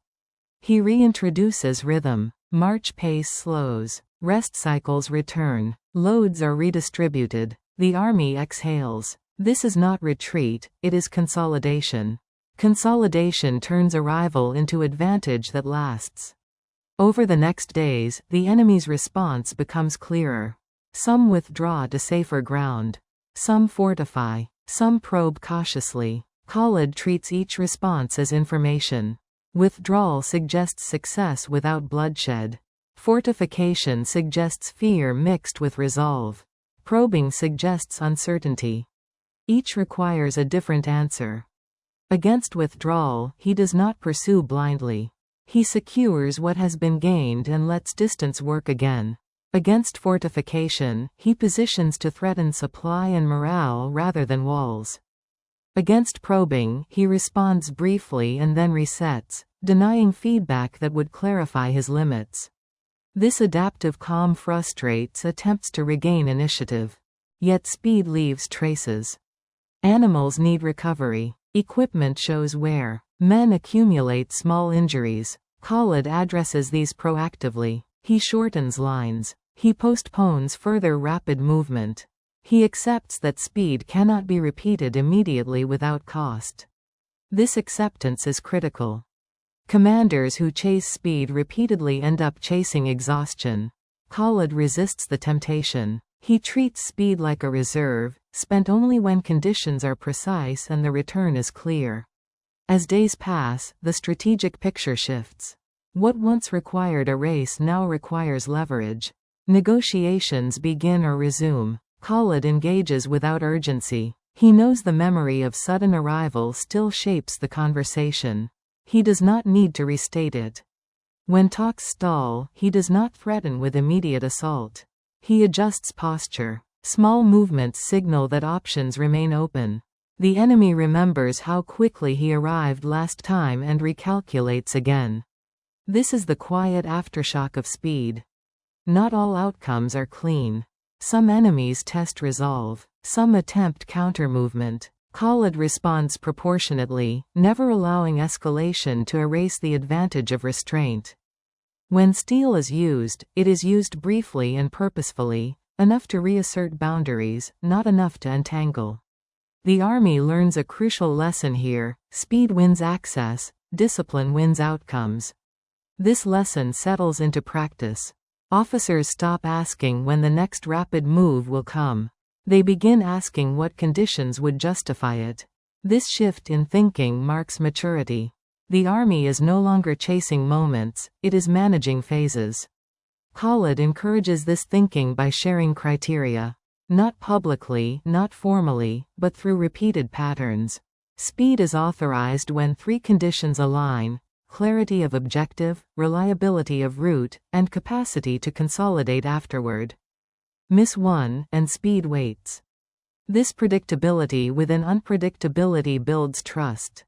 He reintroduces rhythm. March pace slows. Rest cycles return. Loads are redistributed. The army exhales. This is not retreat, it is consolidation. Consolidation turns arrival into advantage that lasts. Over the next days, the enemy's response becomes clearer. Some withdraw to safer ground. Some fortify. Some probe cautiously. Khalid treats each response as information. Withdrawal suggests success without bloodshed. Fortification suggests fear mixed with resolve. Probing suggests uncertainty. Each requires a different answer. Against withdrawal, he does not pursue blindly. He secures what has been gained and lets distance work again. Against fortification, he positions to threaten supply and morale rather than walls. Against probing, he responds briefly and then resets, denying feedback that would clarify his limits. This adaptive calm frustrates attempts to regain initiative. Yet speed leaves traces. Animals need recovery. Equipment shows wear. Men accumulate small injuries. Khalid addresses these proactively. He shortens lines. He postpones further rapid movement. He accepts that speed cannot be repeated immediately without cost. This acceptance is critical. Commanders who chase speed repeatedly end up chasing exhaustion. Khalid resists the temptation. He treats speed like a reserve, spent only when conditions are precise and the return is clear. As days pass, the strategic picture shifts. What once required a race now requires leverage. Negotiations begin or resume. Khalid engages without urgency. He knows the memory of sudden arrival still shapes the conversation. He does not need to restate it. When talks stall, he does not threaten with immediate assault. He adjusts posture. Small movements signal that options remain open. The enemy remembers how quickly he arrived last time and recalculates again. This is the quiet aftershock of speed. Not all outcomes are clean. Some enemies test resolve. Some attempt counter-movement. Khalid responds proportionately, never allowing escalation to erase the advantage of restraint. When steel is used, it is used briefly and purposefully, enough to reassert boundaries, not enough to untangle. The army learns a crucial lesson here: speed wins access, discipline wins outcomes. This lesson settles into practice. Officers stop asking when the next rapid move will come. They begin asking what conditions would justify it. This shift in thinking marks maturity. The army is no longer chasing moments, it is managing phases. Khalid encourages this thinking by sharing criteria. Not publicly, not formally, but through repeated patterns. Speed is authorized when three conditions align: clarity of objective, reliability of route, and capacity to consolidate afterward. Miss one, and speed waits. This predictability within unpredictability builds trust.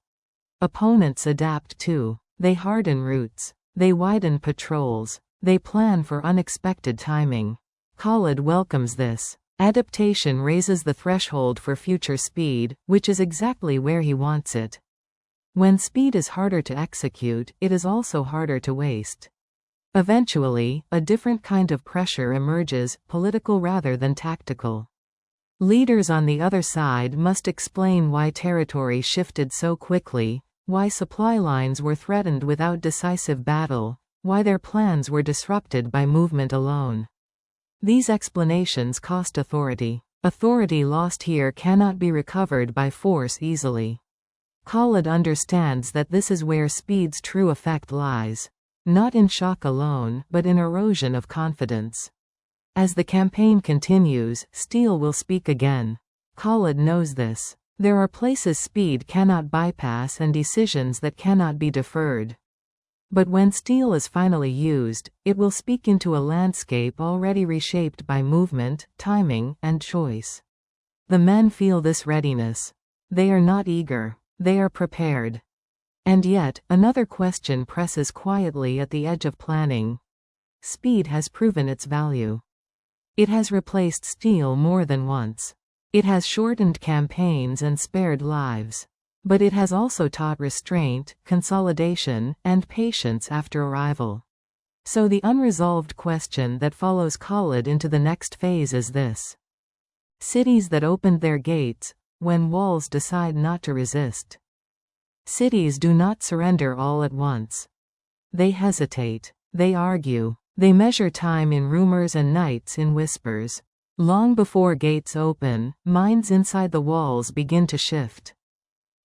Opponents adapt too. They harden routes. They widen patrols. They plan for unexpected timing. Khalid welcomes this. Adaptation raises the threshold for future speed, which is exactly where he wants it. When speed is harder to execute, it is also harder to waste. Eventually, a different kind of pressure emerges, political rather than tactical. Leaders on the other side must explain why territory shifted so quickly, why supply lines were threatened without decisive battle, why their plans were disrupted by movement alone. These explanations cost authority. Authority lost here cannot be recovered by force easily. Khalid understands that this is where speed's true effect lies. Not in shock alone, but in erosion of confidence. As the campaign continues, steel will speak again. Khalid knows this. There are places speed cannot bypass and decisions that cannot be deferred. But when steel is finally used, it will speak into a landscape already reshaped by movement, timing, and choice. The men feel this readiness. They are not eager. They are prepared. And yet, another question presses quietly at the edge of planning. Speed has proven its value. It has replaced steel more than once. It has shortened campaigns and spared lives. But it has also taught restraint, consolidation, and patience after arrival. So the unresolved question that follows Khalid into the next phase is this. Cities that opened their gates, when walls decide not to resist. Cities do not surrender all at once. They hesitate. They argue. They measure time in rumors and nights in whispers. Long before gates open, minds inside the walls begin to shift.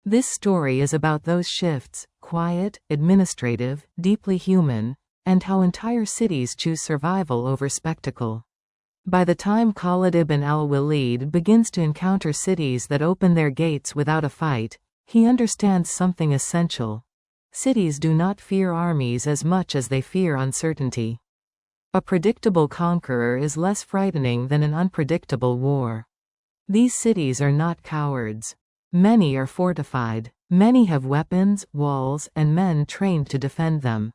This story is about those shifts, quiet, administrative, deeply human, and how entire cities choose survival over spectacle. By the time Khalid ibn al-Walid begins to encounter cities that open their gates without a fight, he understands something essential. Cities do not fear armies as much as they fear uncertainty. A predictable conqueror is less frightening than an unpredictable war. These cities are not cowards. Many are fortified. Many have weapons, walls, and men trained to defend them.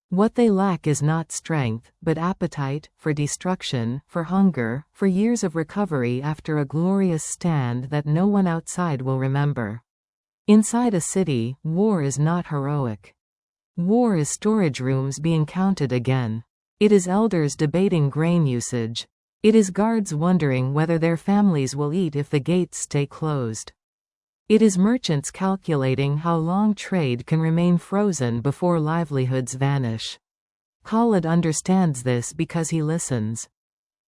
What they lack is not strength, but appetite, for destruction, for hunger, for years of recovery after a glorious stand that no one outside will remember. Inside a city, war is not heroic. War is storage rooms being counted again. It is elders debating grain usage. It is guards wondering whether their families will eat if the gates stay closed. It is merchants calculating how long trade can remain frozen before livelihoods vanish. Khalid understands this because he listens.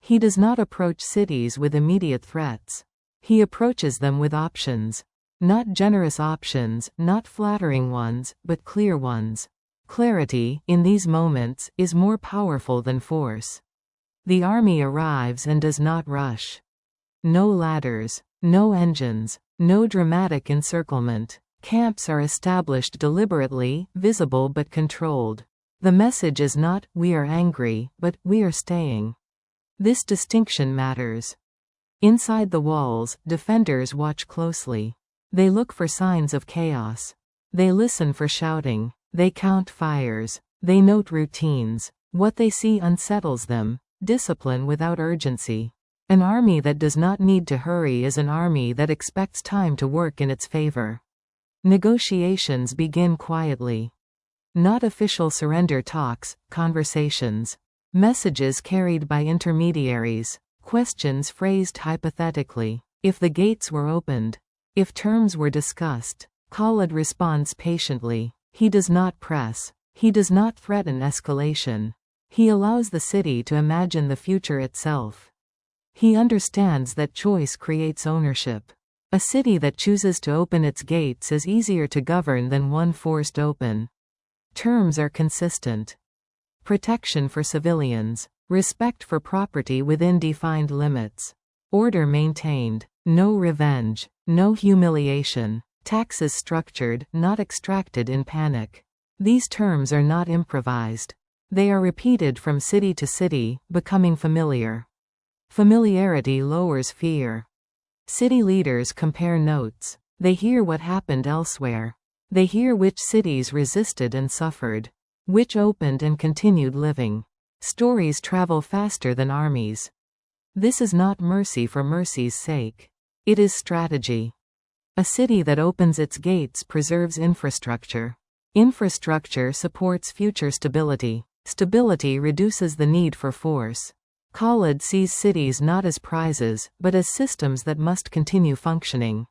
He does not approach cities with immediate threats. He approaches them with options. Not generous options, not flattering ones, but clear ones. Clarity, in these moments, is more powerful than force. The army arrives and does not rush. No ladders, no engines, no dramatic encirclement. Camps are established deliberately, visible but controlled. The message is not, "We are angry," but, "We are staying." This distinction matters. Inside the walls, defenders watch closely. They look for signs of chaos. They listen for shouting. They count fires. They note routines. What they see unsettles them. Discipline without urgency. An army that does not need to hurry is an army that expects time to work in its favor. Negotiations begin quietly. Not official surrender talks, conversations. Messages carried by intermediaries. Questions phrased hypothetically. If the gates were opened. If terms were discussed. Khalid responds patiently. He does not press. He does not threaten escalation. He allows the city to imagine the future itself. He understands that choice creates ownership. A city that chooses to open its gates is easier to govern than one forced open. Terms are consistent. Protection for civilians. Respect for property within defined limits. Order maintained. No revenge. No humiliation. Taxes structured, not extracted in panic. These terms are not improvised. They are repeated from city to city, becoming familiar. Familiarity lowers fear. City leaders compare notes. They hear what happened elsewhere. They hear which cities resisted and suffered, which opened and continued living. Stories travel faster than armies. This is not mercy for mercy's sake. It is strategy. A city that opens its gates preserves infrastructure. Infrastructure supports future stability. Stability reduces the need for force. Khalid sees cities not as prizes, but as systems that must continue functioning.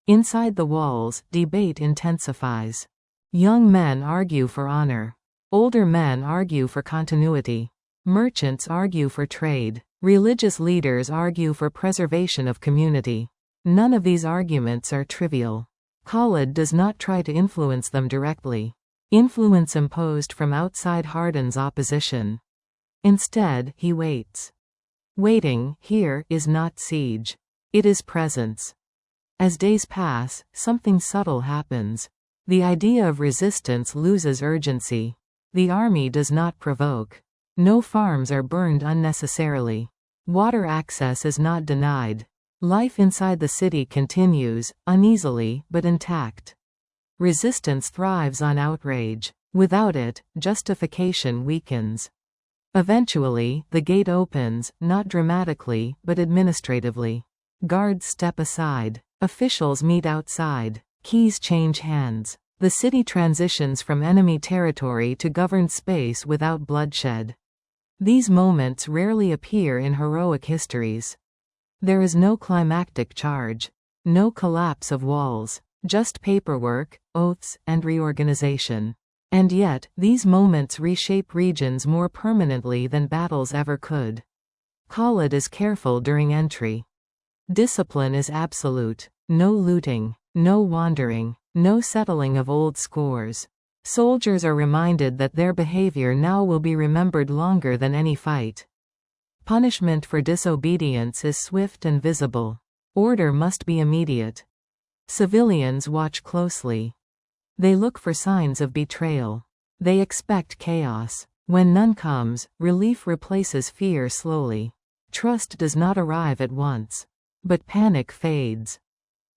Inside the walls, debate intensifies. Young men argue for honor. Older men argue for continuity. Merchants argue for trade. Religious leaders argue for preservation of community. None of these arguments are trivial. Khalid does not try to influence them directly. Influence imposed from outside hardens opposition. Instead, he waits. Waiting, here, is not siege. It is presence. As days pass, something subtle happens. The idea of resistance loses urgency. The army does not provoke. No farms are burned unnecessarily. Water access is not denied. Life inside the city continues, uneasily, but intact. Resistance thrives on outrage. Without it, justification weakens. Eventually, the gate opens, not dramatically, but administratively. Guards step aside. Officials meet outside. Keys change hands. The city transitions from enemy territory to governed space without bloodshed. These moments rarely appear in heroic histories. There is no climactic charge. No collapse of walls. Just paperwork, oaths, and reorganization. And yet, these moments reshape regions more permanently than battles ever could. Khalid is careful during entry. Discipline is absolute. No looting. No wandering. No settling of old scores. Soldiers are reminded that their behavior now will be remembered longer than any fight. Punishment for disobedience is swift and visible. Order must be immediate. Civilians watch closely. They look for signs of betrayal. They expect chaos. When none comes, relief replaces fear slowly. Trust does not arrive at once. But panic fades.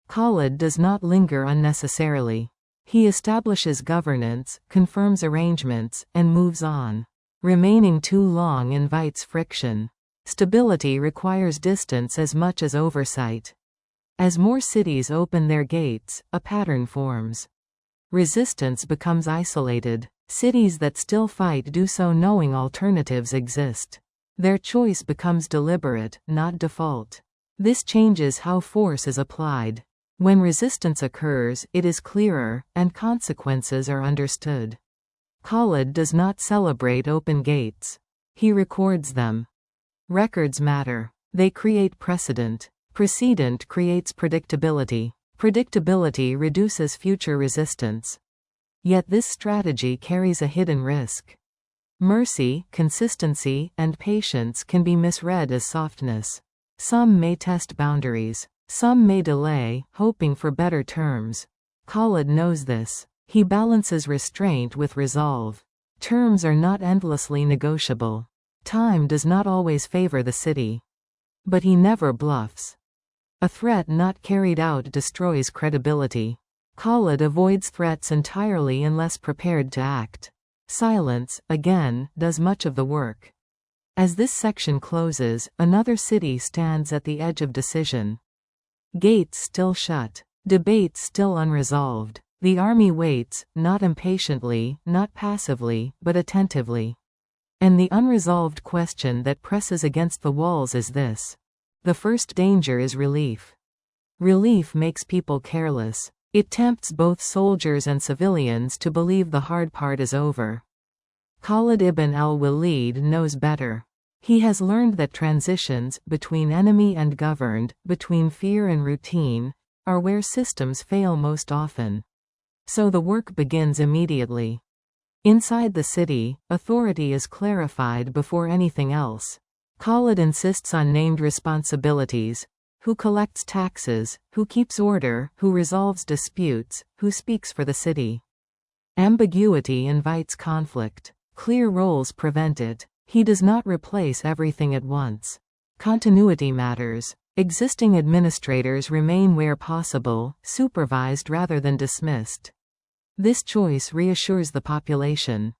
Khalid does not linger unnecessarily. He establishes governance, confirms arrangements, and moves on. Remaining too long invites friction. Stability requires distance as much as oversight. As more cities open their gates, a pattern forms. Resistance becomes isolated. Cities that still fight do so knowing alternatives exist. Their choice becomes deliberate, not default. This changes how force is applied. When resistance occurs, it is clearer, and consequences are understood. Khalid does not celebrate open gates. He records them. Records matter. They create precedent. Precedent creates predictability. Predictability reduces future resistance. Yet this strategy carries a hidden risk. Mercy, consistency, and patience can be misread as softness. Some may test boundaries. Some may delay, hoping for better terms. Khalid knows this. He balances restraint with resolve. Terms are not endlessly negotiable. Time does not always favor the city. But he never bluffs. A threat not carried out destroys credibility. Khalid avoids threats entirely unless prepared to act. Silence, again, does much of the work. As this section closes, another city stands at the edge of decision. Gates still shut. Debates still unresolved. The army waits, not impatiently, not passively, but attentively. And the unresolved question that presses against the walls is this. The first danger is relief. Relief makes people careless. It tempts both soldiers and civilians to believe the hard part is over. Khalid ibn al-Walid knows better. He has learned that transitions, between enemy and governed, between fear and routine, are where systems fail most often. So the work begins immediately. Inside the city, authority is clarified before anything else. Khalid insists on named responsibilities: who collects taxes, who keeps order, who resolves disputes, who speaks for the city. Ambiguity invites conflict. Clear roles prevent it. He does not replace everything at once. Continuity matters. Existing administrators remain where possible, supervised rather than dismissed. This choice reassures the population.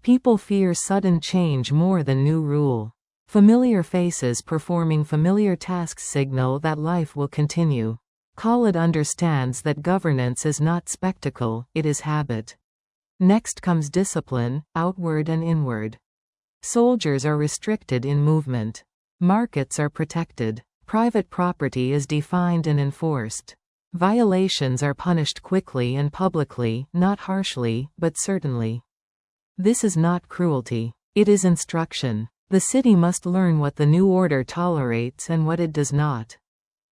People fear sudden change more than new rule. Familiar faces performing familiar tasks signal that life will continue. Khalid understands that governance is not spectacle, it is habit. Next comes discipline, outward and inward. Soldiers are restricted in movement. Markets are protected. Private property is defined and enforced. Violations are punished quickly and publicly, not harshly, but certainly. This is not cruelty. It is instruction. The city must learn what the new order tolerates and what it does not.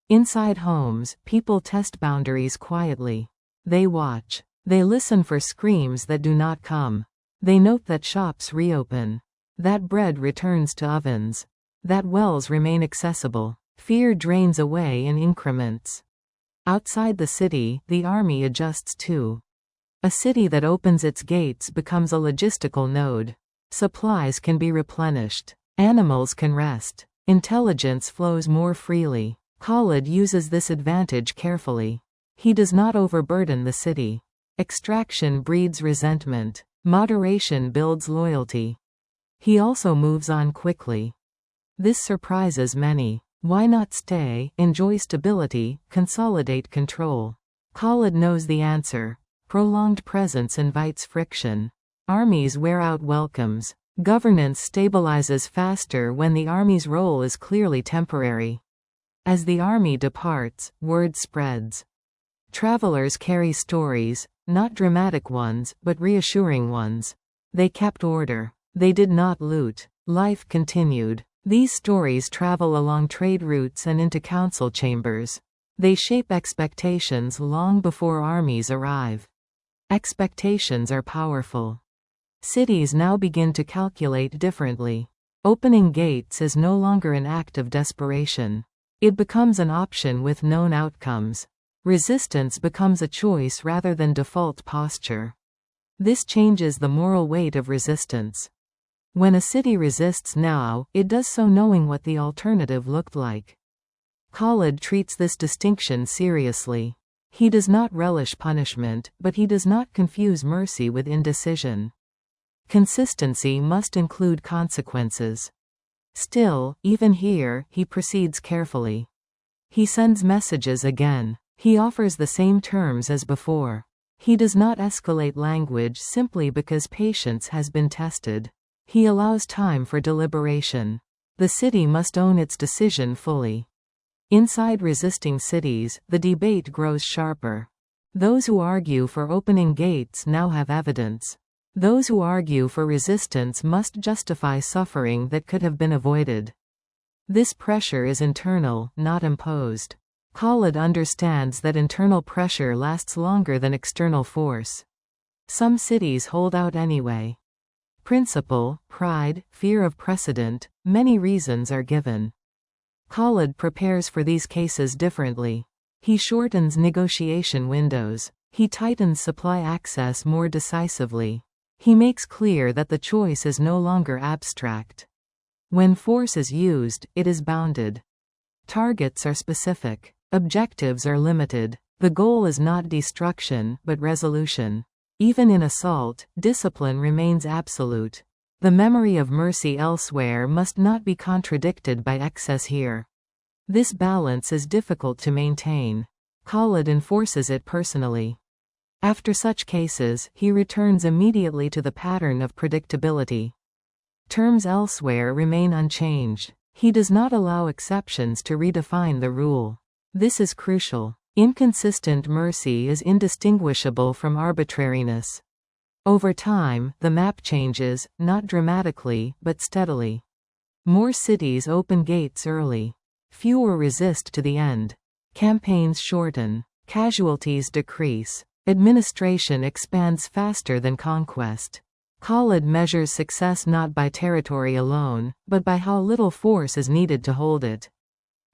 Inside homes, people test boundaries quietly. They watch. They listen for screams that do not come. They note that shops reopen. That bread returns to ovens. That wells remain accessible. Fear drains away in increments. Outside the city, the army adjusts too. A city that opens its gates becomes a logistical node. Supplies can be replenished. Animals can rest. Intelligence flows more freely. Khalid uses this advantage carefully. He does not overburden the city. Extraction breeds resentment. Moderation builds loyalty. He also moves on quickly. This surprises many. Why not stay, enjoy stability, consolidate control? Khalid knows the answer. Prolonged presence invites friction. Armies wear out welcomes. Governance stabilizes faster when the army's role is clearly temporary. As the army departs, word spreads. Travelers carry stories, not dramatic ones, but reassuring ones. They kept order. They did not loot. Life continued. These stories travel along trade routes and into council chambers. They shape expectations long before armies arrive. Expectations are powerful. Cities now begin to calculate differently. Opening gates is no longer an act of desperation. It becomes an option with known outcomes. Resistance becomes a choice rather than default posture. This changes the moral weight of resistance. When a city resists now, it does so knowing what the alternative looked like. Khalid treats this distinction seriously. He does not relish punishment, but he does not confuse mercy with indecision. Consistency must include consequences. Still, even here, he proceeds carefully. He sends messages again. He offers the same terms as before. He does not escalate language simply because patience has been tested. He allows time for deliberation. The city must own its decision fully. Inside resisting cities, the debate grows sharper. Those who argue for opening gates now have evidence. Those who argue for resistance must justify suffering that could have been avoided. This pressure is internal, not imposed. Khalid understands that internal pressure lasts longer than external force. Some cities hold out anyway. Principle, pride, fear of precedent, many reasons are given. Khalid prepares for these cases differently. He shortens negotiation windows. He tightens supply access more decisively. He makes clear that the choice is no longer abstract. When force is used, it is bounded. Targets are specific. Objectives are limited. The goal is not destruction, but resolution. Even in assault, discipline remains absolute. The memory of mercy elsewhere must not be contradicted by excess here. This balance is difficult to maintain. Khalid enforces it personally. After such cases, he returns immediately to the pattern of predictability. Terms elsewhere remain unchanged. He does not allow exceptions to redefine the rule. This is crucial. Inconsistent mercy is indistinguishable from arbitrariness. Over time, the map changes, not dramatically, but steadily. More cities open gates early. Fewer resist to the end. Campaigns shorten. Casualties decrease. Administration expands faster than conquest. Khalid measures success not by territory alone, but by how little force is needed to hold it.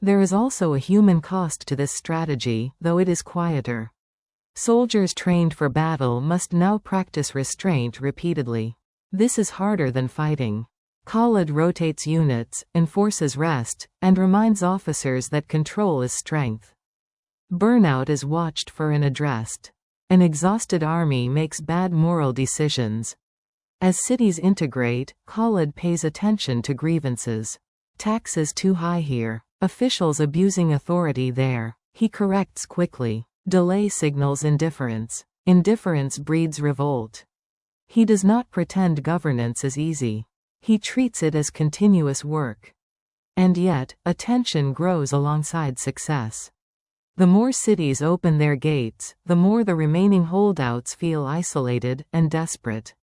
There is also a human cost to this strategy, though it is quieter. Soldiers trained for battle must now practice restraint repeatedly. This is harder than fighting. Khalid rotates units, enforces rest, and reminds officers that control is strength. Burnout is watched for and addressed. An exhausted army makes bad moral decisions. As cities integrate, Khalid pays attention to grievances. Taxes too high here. Officials abusing authority there. He corrects quickly. Delay signals indifference. Indifference breeds revolt. He does not pretend governance is easy. He treats it as continuous work. And yet, attention grows alongside success. The more cities open their gates, the more the remaining holdouts feel isolated and desperate.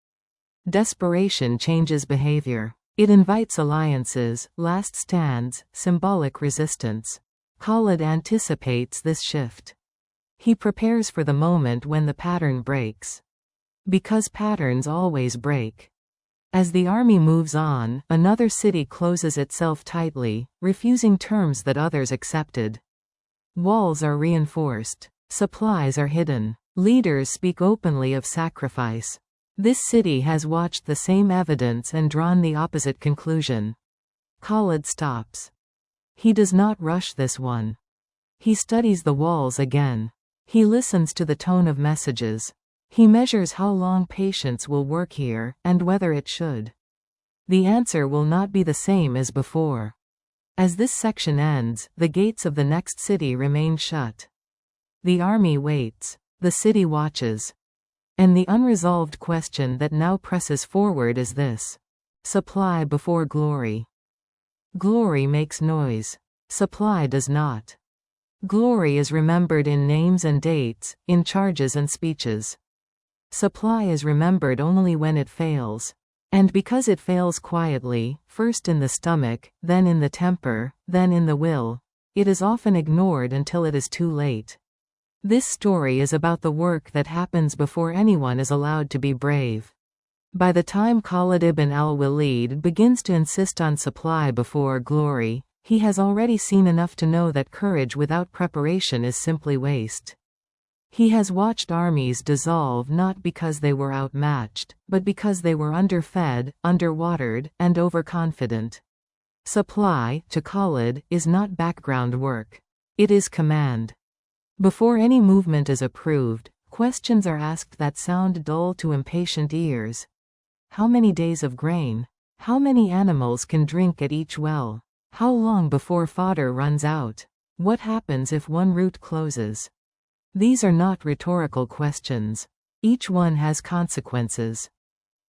Desperation changes behavior. It invites alliances, last stands, symbolic resistance. Khalid anticipates this shift. He prepares for the moment when the pattern breaks. Because patterns always break. As the army moves on, another city closes itself tightly, refusing terms that others accepted. Walls are reinforced. Supplies are hidden. Leaders speak openly of sacrifice. This city has watched the same evidence and drawn the opposite conclusion. Khalid stops. He does not rush this one. He studies the walls again. He listens to the tone of messages. He measures how long patience will work here, and whether it should. The answer will not be the same as before. As this section ends, the gates of the next city remain shut. The army waits. The city watches. And the unresolved question that now presses forward is this: supply before glory. Glory makes noise. Supply does not. Glory is remembered in names and dates, in charges and speeches. Supply is remembered only when it fails. And because it fails quietly, first in the stomach, then in the temper, then in the will, it is often ignored until it is too late. This story is about the work that happens before anyone is allowed to be brave. By the time Khalid ibn al-Walid begins to insist on supply before glory, he has already seen enough to know that courage without preparation is simply waste. He has watched armies dissolve not because they were outmatched, but because they were underfed, underwatered, and overconfident. Supply, to Khalid, is not background work. It is command. Before any movement is approved, questions are asked that sound dull to impatient ears. How many days of grain? How many animals can drink at each well? How long before fodder runs out? What happens if one route closes? These are not rhetorical questions. Each one has consequences.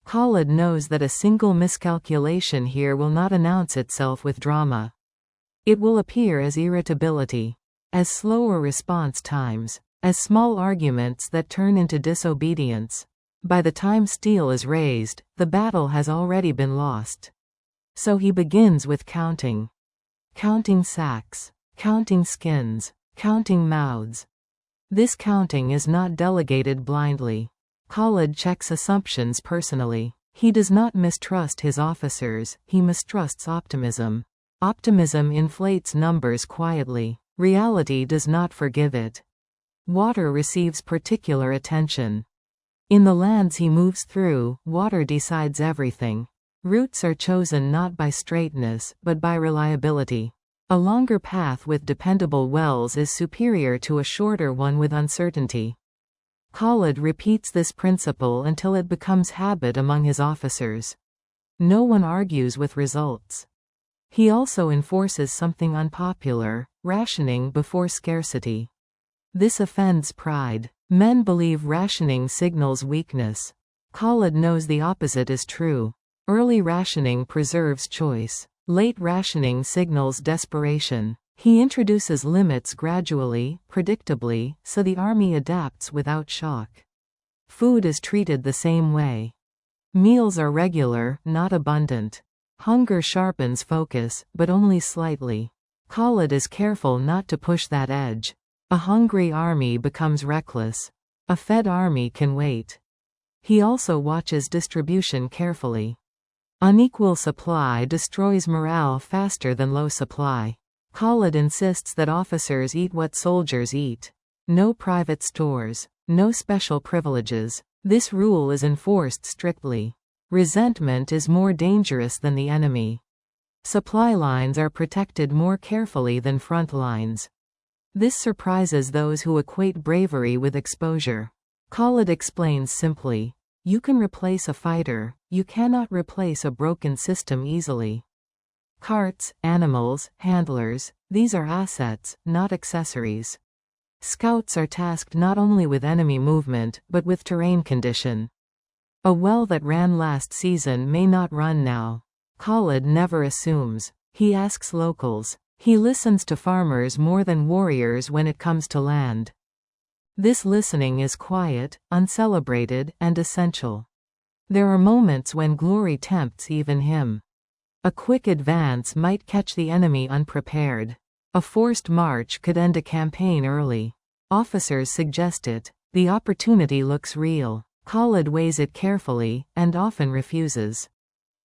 Khalid knows that a single miscalculation here will not announce itself with drama. It will appear as irritability, as slower response times, as small arguments that turn into disobedience. By the time steel is raised, the battle has already been lost. So he begins with counting. Counting sacks, counting skins, counting mouths. This counting is not delegated blindly. Khalid checks assumptions personally. He does not mistrust his officers, he mistrusts optimism. Optimism inflates numbers quietly. Reality does not forgive it. Water receives particular attention. In the lands he moves through, water decides everything. Routes are chosen not by straightness, but by reliability. A longer path with dependable wells is superior to a shorter one with uncertainty. Khalid repeats this principle until it becomes habit among his officers. No one argues with results. He also enforces something unpopular: rationing before scarcity. This offends pride. Men believe rationing signals weakness. Khalid knows the opposite is true. Early rationing preserves choice. Late rationing signals desperation. He introduces limits gradually, predictably, so the army adapts without shock. Food is treated the same way. Meals are regular, not abundant. Hunger sharpens focus, but only slightly. Khalid is careful not to push that edge. A hungry army becomes reckless. A fed army can wait. He also watches distribution carefully. Unequal supply destroys morale faster than low supply. Khalid insists that officers eat what soldiers eat. No private stores. No special privileges. This rule is enforced strictly. Resentment is more dangerous than the enemy. Supply lines are protected more carefully than front lines. This surprises those who equate bravery with exposure. Khalid explains simply, "You can replace a fighter, you cannot replace a broken system easily. Carts, animals, handlers, these are assets, not accessories." Scouts are tasked not only with enemy movement, but with terrain condition. A well that ran last season may not run now. Khalid never assumes. He asks locals. He listens to farmers more than warriors when it comes to land. This listening is quiet, uncelebrated, and essential. There are moments when glory tempts even him. A quick advance might catch the enemy unprepared. A forced march could end a campaign early. Officers suggest it. The opportunity looks real. Khalid weighs it carefully, and often refuses.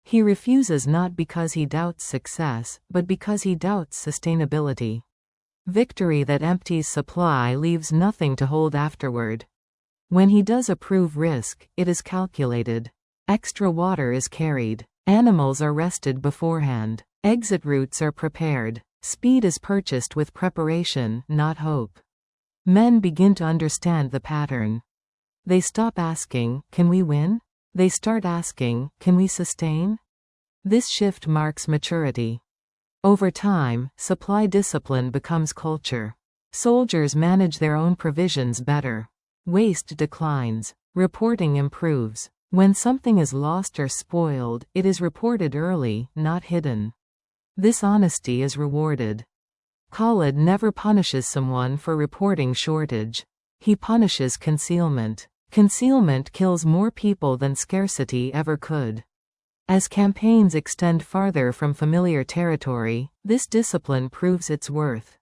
He refuses not because he doubts success, but because he doubts sustainability. Victory that empties supply leaves nothing to hold afterward. When he does approve risk, it is calculated. Extra water is carried. Animals are rested beforehand. Exit routes are prepared. Speed is purchased with preparation, not hope. Men begin to understand the pattern. They stop asking, "Can we win?" They start asking, "Can we sustain?" This shift marks maturity. Over time, supply discipline becomes culture. Soldiers manage their own provisions better. Waste declines. Reporting improves. When something is lost or spoiled, it is reported early, not hidden. This honesty is rewarded. Khalid never punishes someone for reporting shortage. He punishes concealment. Concealment kills more people than scarcity ever could. As campaigns extend farther from familiar territory, this discipline proves its worth.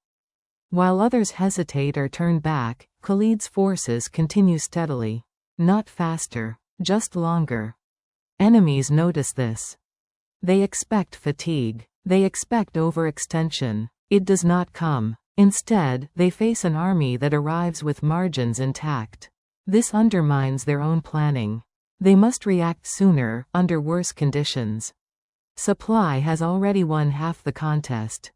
While others hesitate or turn back, Khalid's forces continue steadily. Not faster, just longer. Enemies notice this. They expect fatigue. They expect overextension. It does not come. Instead, they face an army that arrives with margins intact. This undermines their own planning. They must react sooner, under worse conditions. Supply has already won half the contest.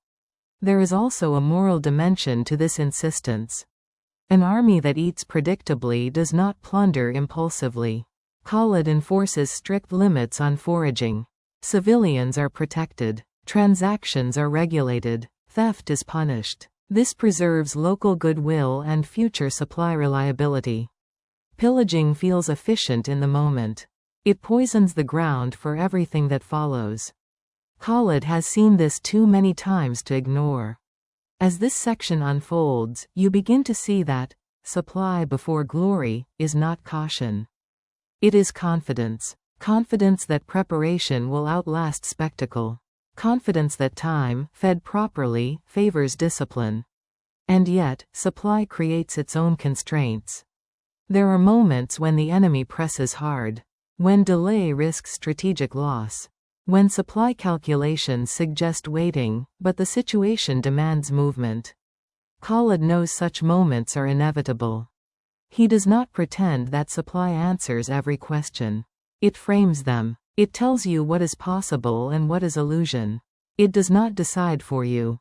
There is also a moral dimension to this insistence. An army that eats predictably does not plunder impulsively. Khalid enforces strict limits on foraging. Civilians are protected. Transactions are regulated. Theft is punished. This preserves local goodwill and future supply reliability. Pillaging feels efficient in the moment. It poisons the ground for everything that follows. Khalid has seen this too many times to ignore. As this section unfolds, you begin to see that supply before glory is not caution. It is confidence. Confidence that preparation will outlast spectacle. Confidence that time, fed properly, favors discipline. And yet, supply creates its own constraints. There are moments when the enemy presses hard. When delay risks strategic loss. When supply calculations suggest waiting, but the situation demands movement. Khalid knows such moments are inevitable. He does not pretend that supply answers every question. It frames them. It tells you what is possible and what is illusion. It does not decide for you.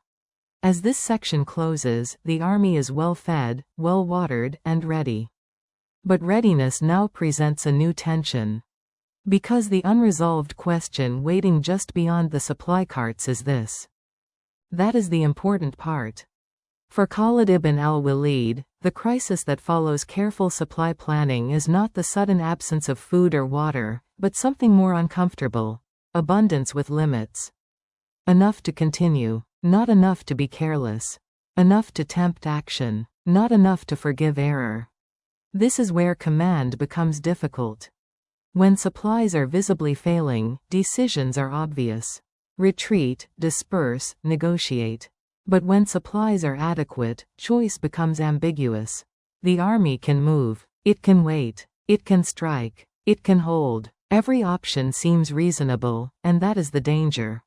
As this section closes, the army is well fed, well watered, and ready. But readiness now presents a new tension. Because the unresolved question waiting just beyond the supply carts is this. That is the important part. For Khalid ibn al-Walid, the crisis that follows careful supply planning is not the sudden absence of food or water, but something more uncomfortable: abundance with limits. Enough to continue, not enough to be careless. Enough to tempt action, not enough to forgive error. This is where command becomes difficult. When supplies are visibly failing, decisions are obvious. Retreat, disperse, negotiate. But when supplies are adequate, choice becomes ambiguous. The army can move. It can wait. It can strike. It can hold. Every option seems reasonable, and that is the danger.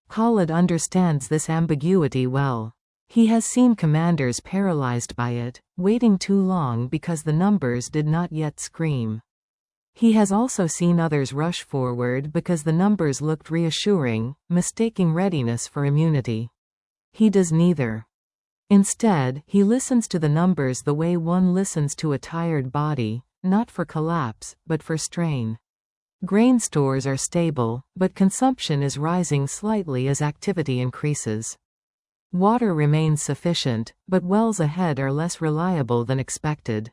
Khalid understands this ambiguity well. He has seen commanders paralyzed by it, waiting too long because the numbers did not yet scream. He has also seen others rush forward because the numbers looked reassuring, mistaking readiness for immunity. He does neither. Instead, he listens to the numbers the way one listens to a tired body, not for collapse, but for strain. Grain stores are stable, but consumption is rising slightly as activity increases. Water remains sufficient, but wells ahead are less reliable than expected.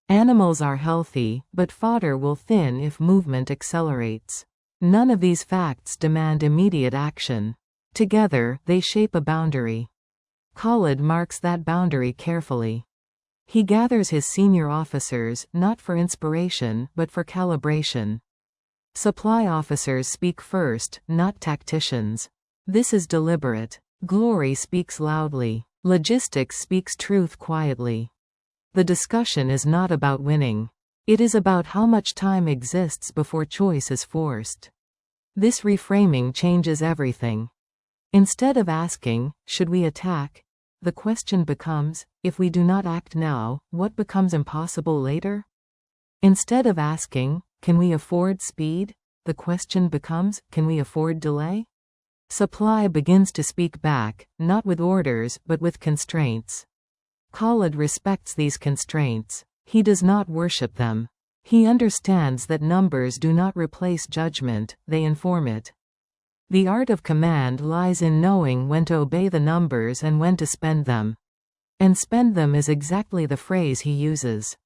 Animals are healthy, but fodder will thin if movement accelerates. None of these facts demand immediate action. Together, they shape a boundary. Khalid marks that boundary carefully. He gathers his senior officers, not for inspiration, but for calibration. Supply officers speak first, not tacticians. This is deliberate. Glory speaks loudly. Logistics speaks truth quietly. The discussion is not about winning. It is about how much time exists before choice is forced. This reframing changes everything. Instead of asking, should we attack? The question becomes, if we do not act now, what becomes impossible later? Instead of asking, can we afford speed? The question becomes, can we afford delay? Supply begins to speak back, not with orders, but with constraints. Khalid respects these constraints. He does not worship them. He understands that numbers do not replace judgment, they inform it. The art of command lies in knowing when to obey the numbers and when to spend them. And spend them is exactly the phrase he uses.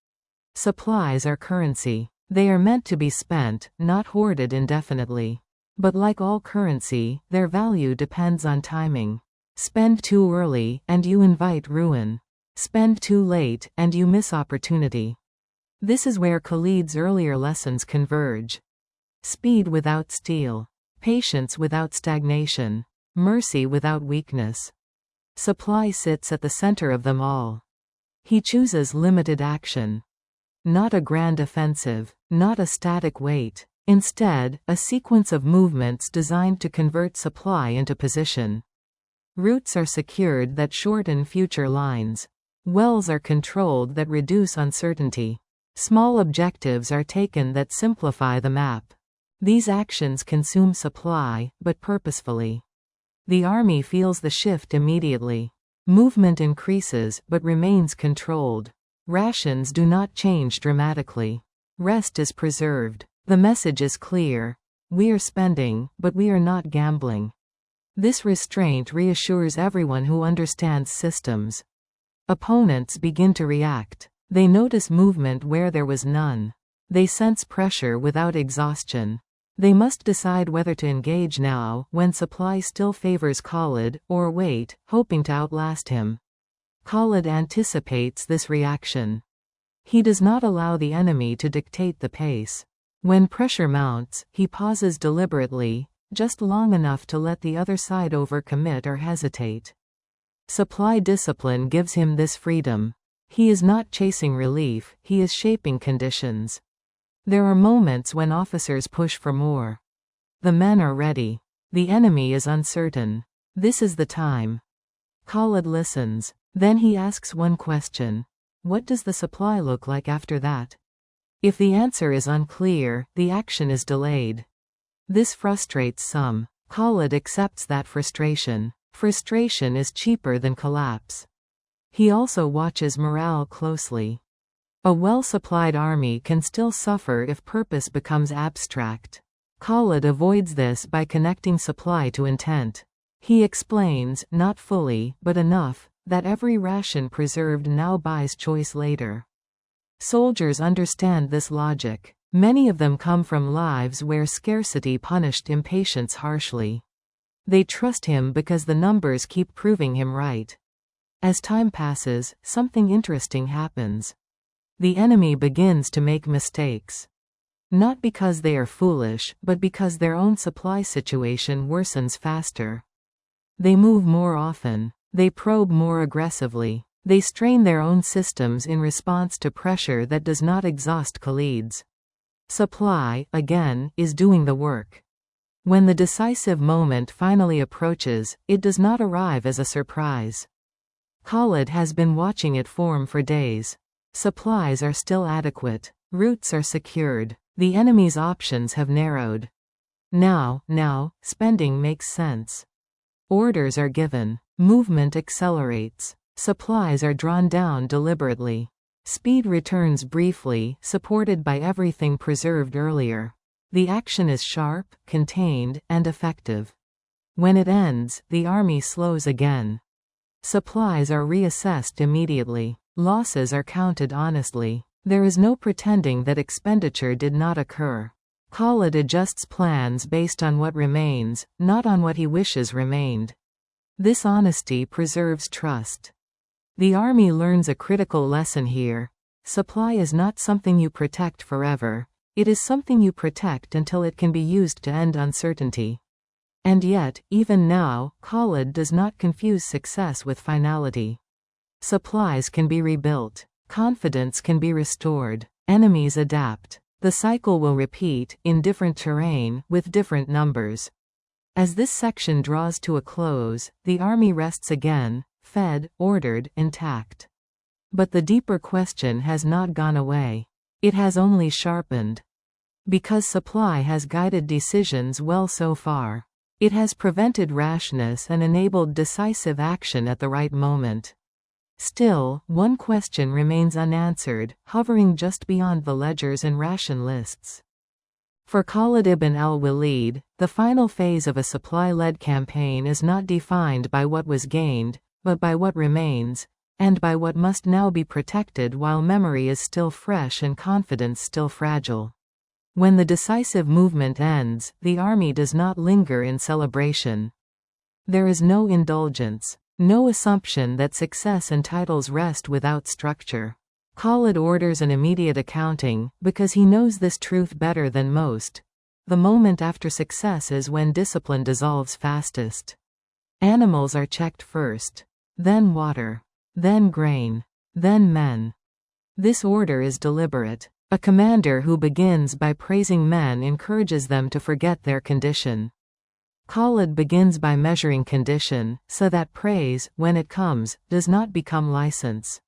Supplies are currency. They are meant to be spent, not hoarded indefinitely. But like all currency, their value depends on timing. Spend too early, and you invite ruin. Spend too late, and you miss opportunity. This is where Khalid's earlier lessons converge. Speed without steel. Patience without stagnation. Mercy without weakness. Supply sits at the center of them all. He chooses limited action. Not a grand offensive. Not a static wait. Instead, a sequence of movements designed to convert supply into position. Routes are secured that shorten future lines. Wells are controlled that reduce uncertainty. Small objectives are taken that simplify the map. These actions consume supply, but purposefully. The army feels the shift immediately. Movement increases, but remains controlled. Rations do not change dramatically. Rest is preserved. The message is clear. We are spending, but we are not gambling. This restraint reassures everyone who understands systems. Opponents begin to react. They notice movement where there was none. They sense pressure without exhaustion. They must decide whether to engage now, when supply still favors Khalid, or wait, hoping to outlast him. Khalid anticipates this reaction. He does not allow the enemy to dictate the pace. When pressure mounts, he pauses deliberately, just long enough to let the other side overcommit or hesitate. Supply discipline gives him this freedom. He is not chasing relief, he is shaping conditions. There are moments when officers push for more. The men are ready. The enemy is uncertain. This is the time. Khalid listens. Then he asks one question. What does the supply look like after that? If the answer is unclear, the action is delayed. This frustrates some. Khalid accepts that frustration. Frustration is cheaper than collapse. He also watches morale closely. A well-supplied army can still suffer if purpose becomes abstract. Khalid avoids this by connecting supply to intent. He explains, not fully, but enough, that every ration preserved now buys choice later. Soldiers understand this logic. Many of them come from lives where scarcity punished impatience harshly. They trust him because the numbers keep proving him right. As time passes, something interesting happens. The enemy begins to make mistakes. Not because they are foolish, but because their own supply situation worsens faster. They move more often. They probe more aggressively. They strain their own systems in response to pressure that does not exhaust Khalid's. Supply, again, is doing the work. When the decisive moment finally approaches, it does not arrive as a surprise. Khalid has been watching it form for days. Supplies are still adequate. Routes are secured. The enemy's options have narrowed. Now, spending makes sense. Orders are given. Movement accelerates. Supplies are drawn down deliberately. Speed returns briefly, supported by everything preserved earlier. The action is sharp, contained, and effective. When it ends, the army slows again. Supplies are reassessed immediately. Losses are counted honestly. There is no pretending that expenditure did not occur. Khalid adjusts plans based on what remains, not on what he wishes remained. This honesty preserves trust. The army learns a critical lesson here. Supply is not something you protect forever. It is something you protect until it can be used to end uncertainty. And yet, even now, Khalid does not confuse success with finality. Supplies can be rebuilt. Confidence can be restored. Enemies adapt. The cycle will repeat, in different terrain, with different numbers. As this section draws to a close, the army rests again, fed, ordered, intact. But the deeper question has not gone away. It has only sharpened. Because supply has guided decisions well so far. It has prevented rashness and enabled decisive action at the right moment. Still, one question remains unanswered, hovering just beyond the ledgers and ration lists. For Khalid ibn al-Walid, the final phase of a supply-led campaign is not defined by what was gained, but by what remains, and by what must now be protected while memory is still fresh and confidence still fragile. When the decisive movement ends, the army does not linger in celebration. There is no indulgence. No assumption that success entitles rest without structure. Khalid orders an immediate accounting, because he knows this truth better than most. The moment after success is when discipline dissolves fastest. Animals are checked first. Then water. Then grain. Then men. This order is deliberate. A commander who begins by praising men encourages them to forget their condition. Khalid begins by measuring condition, so that praise, when it comes, does not become license.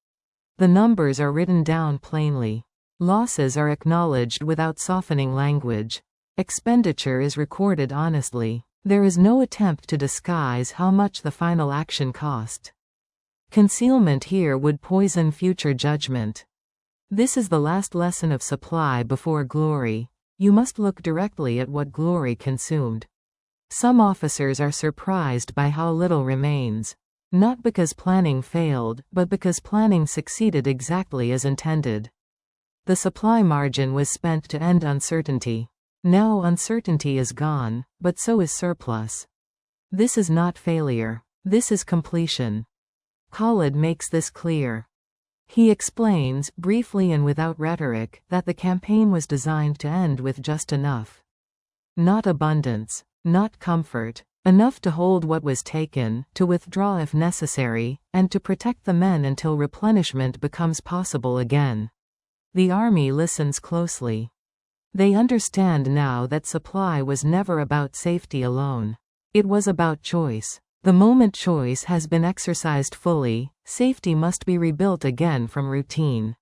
The numbers are written down plainly. Losses are acknowledged without softening language. Expenditure is recorded honestly. There is no attempt to disguise how much the final action cost. Concealment here would poison future judgment. This is the last lesson of supply before glory. You must look directly at what glory consumed. Some officers are surprised by how little remains. Not because planning failed, but because planning succeeded exactly as intended. The supply margin was spent to end uncertainty. Now uncertainty is gone, but so is surplus. This is not failure. This is completion. Khalid makes this clear. He explains, briefly and without rhetoric, that the campaign was designed to end with just enough. Not abundance. Not comfort. Enough to hold what was taken, to withdraw if necessary, and to protect the men until replenishment becomes possible again. The army listens closely. They understand now that supply was never about safety alone. It was about choice. The moment choice has been exercised fully, safety must be rebuilt again from routine.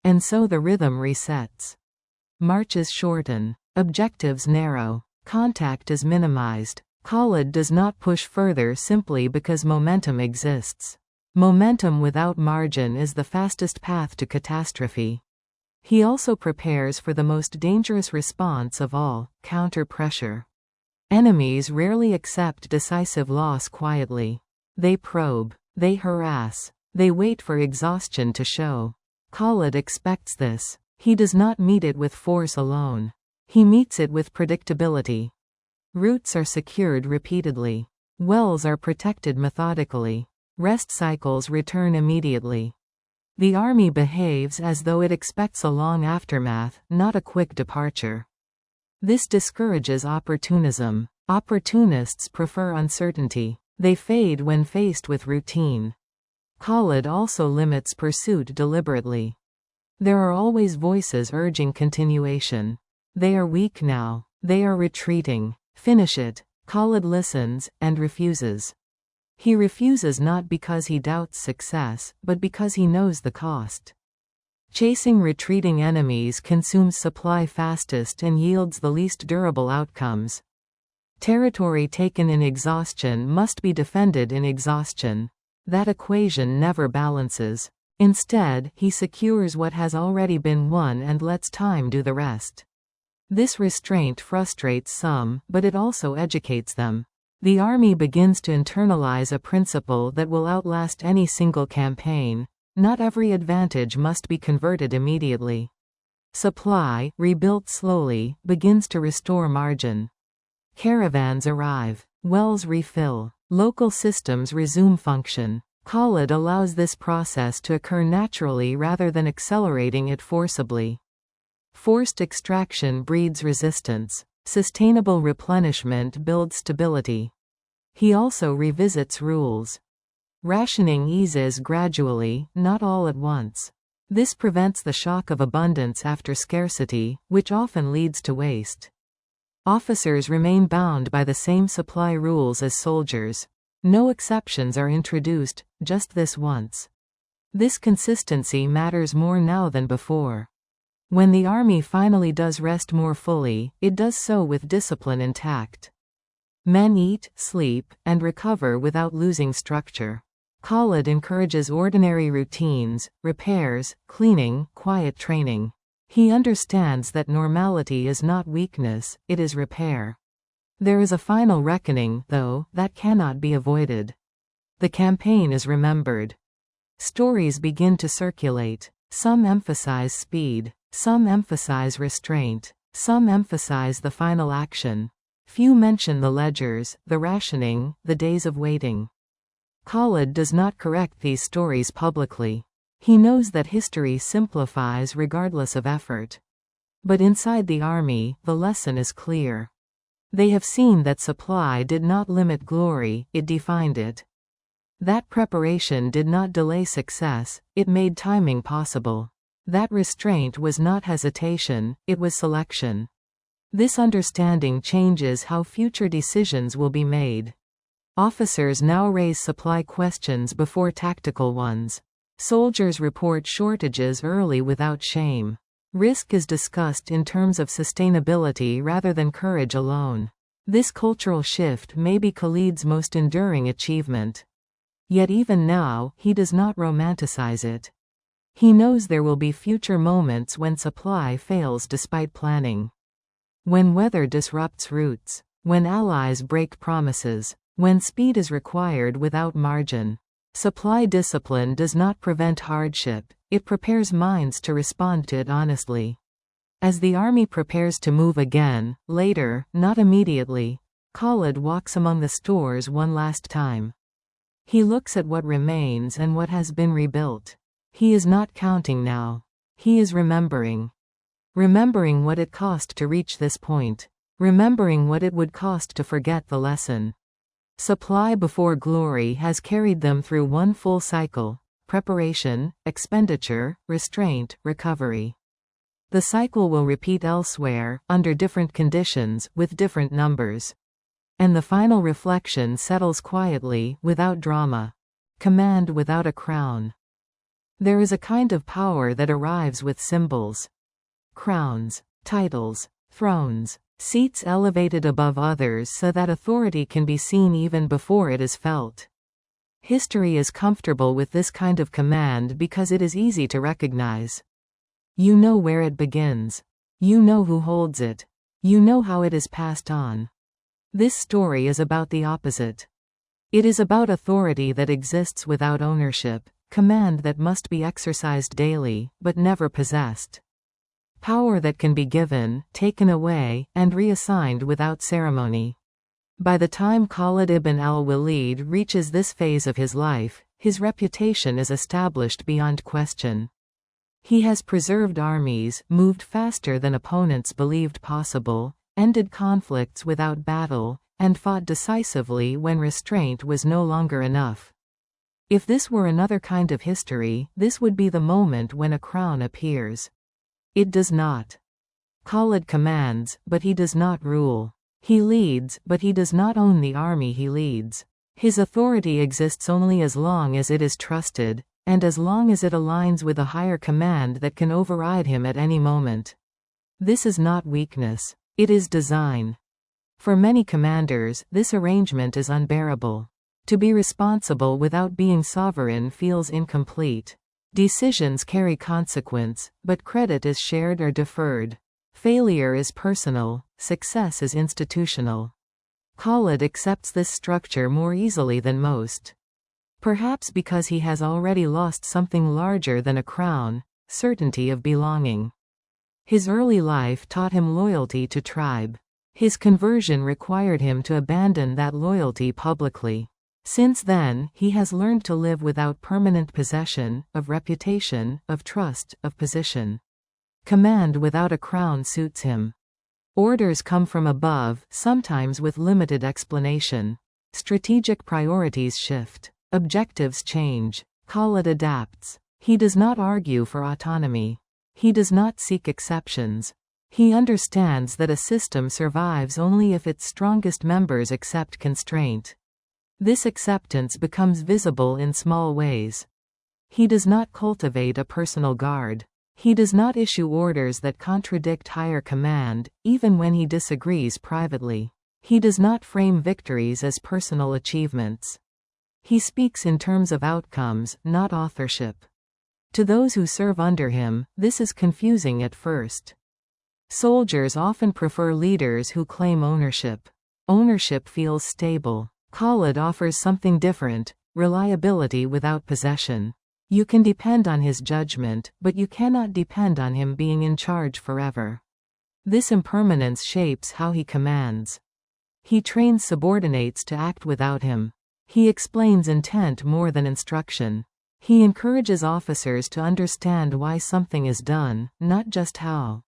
And so the rhythm resets. Marches shorten. Objectives narrow. Contact is minimized. Khalid does not push further simply because momentum exists. Momentum without margin is the fastest path to catastrophe. He also prepares for the most dangerous response of all, counter-pressure. Enemies rarely accept decisive loss quietly. They probe. They harass. They wait for exhaustion to show. Khalid expects this. He does not meet it with force alone. He meets it with predictability. Routes are secured repeatedly. Wells are protected methodically. Rest cycles return immediately. The army behaves as though it expects a long aftermath, not a quick departure. This discourages opportunism. Opportunists prefer uncertainty. They fade when faced with routine. Khalid also limits pursuit deliberately. There are always voices urging continuation. They are weak now. They are retreating. Finish it. Khalid listens, and refuses. He refuses not because he doubts success, but because he knows the cost. Chasing retreating enemies consumes supply fastest and yields the least durable outcomes. Territory taken in exhaustion must be defended in exhaustion. That equation never balances. Instead, he secures what has already been won and lets time do the rest. This restraint frustrates some, but it also educates them. The army begins to internalize a principle that will outlast any single campaign. Not every advantage must be converted immediately. Supply, rebuilt slowly, begins to restore margin. Caravans arrive. Wells refill. Local systems resume function. Khalid allows this process to occur naturally rather than accelerating it forcibly. Forced extraction breeds resistance. Sustainable replenishment builds stability. He also revisits rules. Rationing eases gradually, not all at once. This prevents the shock of abundance after scarcity, which often leads to waste. Officers remain bound by the same supply rules as soldiers. No exceptions are introduced, just this once. This consistency matters more now than before. When the army finally does rest more fully, it does so with discipline intact. Men eat, sleep, and recover without losing structure. Khalid encourages ordinary routines, repairs, cleaning, quiet training. He understands that normality is not weakness, it is repair. There is a final reckoning, though, that cannot be avoided. The campaign is remembered. Stories begin to circulate. Some emphasize speed. Some emphasize restraint. Some emphasize the final action. Few mention the ledgers, the rationing, the days of waiting. Khalid does not correct these stories publicly. He knows that history simplifies regardless of effort. But inside the army, the lesson is clear. They have seen that supply did not limit glory, it defined it. That preparation did not delay success, it made timing possible. That restraint was not hesitation, it was selection. This understanding changes how future decisions will be made. Officers now raise supply questions before tactical ones. Soldiers report shortages early without shame. Risk is discussed in terms of sustainability rather than courage alone. This cultural shift may be Khalid's most enduring achievement. Yet even now, he does not romanticize it. He knows there will be future moments when supply fails despite planning. When weather disrupts routes. When allies break promises. When speed is required without margin. Supply discipline does not prevent hardship, it prepares minds to respond to it honestly. As the army prepares to move again, later, not immediately, Khalid walks among the stores one last time. He looks at what remains and what has been rebuilt. He is not counting now. He is remembering. Remembering what it cost to reach this point. Remembering what it would cost to forget the lesson. Supply before glory has carried them through one full cycle: preparation, expenditure, restraint, recovery. The cycle will repeat elsewhere, under different conditions, with different numbers. And the final reflection settles quietly, without drama. Command without a crown. There is a kind of power that arrives with symbols. Crowns, titles, thrones. Seats elevated above others so that authority can be seen even before it is felt. History is comfortable with this kind of command because it is easy to recognize. You know where it begins. You know who holds it. You know how it is passed on. This story is about the opposite. It is about authority that exists without ownership, command that must be exercised daily, but never possessed. Power that can be given, taken away, and reassigned without ceremony. By the time Khalid ibn al-Walid reaches this phase of his life, his reputation is established beyond question. He has preserved armies, moved faster than opponents believed possible, ended conflicts without battle, and fought decisively when restraint was no longer enough. If this were another kind of history, this would be the moment when a crown appears. It does not. Khalid commands, but he does not rule. He leads, but he does not own the army he leads. His authority exists only as long as it is trusted, and as long as it aligns with a higher command that can override him at any moment. This is not weakness. It is design. For many commanders, this arrangement is unbearable. To be responsible without being sovereign feels incomplete. Decisions carry consequence, but credit is shared or deferred. Failure is personal, success is institutional. Khalid accepts this structure more easily than most. Perhaps because he has already lost something larger than a crown, certainty of belonging. His early life taught him loyalty to tribe. His conversion required him to abandon that loyalty publicly. Since then, he has learned to live without permanent possession, of reputation, of trust, of position. Command without a crown suits him. Orders come from above, sometimes with limited explanation. Strategic priorities shift. Objectives change. Khalid adapts. He does not argue for autonomy. He does not seek exceptions. He understands that a system survives only if its strongest members accept constraint. This acceptance becomes visible in small ways. He does not cultivate a personal guard. He does not issue orders that contradict higher command, even when he disagrees privately. He does not frame victories as personal achievements. He speaks in terms of outcomes, not authorship. To those who serve under him, this is confusing at first. Soldiers often prefer leaders who claim ownership. Ownership feels stable. Khalid offers something different: reliability without possession. You can depend on his judgment, but you cannot depend on him being in charge forever. This impermanence shapes how he commands. He trains subordinates to act without him. He explains intent more than instruction. He encourages officers to understand why something is done, not just how.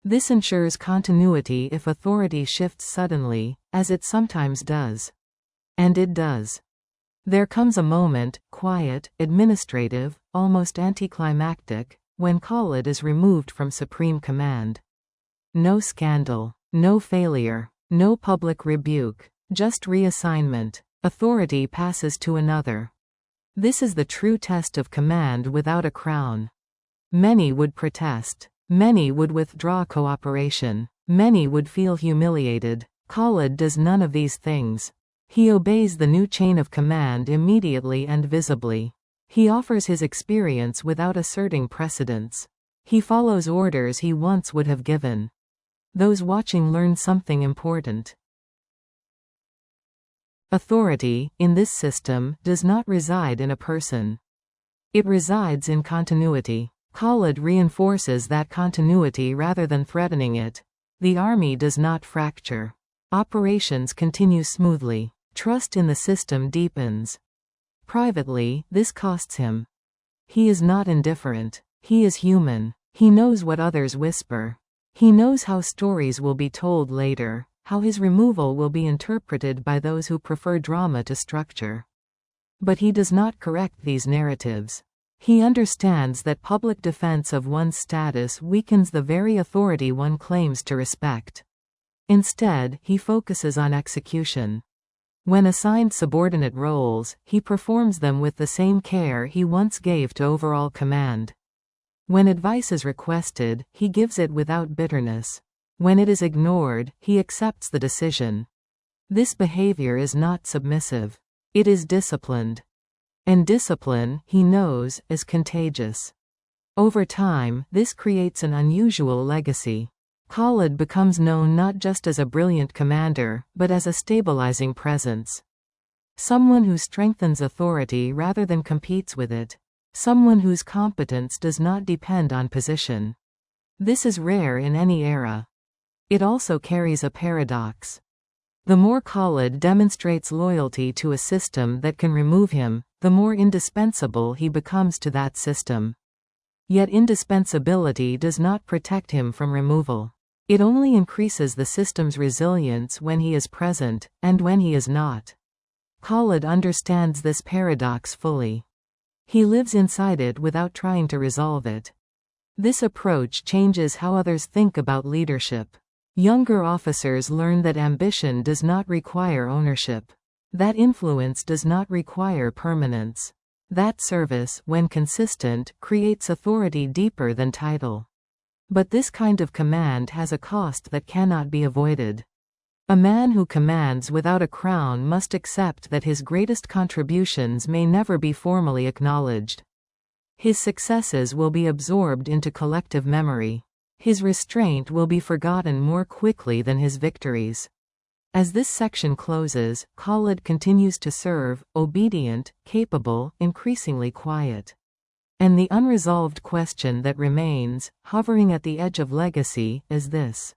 This ensures continuity if authority shifts suddenly, as it sometimes does. And it does. There comes a moment, quiet, administrative, almost anticlimactic, when Khalid is removed from supreme command. No scandal, no failure, no public rebuke, just reassignment. Authority passes to another. This is the true test of command without a crown. Many would protest. Many would withdraw cooperation. Many would feel humiliated. Khalid does none of these things. He obeys the new chain of command immediately and visibly. He offers his experience without asserting precedence. He follows orders he once would have given. Those watching learn something important. Authority, in this system, does not reside in a person. It resides in continuity. Khalid reinforces that continuity rather than threatening it. The army does not fracture. Operations continue smoothly. Trust in the system deepens. Privately, this costs him. He is not indifferent. He is human. He knows what others whisper. He knows how stories will be told later, how his removal will be interpreted by those who prefer drama to structure. But he does not correct these narratives. He understands that public defense of one's status weakens the very authority one claims to respect. Instead, he focuses on execution. When assigned subordinate roles, he performs them with the same care he once gave to overall command. When advice is requested, he gives it without bitterness. When it is ignored, he accepts the decision. This behavior is not submissive. It is disciplined. And discipline, he knows, is contagious. Over time, this creates an unusual legacy. Khalid becomes known not just as a brilliant commander, but as a stabilizing presence. Someone who strengthens authority rather than competes with it. Someone whose competence does not depend on position. This is rare in any era. It also carries a paradox. The more Khalid demonstrates loyalty to a system that can remove him, the more indispensable he becomes to that system. Yet indispensability does not protect him from removal. It only increases the system's resilience when he is present, and when he is not. Khalid understands this paradox fully. He lives inside it without trying to resolve it. This approach changes how others think about leadership. Younger officers learn that ambition does not require ownership. That influence does not require permanence. That service, when consistent, creates authority deeper than title. But this kind of command has a cost that cannot be avoided. A man who commands without a crown must accept that his greatest contributions may never be formally acknowledged. His successes will be absorbed into collective memory. His restraint will be forgotten more quickly than his victories. As this section closes, Khalid continues to serve, obedient, capable, increasingly quiet. And the unresolved question that remains, hovering at the edge of legacy, is this.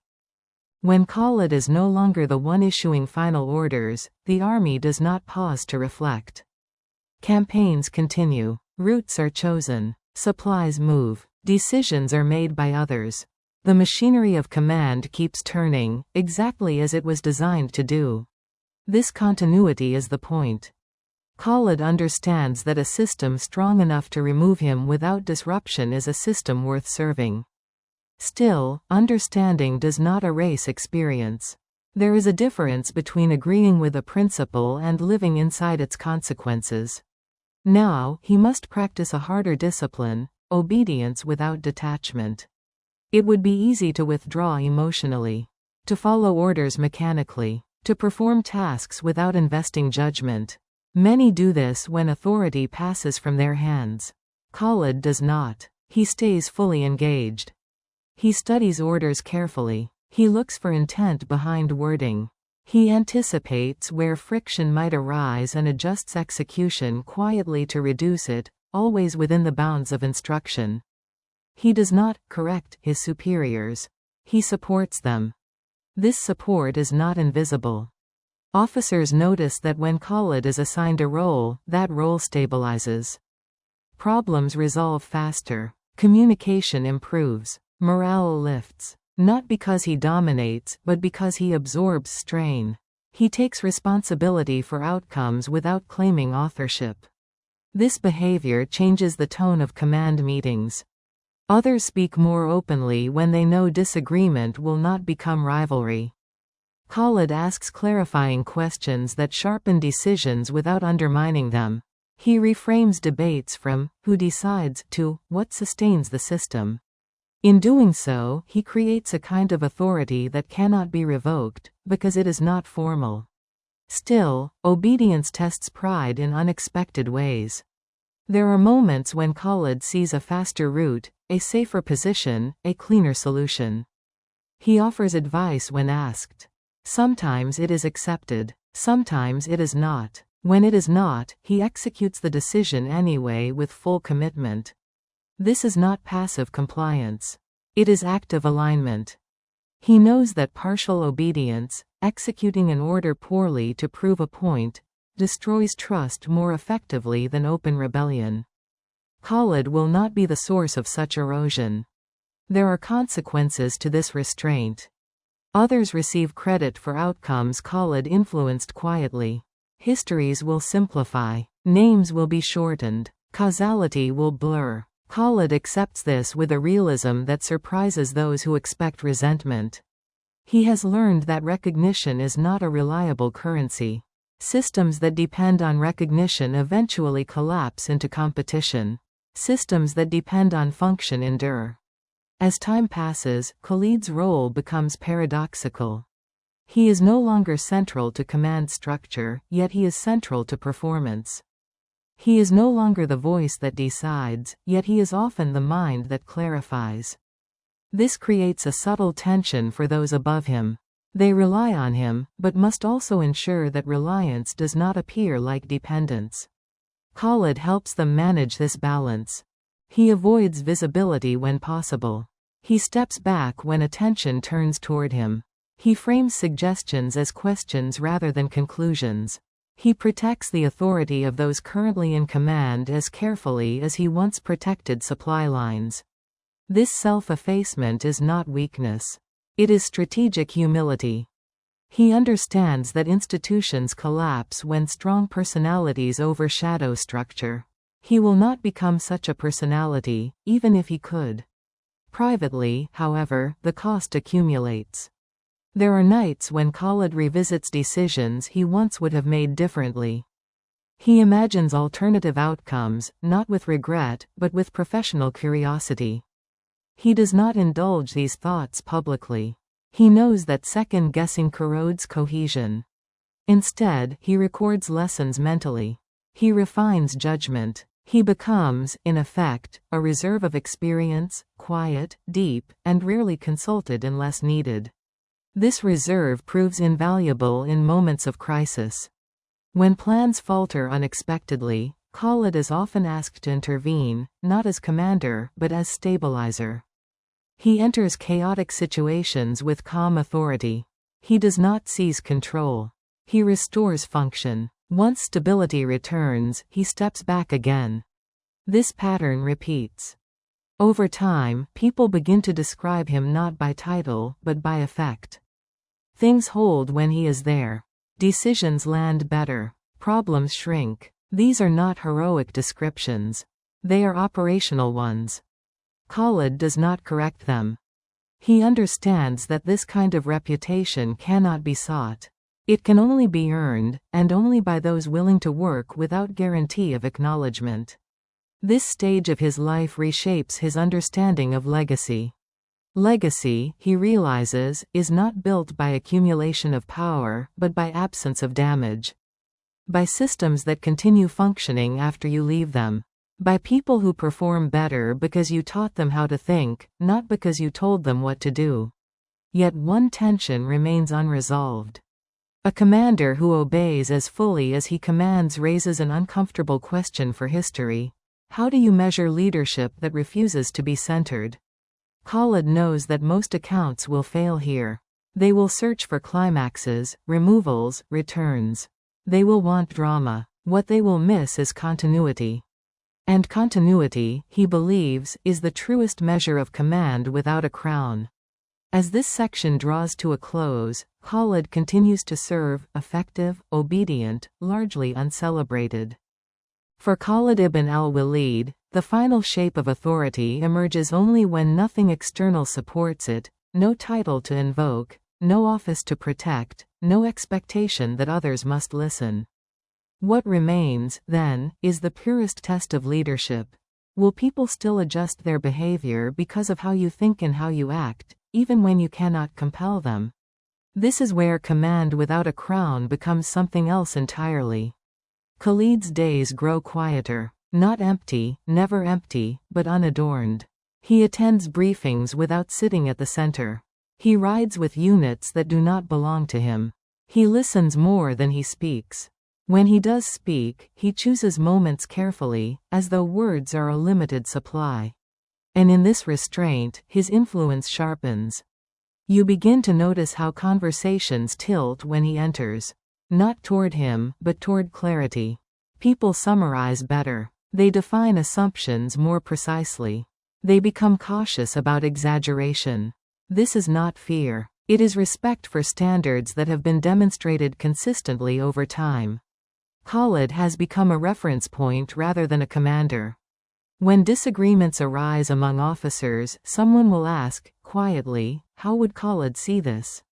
When Khalid is no longer the one issuing final orders, the army does not pause to reflect. Campaigns continue. Routes are chosen. Supplies move. Decisions are made by others. The machinery of command keeps turning, exactly as it was designed to do. This continuity is the point. Khalid understands that a system strong enough to remove him without disruption is a system worth serving. Still, understanding does not erase experience. There is a difference between agreeing with a principle and living inside its consequences. Now, he must practice a harder discipline, obedience without detachment. It would be easy to withdraw emotionally, to follow orders mechanically, to perform tasks without investing judgment. Many do this when authority passes from their hands. Khalid does not. He stays fully engaged. He studies orders carefully. He looks for intent behind wording. He anticipates where friction might arise and adjusts execution quietly to reduce it, always within the bounds of instruction. He does not correct his superiors. He supports them. This support is not invisible. Officers notice that when Khalid is assigned a role, that role stabilizes. Problems resolve faster. Communication improves. Morale lifts. Not because he dominates, but because he absorbs strain. He takes responsibility for outcomes without claiming authorship. This behavior changes the tone of command meetings. Others speak more openly when they know disagreement will not become rivalry. Khalid asks clarifying questions that sharpen decisions without undermining them. He reframes debates from, "who decides?" to, "what sustains the system?" In doing so, he creates a kind of authority that cannot be revoked, because it is not formal. Still, obedience tests pride in unexpected ways. There are moments when Khalid sees a faster route, a safer position, a cleaner solution. He offers advice when asked. Sometimes it is accepted. Sometimes it is not. When it is not, he executes the decision anyway with full commitment. This is not passive compliance. It is active alignment. He knows that partial obedience, executing an order poorly to prove a point, destroys trust more effectively than open rebellion. Khalid will not be the source of such erosion. There are consequences to this restraint. Others receive credit for outcomes Khalid influenced quietly. Histories will simplify. Names will be shortened. Causality will blur. Khalid accepts this with a realism that surprises those who expect resentment. He has learned that recognition is not a reliable currency. Systems that depend on recognition eventually collapse into competition. Systems that depend on function endure. As time passes, Khalid's role becomes paradoxical. He is no longer central to command structure, yet he is central to performance. He is no longer the voice that decides, yet he is often the mind that clarifies. This creates a subtle tension for those above him. They rely on him, but must also ensure that reliance does not appear like dependence. Khalid helps them manage this balance. He avoids visibility when possible. He steps back when attention turns toward him. He frames suggestions as questions rather than conclusions. He protects the authority of those currently in command as carefully as he once protected supply lines. This self-effacement is not weakness. It is strategic humility. He understands that institutions collapse when strong personalities overshadow structure. He will not become such a personality, even if he could. Privately, however, the cost accumulates. There are nights when Khalid revisits decisions he once would have made differently. He imagines alternative outcomes, not with regret, but with professional curiosity. He does not indulge these thoughts publicly. He knows that second-guessing corrodes cohesion. Instead, he records lessons mentally. He refines judgment. He becomes, in effect, a reserve of experience, quiet, deep, and rarely consulted unless needed. This reserve proves invaluable in moments of crisis. When plans falter unexpectedly, Khalid is often asked to intervene, not as commander, but as stabilizer. He enters chaotic situations with calm authority. He does not seize control. He restores function. Once stability returns, he steps back again. This pattern repeats. Over time, people begin to describe him not by title, but by effect. Things hold when he is there. Decisions land better. Problems shrink. These are not heroic descriptions. They are operational ones. Khalid does not correct them. He understands that this kind of reputation cannot be sought. It can only be earned, and only by those willing to work without guarantee of acknowledgement. This stage of his life reshapes his understanding of legacy. Legacy, he realizes, is not built by accumulation of power, but by absence of damage. By systems that continue functioning after you leave them. By people who perform better because you taught them how to think, not because you told them what to do. Yet one tension remains unresolved. A commander who obeys as fully as he commands raises an uncomfortable question for history. How do you measure leadership that refuses to be centered? Khalid knows that most accounts will fail here. They will search for climaxes, removals, returns. They will want drama. What they will miss is continuity. And continuity, he believes, is the truest measure of command without a crown. As this section draws to a close, Khalid continues to serve, effective, obedient, largely uncelebrated. For Khalid ibn al-Walid, the final shape of authority emerges only when nothing external supports it, no title to invoke, no office to protect, no expectation that others must listen. What remains, then, is the purest test of leadership. Will people still adjust their behavior because of how you think and how you act, even when you cannot compel them? This is where command without a crown becomes something else entirely. Khalid's days grow quieter. Not empty, never empty, but unadorned. He attends briefings without sitting at the center. He rides with units that do not belong to him. He listens more than he speaks. When he does speak, he chooses moments carefully, as though words are a limited supply. And in this restraint, his influence sharpens. You begin to notice how conversations tilt when he enters. Not toward him, but toward clarity. People summarize better. They define assumptions more precisely. They become cautious about exaggeration. This is not fear. It is respect for standards that have been demonstrated consistently over time. Khalid has become a reference point rather than a commander. When disagreements arise among officers, someone will ask, quietly, how would Khalid see this?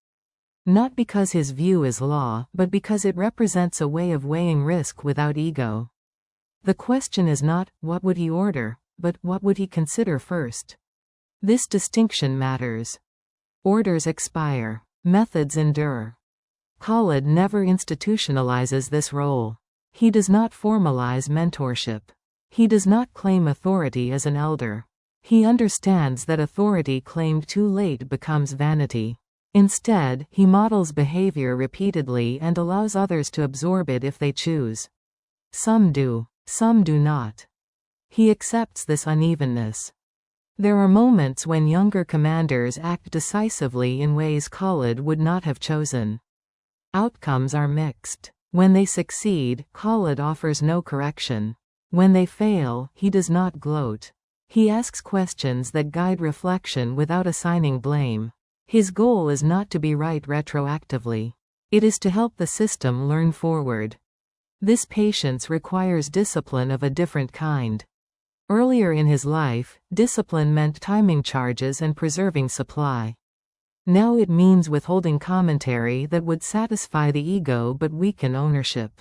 Not because his view is law, but because it represents a way of weighing risk without ego. The question is not, what would he order, but what would he consider first? This distinction matters. Orders expire. Methods endure. Khalid never institutionalizes this role. He does not formalize mentorship. He does not claim authority as an elder. He understands that authority claimed too late becomes vanity. Instead, he models behavior repeatedly and allows others to absorb it if they choose. Some do. Some do not. He accepts this unevenness. There are moments when younger commanders act decisively in ways Khalid would not have chosen. Outcomes are mixed. When they succeed, Khalid offers no correction. When they fail, he does not gloat. He asks questions that guide reflection without assigning blame. His goal is not to be right retroactively. It is to help the system learn forward. This patience requires discipline of a different kind. Earlier in his life, discipline meant timing charges and preserving supply. Now it means withholding commentary that would satisfy the ego but weaken ownership.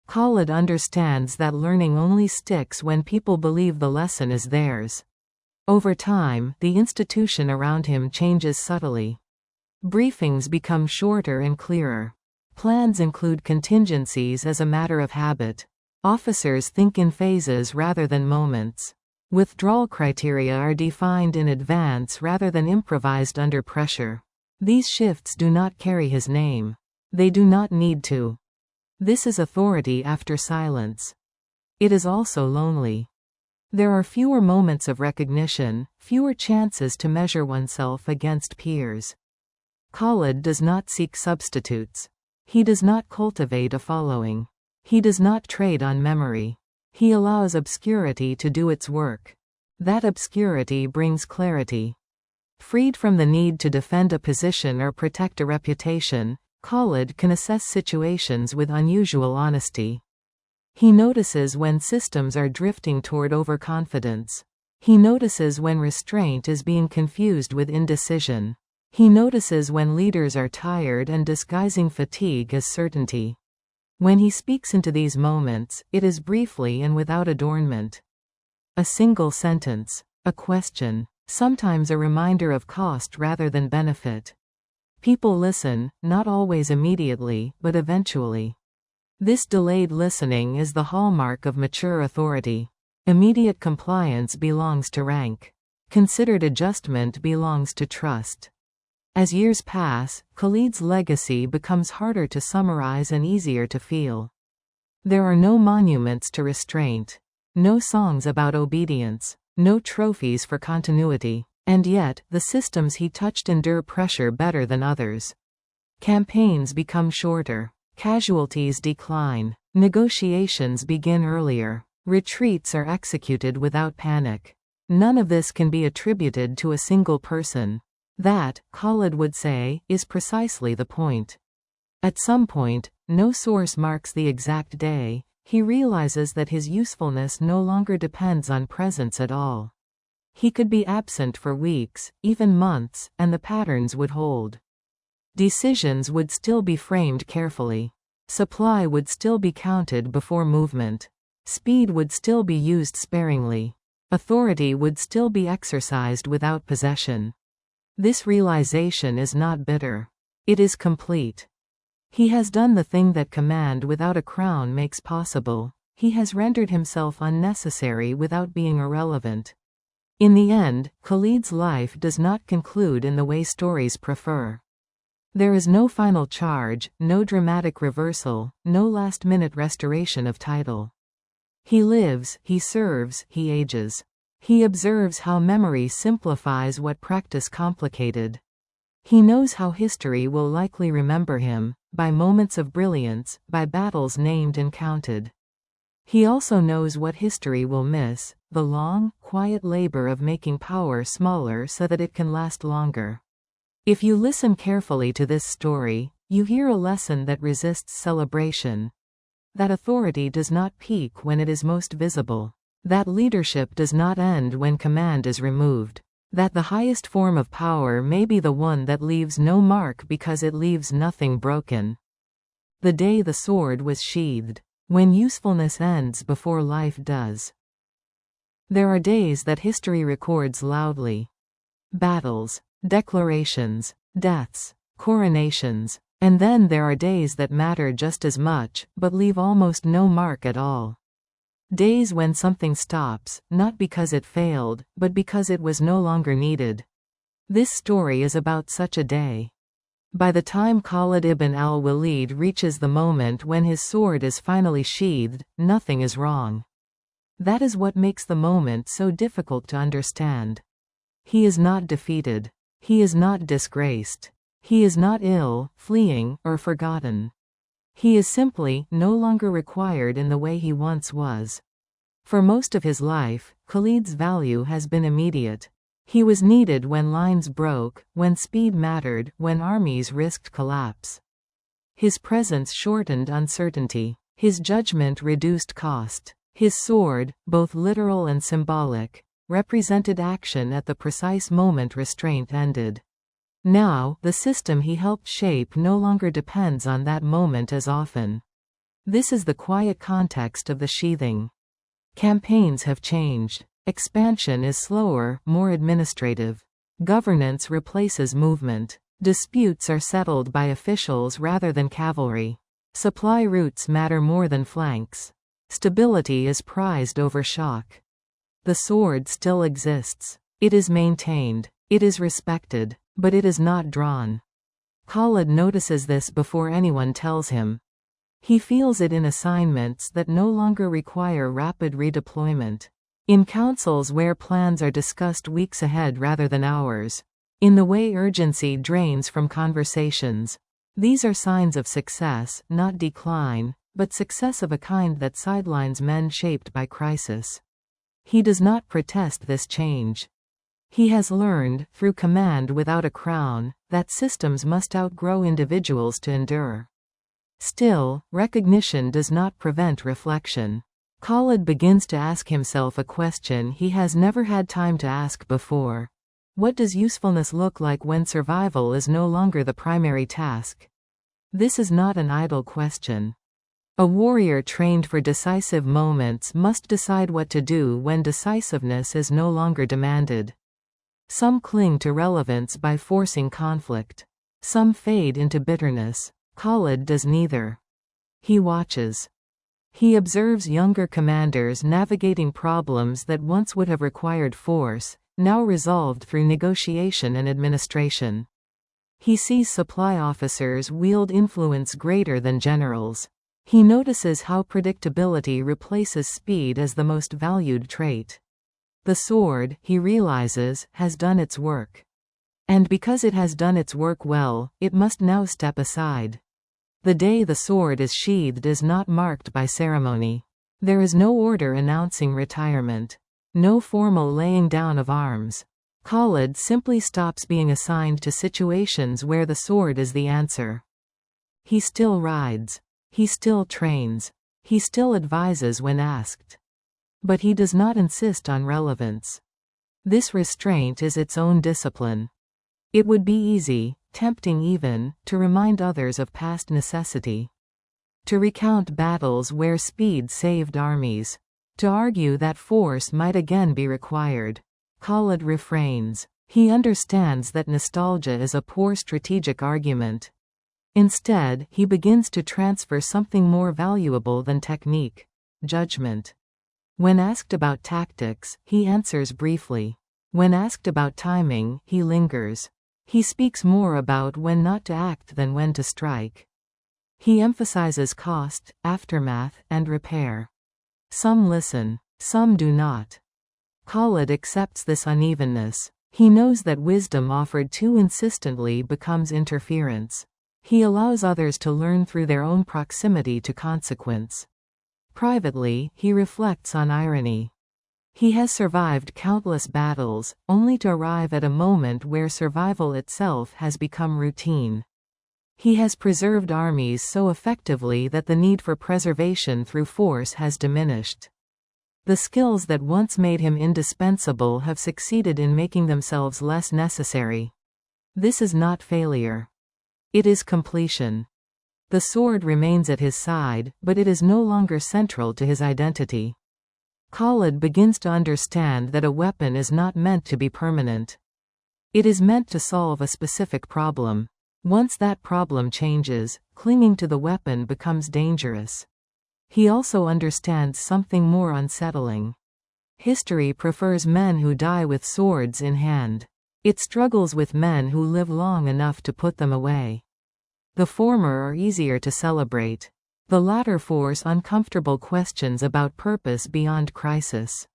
Khalid understands that learning only sticks when people believe the lesson is theirs. Over time, the institution around him changes subtly. Briefings become shorter and clearer. Plans include contingencies as a matter of habit. Officers think in phases rather than moments. Withdrawal criteria are defined in advance rather than improvised under pressure. These shifts do not carry his name. They do not need to. This is authority after silence. It is also lonely. There are fewer moments of recognition, fewer chances to measure oneself against peers. Khalid does not seek substitutes. He does not cultivate a following. He does not trade on memory. He allows obscurity to do its work. That obscurity brings clarity. Freed from the need to defend a position or protect a reputation, Khalid can assess situations with unusual honesty. He notices when systems are drifting toward overconfidence. He notices when restraint is being confused with indecision. He notices when leaders are tired and disguising fatigue as certainty. When he speaks into these moments, it is briefly and without adornment. A single sentence, a question, sometimes a reminder of cost rather than benefit. People listen, not always immediately, but eventually. This delayed listening is the hallmark of mature authority. Immediate compliance belongs to rank. Considered adjustment belongs to trust. As years pass, Khalid's legacy becomes harder to summarize and easier to feel. There are no monuments to restraint. No songs about obedience. No trophies for continuity. And yet, the systems he touched endure pressure better than others. Campaigns become shorter. Casualties decline. Negotiations begin earlier. Retreats are executed without panic. None of this can be attributed to a single person. That, Khalid would say, is precisely the point. At some point, no source marks the exact day, he realizes that his usefulness no longer depends on presence at all. He could be absent for weeks, even months, and the patterns would hold. Decisions would still be framed carefully. Supply would still be counted before movement. Speed would still be used sparingly. Authority would still be exercised without possession. This realization is not bitter. It is complete. He has done the thing that command without a crown makes possible. He has rendered himself unnecessary without being irrelevant. In the end, Khalid's life does not conclude in the way stories prefer. There is no final charge, no dramatic reversal, no last-minute restoration of title. He lives, he serves, he ages. He observes how memory simplifies what practice complicated. He knows how history will likely remember him, by moments of brilliance, by battles named and counted. He also knows what history will miss, the long, quiet labor of making power smaller so that it can last longer. If you listen carefully to this story, you hear a lesson that resists celebration. That authority does not peak when it is most visible. That leadership does not end when command is removed. That the highest form of power may be the one that leaves no mark because it leaves nothing broken. The day the sword was sheathed. When usefulness ends before life does. There are days that history records loudly. Battles, declarations, deaths, coronations. And then there are days that matter just as much, but leave almost no mark at all. Days when something stops, not because it failed, but because it was no longer needed. This story is about such a day. By the time Khalid ibn al-Walid reaches the moment when his sword is finally sheathed, nothing is wrong. That is what makes the moment so difficult to understand. He is not defeated. He is not disgraced. He is not ill, fleeing, or forgotten. He is simply no longer required in the way he once was. For most of his life, Khalid's value has been immediate. He was needed when lines broke, when speed mattered, when armies risked collapse. His presence shortened uncertainty. His judgment reduced cost. His sword, both literal and symbolic, represented action at the precise moment restraint ended. Now, the system he helped shape no longer depends on that moment as often. This is the quiet context of the sheathing. Campaigns have changed. Expansion is slower, more administrative. Governance replaces movement. Disputes are settled by officials rather than cavalry. Supply routes matter more than flanks. Stability is prized over shock. The sword still exists. It is maintained. It is respected. But it is not drawn. Khalid notices this before anyone tells him. He feels it in assignments that no longer require rapid redeployment. In councils where plans are discussed weeks ahead rather than hours. In the way urgency drains from conversations. These are signs of success, not decline, but success of a kind that sidelines men shaped by crisis. He does not protest this change. He has learned, through command without a crown, that systems must outgrow individuals to endure. Still, recognition does not prevent reflection. Khalid begins to ask himself a question he has never had time to ask before. What does usefulness look like when survival is no longer the primary task? This is not an idle question. A warrior trained for decisive moments must decide what to do when decisiveness is no longer demanded. Some cling to relevance by forcing conflict. Some fade into bitterness. Khalid does neither. He watches. He observes younger commanders navigating problems that once would have required force, now resolved through negotiation and administration. He sees supply officers wield influence greater than generals. He notices how predictability replaces speed as the most valued trait. The sword, he realizes, has done its work. And because it has done its work well, it must now step aside. The day the sword is sheathed is not marked by ceremony. There is no order announcing retirement. No formal laying down of arms. Khalid simply stops being assigned to situations where the sword is the answer. He still rides. He still trains. He still advises when asked. But he does not insist on relevance. This restraint is its own discipline. It would be easy, tempting even, to remind others of past necessity. To recount battles where speed saved armies. To argue that force might again be required. Khalid refrains. He understands that nostalgia is a poor strategic argument. Instead, he begins to transfer something more valuable than technique: judgment. When asked about tactics, he answers briefly. When asked about timing, he lingers. He speaks more about when not to act than when to strike. He emphasizes cost, aftermath, and repair. Some listen, some do not. Khalid accepts this unevenness. He knows that wisdom offered too insistently becomes interference. He allows others to learn through their own proximity to consequence. Privately, he reflects on irony. He has survived countless battles, only to arrive at a moment where survival itself has become routine. He has preserved armies so effectively that the need for preservation through force has diminished. The skills that once made him indispensable have succeeded in making themselves less necessary. This is not failure. It is completion. The sword remains at his side, but it is no longer central to his identity. Khalid begins to understand that a weapon is not meant to be permanent. It is meant to solve a specific problem. Once that problem changes, clinging to the weapon becomes dangerous. He also understands something more unsettling. History prefers men who die with swords in hand. It struggles with men who live long enough to put them away. The former are easier to celebrate. The latter force uncomfortable questions about purpose beyond crisis.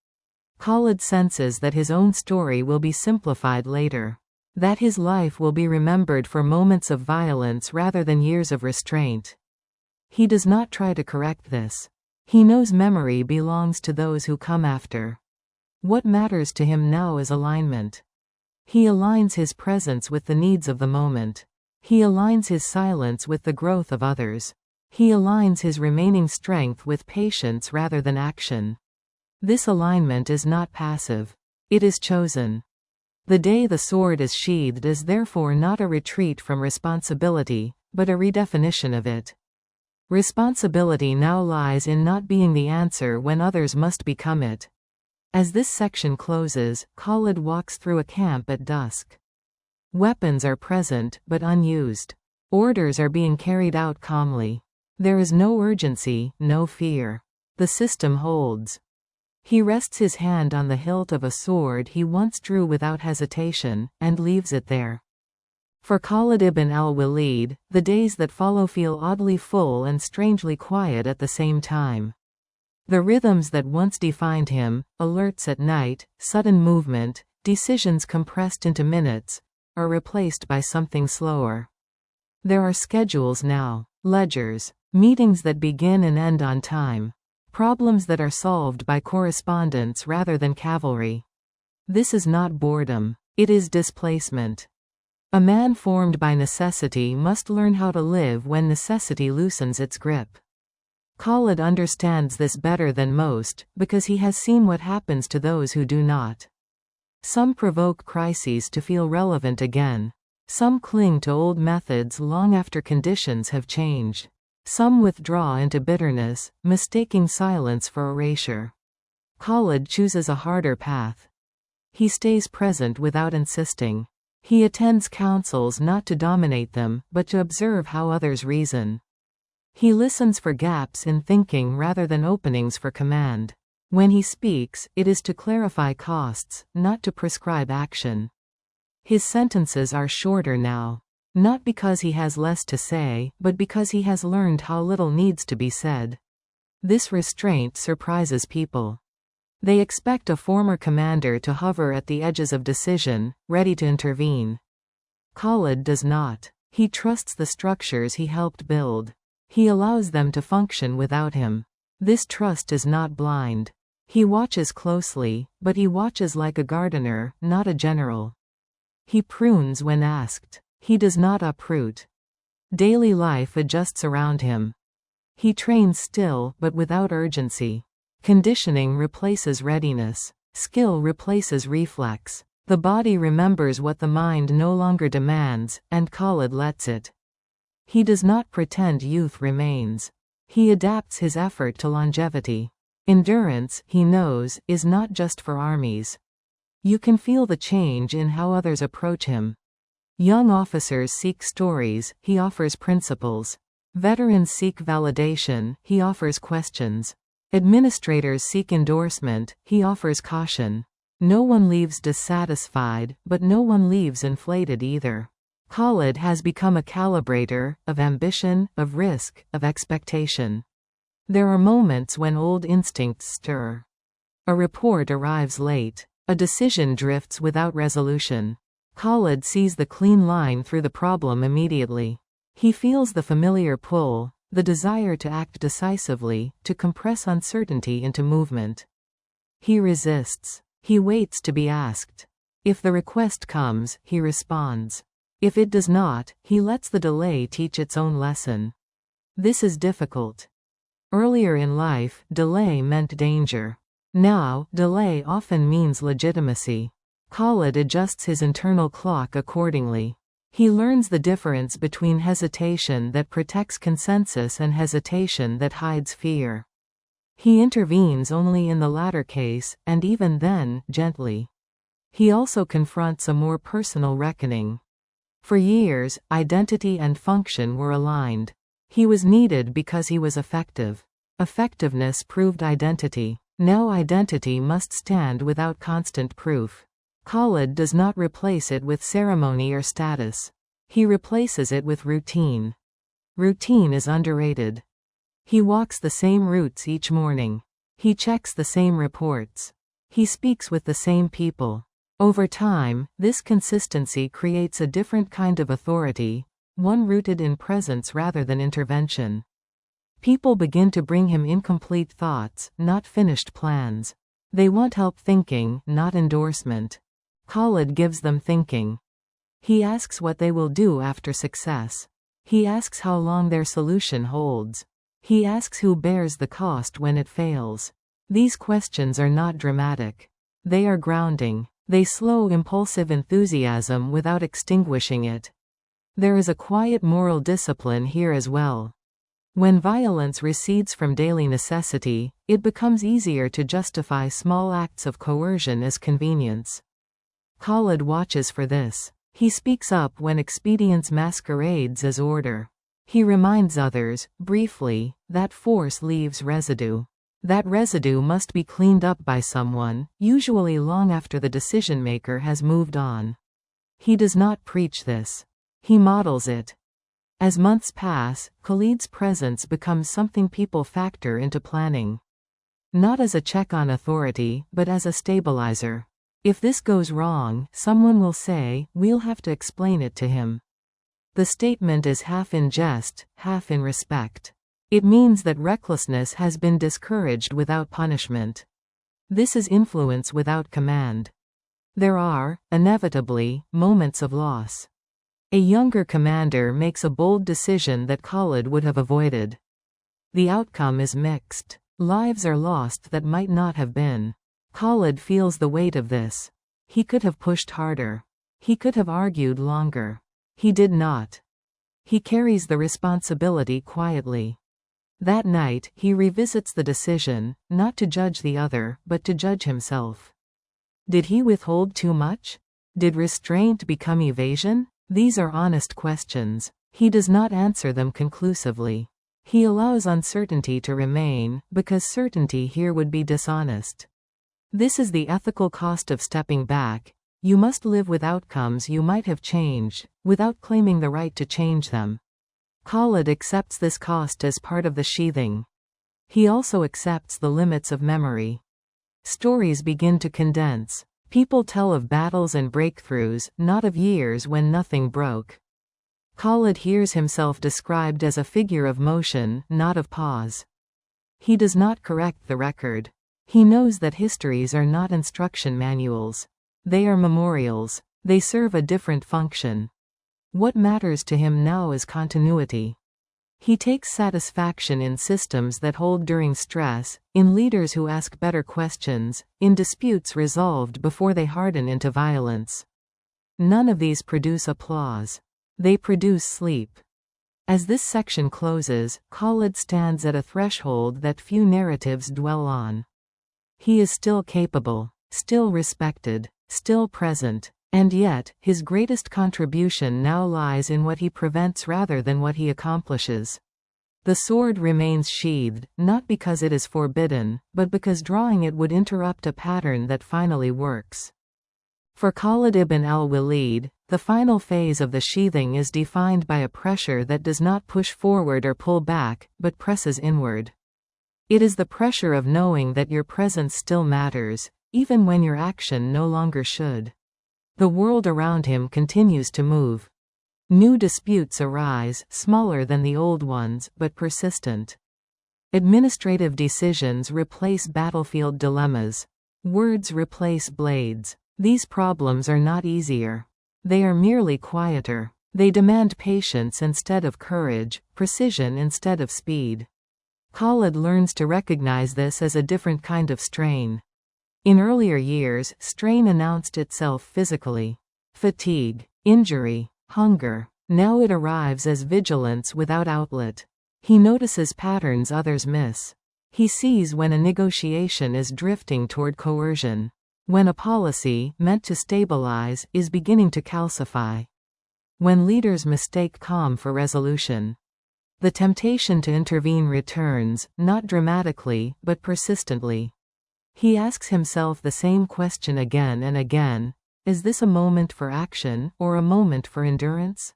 Khalid senses that his own story will be simplified later. That his life will be remembered for moments of violence rather than years of restraint. He does not try to correct this. He knows memory belongs to those who come after. What matters to him now is alignment. He aligns his presence with the needs of the moment. He aligns his silence with the growth of others. He aligns his remaining strength with patience rather than action. This alignment is not passive. It is chosen. The day the sword is sheathed is therefore not a retreat from responsibility, but a redefinition of it. Responsibility now lies in not being the answer when others must become it. As this section closes, Khalid walks through a camp at dusk. Weapons are present, but unused. Orders are being carried out calmly. There is no urgency, no fear. The system holds. He rests his hand on the hilt of a sword he once drew without hesitation, and leaves it there. For Khalid ibn al-Walid, the days that follow feel oddly full and strangely quiet at the same time. The rhythms that once defined him, alerts at night, sudden movement, decisions compressed into minutes, are replaced by something slower. There are schedules now, ledgers, meetings that begin and end on time, problems that are solved by correspondence rather than cavalry. This is not boredom, it is displacement. A man formed by necessity must learn how to live when necessity loosens its grip. Khalid understands this better than most, because he has seen what happens to those who do not. Some provoke crises to feel relevant again. Some cling to old methods long after conditions have changed. Some withdraw into bitterness, mistaking silence for erasure. Khalid chooses a harder path. He stays present without insisting. He attends councils not to dominate them, but to observe how others reason. He listens for gaps in thinking rather than openings for command. When he speaks, it is to clarify costs, not to prescribe action. His sentences are shorter now. Not because he has less to say, but because he has learned how little needs to be said. This restraint surprises people. They expect a former commander to hover at the edges of decision, ready to intervene. Khalid does not. He trusts the structures he helped build. He allows them to function without him. This trust is not blind. He watches closely, but he watches like a gardener, not a general. He prunes when asked. He does not uproot. Daily life adjusts around him. He trains still, but without urgency. Conditioning replaces readiness. Skill replaces reflex. The body remembers what the mind no longer demands, and Khalid lets it. He does not pretend youth remains. He adapts his effort to longevity. Endurance, he knows, is not just for armies. You can feel the change in how others approach him. Young officers seek stories, he offers principles. Veterans seek validation, he offers questions. Administrators seek endorsement, he offers caution. No one leaves dissatisfied, but no one leaves inflated either. Khalid has become a calibrator, of ambition, of risk, of expectation. There are moments when old instincts stir. A report arrives late. A decision drifts without resolution. Khalid sees the clean line through the problem immediately. He feels the familiar pull, the desire to act decisively, to compress uncertainty into movement. He resists. He waits to be asked. If the request comes, he responds. If it does not, he lets the delay teach its own lesson. This is difficult. Earlier in life, delay meant danger. Now, delay often means legitimacy. Khalid adjusts his internal clock accordingly. He learns the difference between hesitation that protects consensus and hesitation that hides fear. He intervenes only in the latter case, and even then, gently. He also confronts a more personal reckoning. For years, identity and function were aligned. He was needed because he was effective. Effectiveness proved identity. Now identity must stand without constant proof. Khalid does not replace it with ceremony or status. He replaces it with routine. Routine is underrated. He walks the same routes each morning. He checks the same reports. He speaks with the same people. Over time, this consistency creates a different kind of authority, one rooted in presence rather than intervention. People begin to bring him incomplete thoughts, not finished plans. They want help thinking, not endorsement. Khalid gives them thinking. He asks what they will do after success. He asks how long their solution holds. He asks who bears the cost when it fails. These questions are not dramatic. They are grounding. They slow impulsive enthusiasm without extinguishing it. There is a quiet moral discipline here as well. When violence recedes from daily necessity, it becomes easier to justify small acts of coercion as convenience. Khalid watches for this. He speaks up when expedience masquerades as order. He reminds others, briefly, that force leaves residue. That residue must be cleaned up by someone, usually long after the decision-maker has moved on. He does not preach this. He models it. As months pass, Khalid's presence becomes something people factor into planning. Not as a check on authority, but as a stabilizer. If this goes wrong, someone will say, we'll have to explain it to him. The statement is half in jest, half in respect. It means that recklessness has been discouraged without punishment. This is influence without command. There are, inevitably, moments of loss. A younger commander makes a bold decision that Khalid would have avoided. The outcome is mixed. Lives are lost that might not have been. Khalid feels the weight of this. He could have pushed harder. He could have argued longer. He did not. He carries the responsibility quietly. That night, he revisits the decision, not to judge the other, but to judge himself. Did he withhold too much? Did restraint become evasion? These are honest questions. He does not answer them conclusively. He allows uncertainty to remain, because certainty here would be dishonest. This is the ethical cost of stepping back. You must live with outcomes you might have changed, without claiming the right to change them. Khalid accepts this cost as part of the sheathing. He also accepts the limits of memory. Stories begin to condense. People tell of battles and breakthroughs, not of years when nothing broke. Khalid hears himself described as a figure of motion, not of pause. He does not correct the record. He knows that histories are not instruction manuals. They are memorials. They serve a different function. What matters to him now is continuity. He takes satisfaction in systems that hold during stress, in leaders who ask better questions, in disputes resolved before they harden into violence. None of these produce applause. They produce sleep. As this section closes, Khalid stands at a threshold that few narratives dwell on. He is still capable, still respected, still present, and yet, his greatest contribution now lies in what he prevents rather than what he accomplishes. The sword remains sheathed, not because it is forbidden, but because drawing it would interrupt a pattern that finally works. For Khalid ibn al-Walid, the final phase of the sheathing is defined by a pressure that does not push forward or pull back, but presses inward. It is the pressure of knowing that your presence still matters, even when your action no longer should. The world around him continues to move. New disputes arise, smaller than the old ones, but persistent. Administrative decisions replace battlefield dilemmas. Words replace blades. These problems are not easier. They are merely quieter. They demand patience instead of courage, precision instead of speed. Khalid learns to recognize this as a different kind of strain. In earlier years, strain announced itself physically. Fatigue, injury, hunger. Now it arrives as vigilance without outlet. He notices patterns others miss. He sees when a negotiation is drifting toward coercion. When a policy, meant to stabilize, is beginning to calcify. When leaders mistake calm for resolution. The temptation to intervene returns, not dramatically, but persistently. He asks himself the same question again and again: is this a moment for action, or a moment for endurance?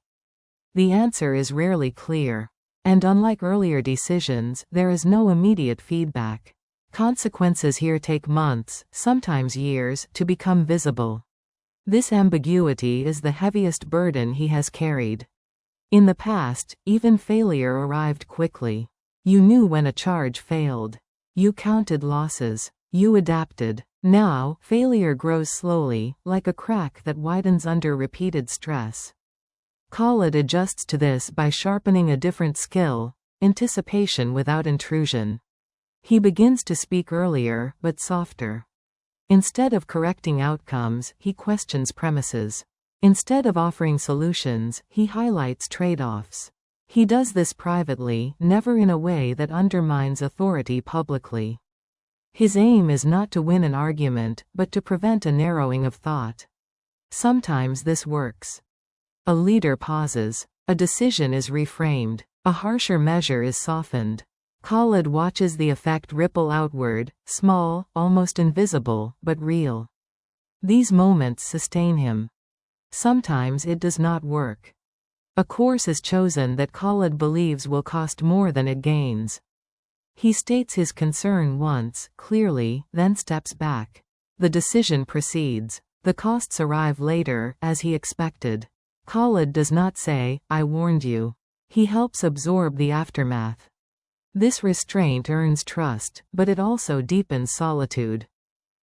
The answer is rarely clear. And unlike earlier decisions, there is no immediate feedback. Consequences here take months, sometimes years, to become visible. This ambiguity is the heaviest burden he has carried. In the past, even failure arrived quickly. You knew when a charge failed. You counted losses. You adapted. Now, failure grows slowly, like a crack that widens under repeated stress. Khalid adjusts to this by sharpening a different skill: anticipation without intrusion. He begins to speak earlier, but softer. Instead of correcting outcomes, he questions premises. Instead of offering solutions, he highlights trade-offs. He does this privately, never in a way that undermines authority publicly. His aim is not to win an argument, but to prevent a narrowing of thought. Sometimes this works. A leader pauses. A decision is reframed. A harsher measure is softened. Khalid watches the effect ripple outward, small, almost invisible, but real. These moments sustain him. Sometimes it does not work. A course is chosen that Khalid believes will cost more than it gains. He states his concern once, clearly, then steps back. The decision proceeds. The costs arrive later, as he expected. Khalid does not say, "I warned you." He helps absorb the aftermath. This restraint earns trust, but it also deepens solitude.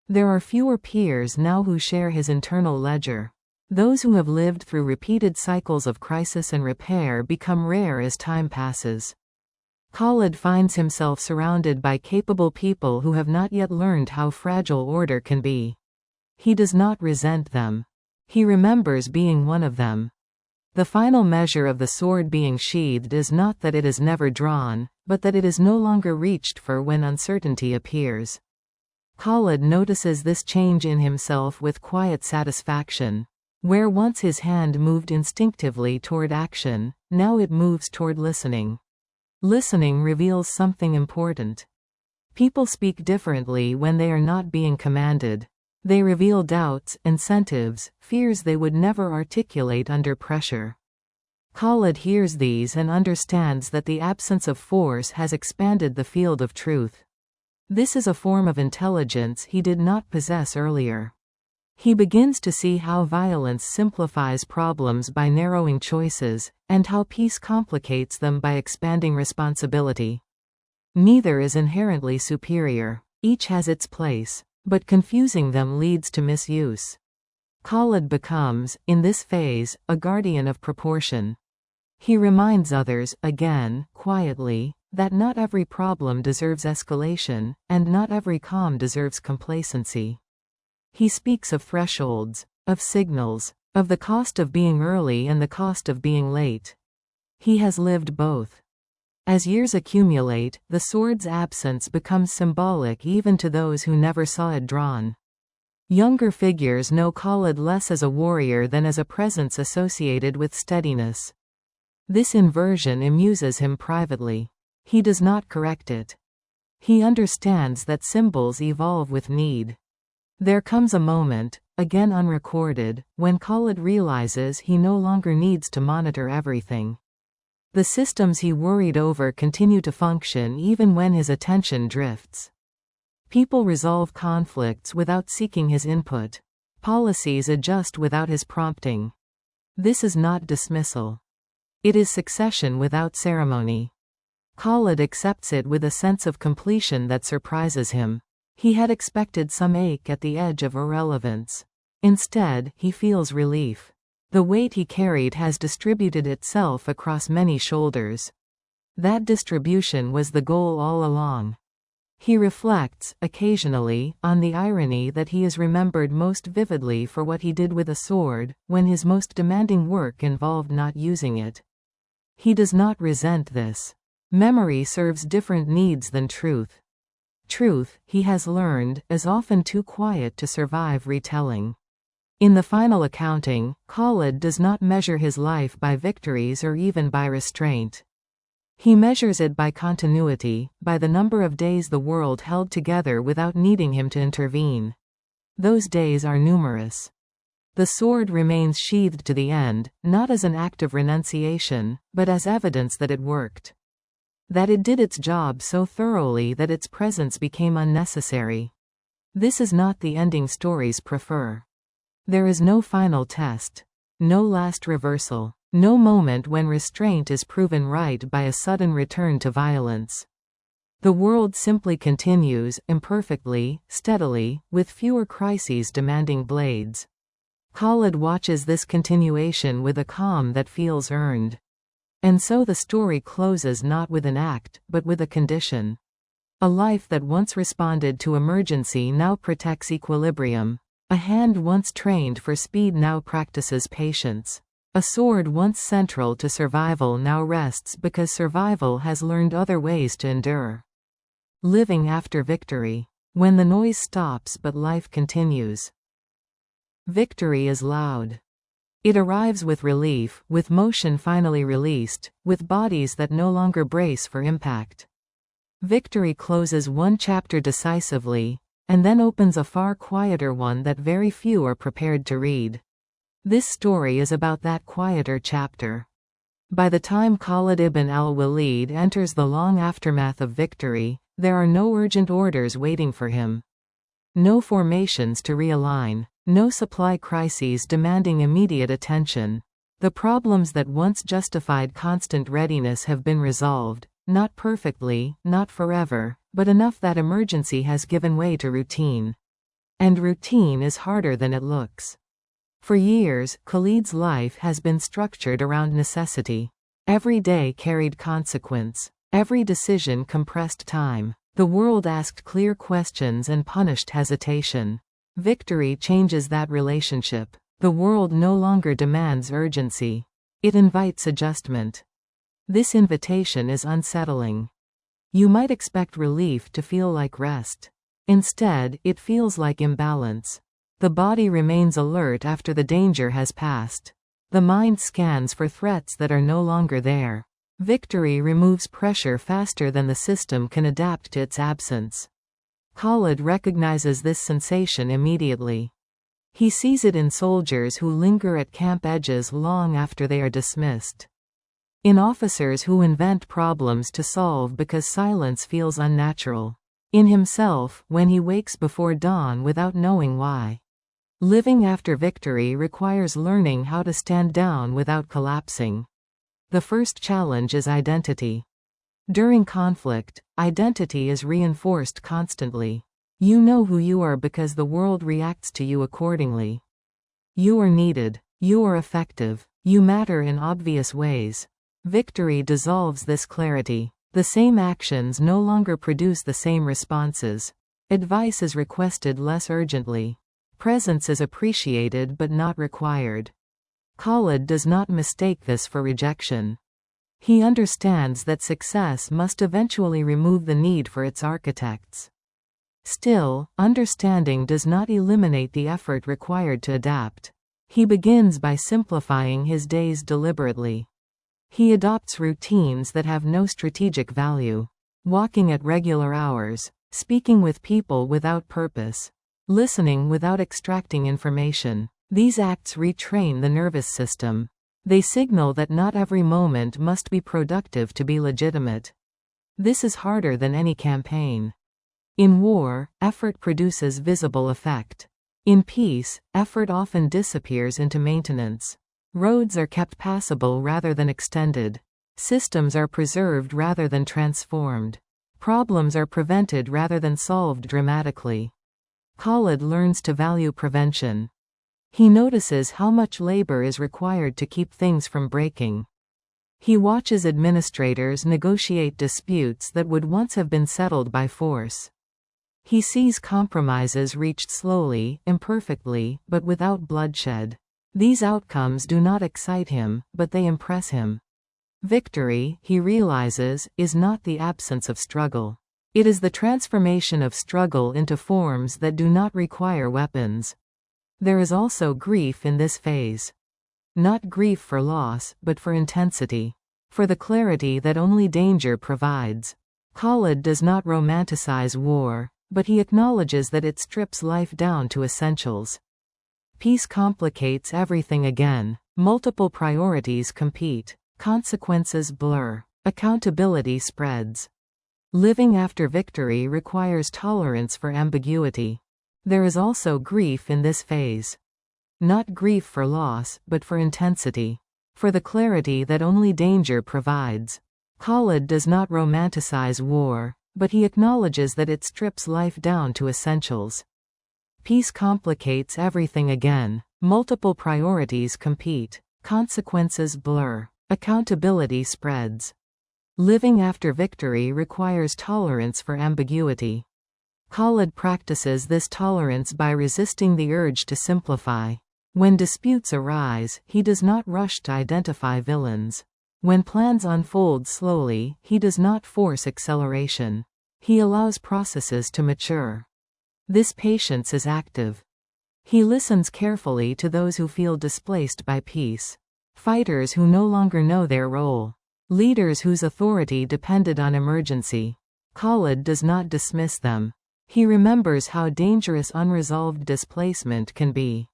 There are fewer peers now who share his internal ledger. Those who have lived through repeated cycles of crisis and repair become rare as time passes. Khalid finds himself surrounded by capable people who have not yet learned how fragile order can be. He does not resent them. He remembers being one of them. The final measure of the sword being sheathed is not that it is never drawn, but that it is no longer reached for when uncertainty appears. Khalid notices this change in himself with quiet satisfaction. Where once his hand moved instinctively toward action, now it moves toward listening. Listening reveals something important. People speak differently when they are not being commanded. They reveal doubts, incentives, fears they would never articulate under pressure. Khalid hears these and understands that the absence of force has expanded the field of truth. This is a form of intelligence he did not possess earlier. He begins to see how violence simplifies problems by narrowing choices, and how peace complicates them by expanding responsibility. Neither is inherently superior. Each has its place, but confusing them leads to misuse. Khalid becomes, in this phase, a guardian of proportion. He reminds others, again, quietly, that not every problem deserves escalation, and not every calm deserves complacency. He speaks of thresholds, of signals, of the cost of being early and the cost of being late. He has lived both. As years accumulate, the sword's absence becomes symbolic even to those who never saw it drawn. Younger figures know Khalid less as a warrior than as a presence associated with steadiness. This inversion amuses him privately. He does not correct it. He understands that symbols evolve with need. There comes a moment, again unrecorded, when Khalid realizes he no longer needs to monitor everything. The systems he worried over continue to function even when his attention drifts. People resolve conflicts without seeking his input. Policies adjust without his prompting. This is not dismissal. It is succession without ceremony. Khalid accepts it with a sense of completion that surprises him. He had expected some ache at the edge of irrelevance. Instead, he feels relief. The weight he carried has distributed itself across many shoulders. That distribution was the goal all along. He reflects, occasionally, on the irony that he is remembered most vividly for what he did with a sword, when his most demanding work involved not using it. He does not resent this. Memory serves different needs than truth. Truth, he has learned, is often too quiet to survive retelling. In the final accounting, Khalid does not measure his life by victories or even by restraint. He measures it by continuity, by the number of days the world held together without needing him to intervene. Those days are numerous. The sword remains sheathed to the end, not as an act of renunciation, but as evidence that it worked. That it did its job so thoroughly that its presence became unnecessary. This is not the ending stories prefer. There is no final test. No last reversal. No moment when restraint is proven right by a sudden return to violence. The world simply continues, imperfectly, steadily, with fewer crises demanding blades. Khalid watches this continuation with a calm that feels earned. And so the story closes not with an act, but with a condition. A life that once responded to emergency now protects equilibrium. A hand once trained for speed now practices patience. A sword once central to survival now rests because survival has learned other ways to endure. Living after victory. When the noise stops but life continues. Victory is loud. It arrives with relief, with motion finally released, with bodies that no longer brace for impact. Victory closes one chapter decisively, and then opens a far quieter one that very few are prepared to read. This story is about that quieter chapter. By the time Khalid ibn al-Walid enters the long aftermath of victory, there are no urgent orders waiting for him. No formations to realign. No supply crises demanding immediate attention. The problems that once justified constant readiness have been resolved, not perfectly, not forever, but enough that emergency has given way to routine. And routine is harder than it looks. For years, Khalid's life has been structured around necessity. Every day carried consequence. Every decision compressed time. The world asked clear questions and punished hesitation. Victory changes that relationship. The world no longer demands urgency. It invites adjustment. This invitation is unsettling. You might expect relief to feel like rest. Instead, it feels like imbalance. The body remains alert after the danger has passed. The mind scans for threats that are no longer there. Victory removes pressure faster than the system can adapt to its absence. Khalid recognizes this sensation immediately. He sees it in soldiers who linger at camp edges long after they are dismissed. In officers who invent problems to solve because silence feels unnatural. In himself, when he wakes before dawn without knowing why. Living after victory requires learning how to stand down without collapsing. The first challenge is identity. During conflict, identity is reinforced constantly. You know who you are because the world reacts to you accordingly. You are needed. You are effective. You matter in obvious ways. Victory dissolves this clarity. The same actions no longer produce the same responses. Advice is requested less urgently. Presence is appreciated but not required. Khalid does not mistake this for rejection. He understands that success must eventually remove the need for its architects. Still, understanding does not eliminate the effort required to adapt. He begins by simplifying his days deliberately. He adopts routines that have no strategic value. Walking at regular hours, speaking with people without purpose, listening without extracting information. These acts retrain the nervous system. They signal that not every moment must be productive to be legitimate. This is harder than any campaign. In war, effort produces visible effect. In peace, effort often disappears into maintenance. Roads are kept passable rather than extended. Systems are preserved rather than transformed. Problems are prevented rather than solved dramatically. Khalid learns to value prevention. He notices how much labor is required to keep things from breaking. He watches administrators negotiate disputes that would once have been settled by force. He sees compromises reached slowly, imperfectly, but without bloodshed. These outcomes do not excite him, but they impress him. Victory, he realizes, is not the absence of struggle. It is the transformation of struggle into forms that do not require weapons. There is also grief in this phase. Not grief for loss, but for intensity. For the clarity that only danger provides. Khalid does not romanticize war, but he acknowledges that it strips life down to essentials. Peace complicates everything again. Multiple priorities compete. Consequences blur. Accountability spreads. Living after victory requires tolerance for ambiguity. There is also grief in this phase. Not grief for loss, but for intensity. For the clarity that only danger provides. Khalid does not romanticize war, but he acknowledges that it strips life down to essentials. Peace complicates everything again. Multiple priorities compete. Consequences blur. Accountability spreads. Living after victory requires tolerance for ambiguity. Khalid practices this tolerance by resisting the urge to simplify. When disputes arise, he does not rush to identify villains. When plans unfold slowly, he does not force acceleration. He allows processes to mature. This patience is active. He listens carefully to those who feel displaced by peace. Fighters who no longer know their role. Leaders whose authority depended on emergency. Khalid does not dismiss them. He remembers how dangerous unresolved displacement can be.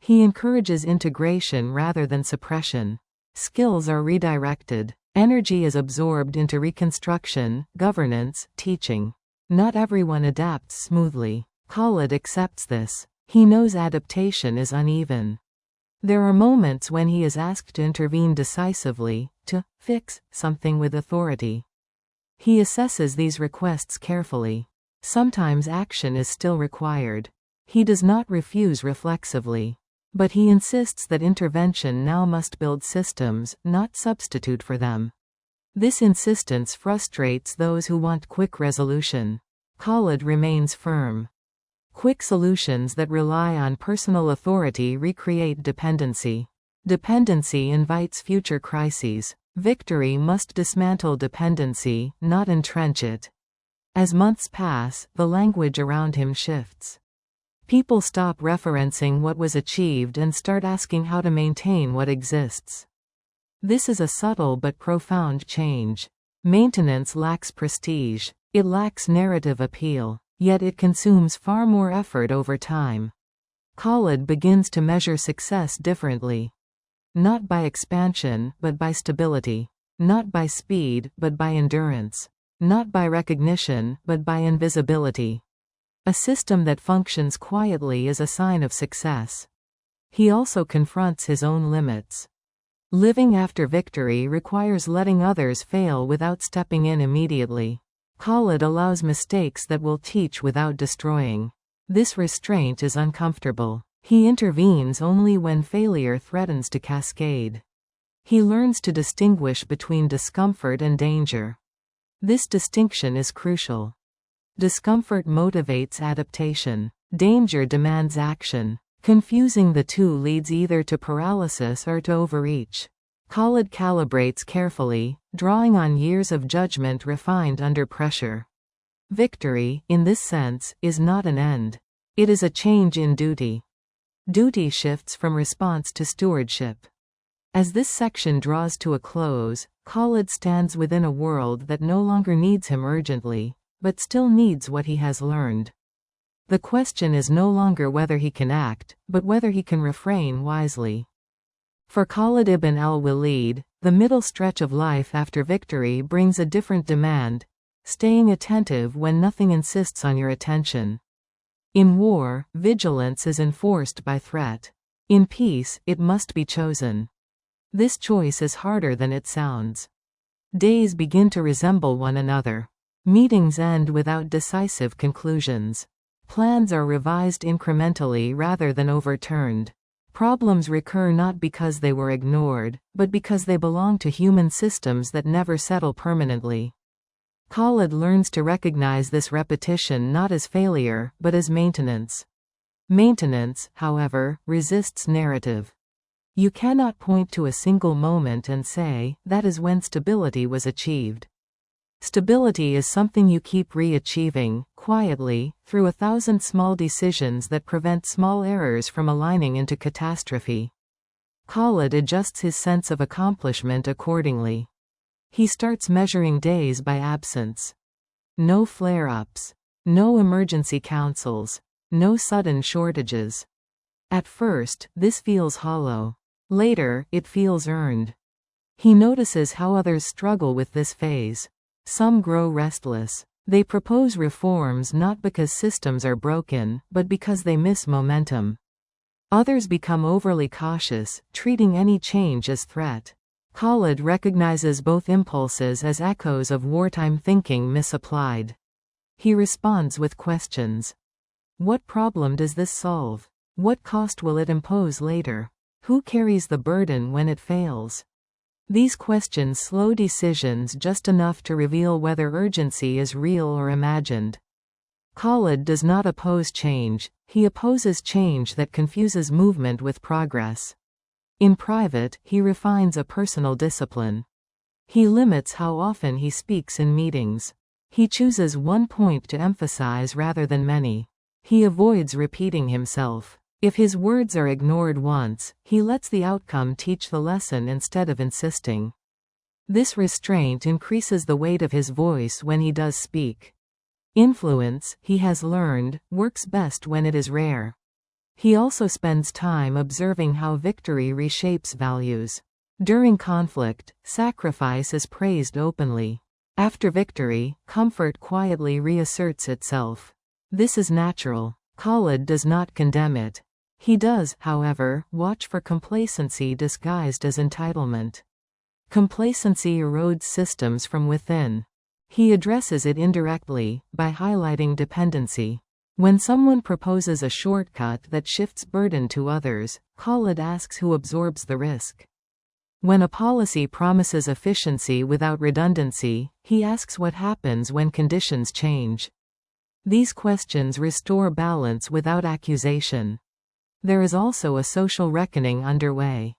He encourages integration rather than suppression. Skills are redirected. Energy is absorbed into reconstruction, governance, teaching. Not everyone adapts smoothly. Khalid accepts this. He knows adaptation is uneven. There are moments when he is asked to intervene decisively, to fix something with authority. He assesses these requests carefully. Sometimes action is still required. He does not refuse reflexively. But he insists that intervention now must build systems, not substitute for them. This insistence frustrates those who want quick resolution. Khalid remains firm. Quick solutions that rely on personal authority recreate dependency. Dependency invites future crises. Victory must dismantle dependency, not entrench it. As months pass, the language around him shifts. People stop referencing what was achieved and start asking how to maintain what exists. This is a subtle but profound change. Maintenance lacks prestige. It lacks narrative appeal. Yet it consumes far more effort over time. Khalid begins to measure success differently. Not by expansion, but by stability. Not by speed, but by endurance. Not by recognition, but by invisibility. A system that functions quietly is a sign of success. He also confronts his own limits. Living after victory requires letting others fail without stepping in immediately. Khalid allows mistakes that will teach without destroying. This restraint is uncomfortable. He intervenes only when failure threatens to cascade. He learns to distinguish between discomfort and danger. This distinction is crucial. Discomfort motivates adaptation. Danger demands action. Confusing the two leads either to paralysis or to overreach. Khalid calibrates carefully, drawing on years of judgment refined under pressure. Victory, in this sense, is not an end. It is a change in duty. Duty shifts from response to stewardship. As this section draws to a close, Khalid stands within a world that no longer needs him urgently, but still needs what he has learned. The question is no longer whether he can act, but whether he can refrain wisely. For Khalid ibn al-Walid, the middle stretch of life after victory brings a different demand, staying attentive when nothing insists on your attention. In war, vigilance is enforced by threat. In peace, it must be chosen. This choice is harder than it sounds. Days begin to resemble one another. Meetings end without decisive conclusions. Plans are revised incrementally rather than overturned. Problems recur not because they were ignored, but because they belong to human systems that never settle permanently. Khalid learns to recognize this repetition not as failure, but as maintenance. Maintenance, however, resists narrative. You cannot point to a single moment and say, that is when stability was achieved. Stability is something you keep re-achieving, quietly, through 1,000 small decisions that prevent small errors from aligning into catastrophe. Khalid adjusts his sense of accomplishment accordingly. He starts measuring days by absence. No flare-ups. No emergency councils. No sudden shortages. At first, this feels hollow. Later, it feels earned. He notices how others struggle with this phase. Some grow restless. They propose reforms not because systems are broken, but because they miss momentum. Others become overly cautious, treating any change as threat. Khalid recognizes both impulses as echoes of wartime thinking misapplied. He responds with questions. What problem does this solve? What cost will it impose later? Who carries the burden when it fails? These questions slow decisions just enough to reveal whether urgency is real or imagined. Khalid does not oppose change, he opposes change that confuses movement with progress. In private, he refines a personal discipline. He limits how often he speaks in meetings. He chooses one point to emphasize rather than many. He avoids repeating himself. If his words are ignored once, he lets the outcome teach the lesson instead of insisting. This restraint increases the weight of his voice when he does speak. Influence, he has learned, works best when it is rare. He also spends time observing how victory reshapes values. During conflict, sacrifice is praised openly. After victory, comfort quietly reasserts itself. This is natural. Khalid does not condemn it. He does, however, watch for complacency disguised as entitlement. Complacency erodes systems from within. He addresses it indirectly, by highlighting dependency. When someone proposes a shortcut that shifts burden to others, Khalid asks who absorbs the risk. When a policy promises efficiency without redundancy, he asks what happens when conditions change. These questions restore balance without accusation. There is also a social reckoning underway.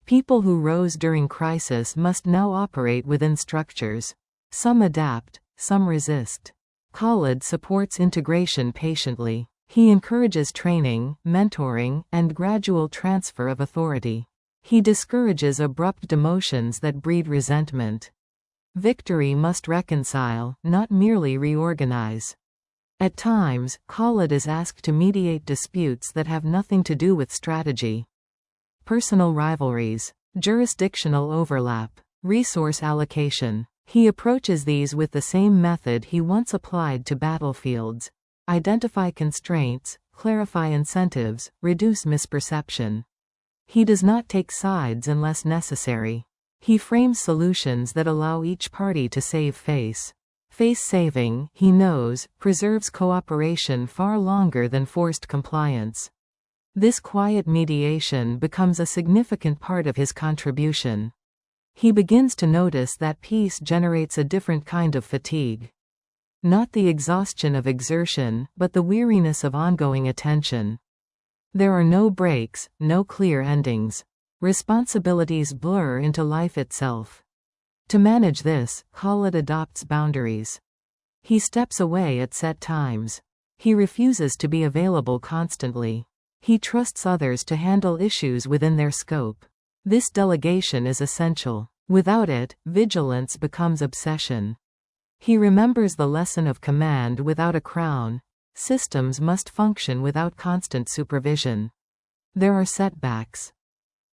People who rose during crisis must now operate within structures. Some adapt, some resist. Khalid supports integration patiently. He encourages training, mentoring, and gradual transfer of authority. He discourages abrupt demotions that breed resentment. Victory must reconcile, not merely reorganize. At times, Khalid is asked to mediate disputes that have nothing to do with strategy. Personal rivalries, jurisdictional overlap, resource allocation. He approaches these with the same method he once applied to battlefields. Identify constraints, clarify incentives, reduce misperception. He does not take sides unless necessary. He frames solutions that allow each party to save face. Face-saving, he knows, preserves cooperation far longer than forced compliance. This quiet mediation becomes a significant part of his contribution. He begins to notice that peace generates a different kind of fatigue. Not the exhaustion of exertion, but the weariness of ongoing attention. There are no breaks, no clear endings. Responsibilities blur into life itself. To manage this, Khalid adopts boundaries. He steps away at set times. He refuses to be available constantly. He trusts others to handle issues within their scope. This delegation is essential. Without it, vigilance becomes obsession. He remembers the lesson of command without a crown. Systems must function without constant supervision. There are setbacks.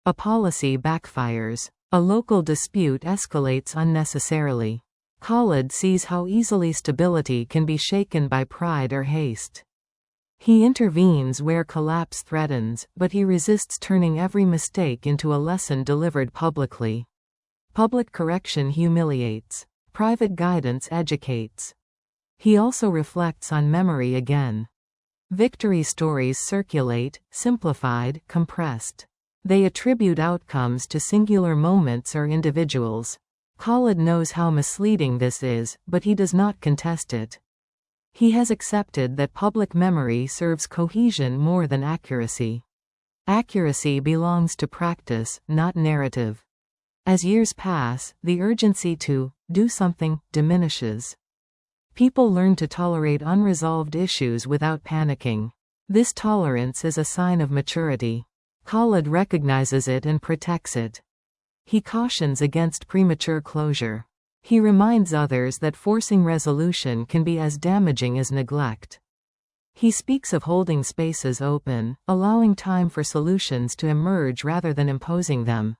A policy backfires. A local dispute escalates unnecessarily. Khalid sees how easily stability can be shaken by pride or haste. He intervenes where collapse threatens, but he resists turning every mistake into a lesson delivered publicly. Public correction humiliates. Private guidance educates. He also reflects on memory again. Victory stories circulate, simplified, compressed. They attribute outcomes to singular moments or individuals. Khalid knows how misleading this is, but he does not contest it. He has accepted that public memory serves cohesion more than accuracy. Accuracy belongs to practice, not narrative. As years pass, the urgency to do something diminishes. People learn to tolerate unresolved issues without panicking. This tolerance is a sign of maturity. Khalid recognizes it and protects it. He cautions against premature closure. He reminds others that forcing resolution can be as damaging as neglect. He speaks of holding spaces open, allowing time for solutions to emerge rather than imposing them.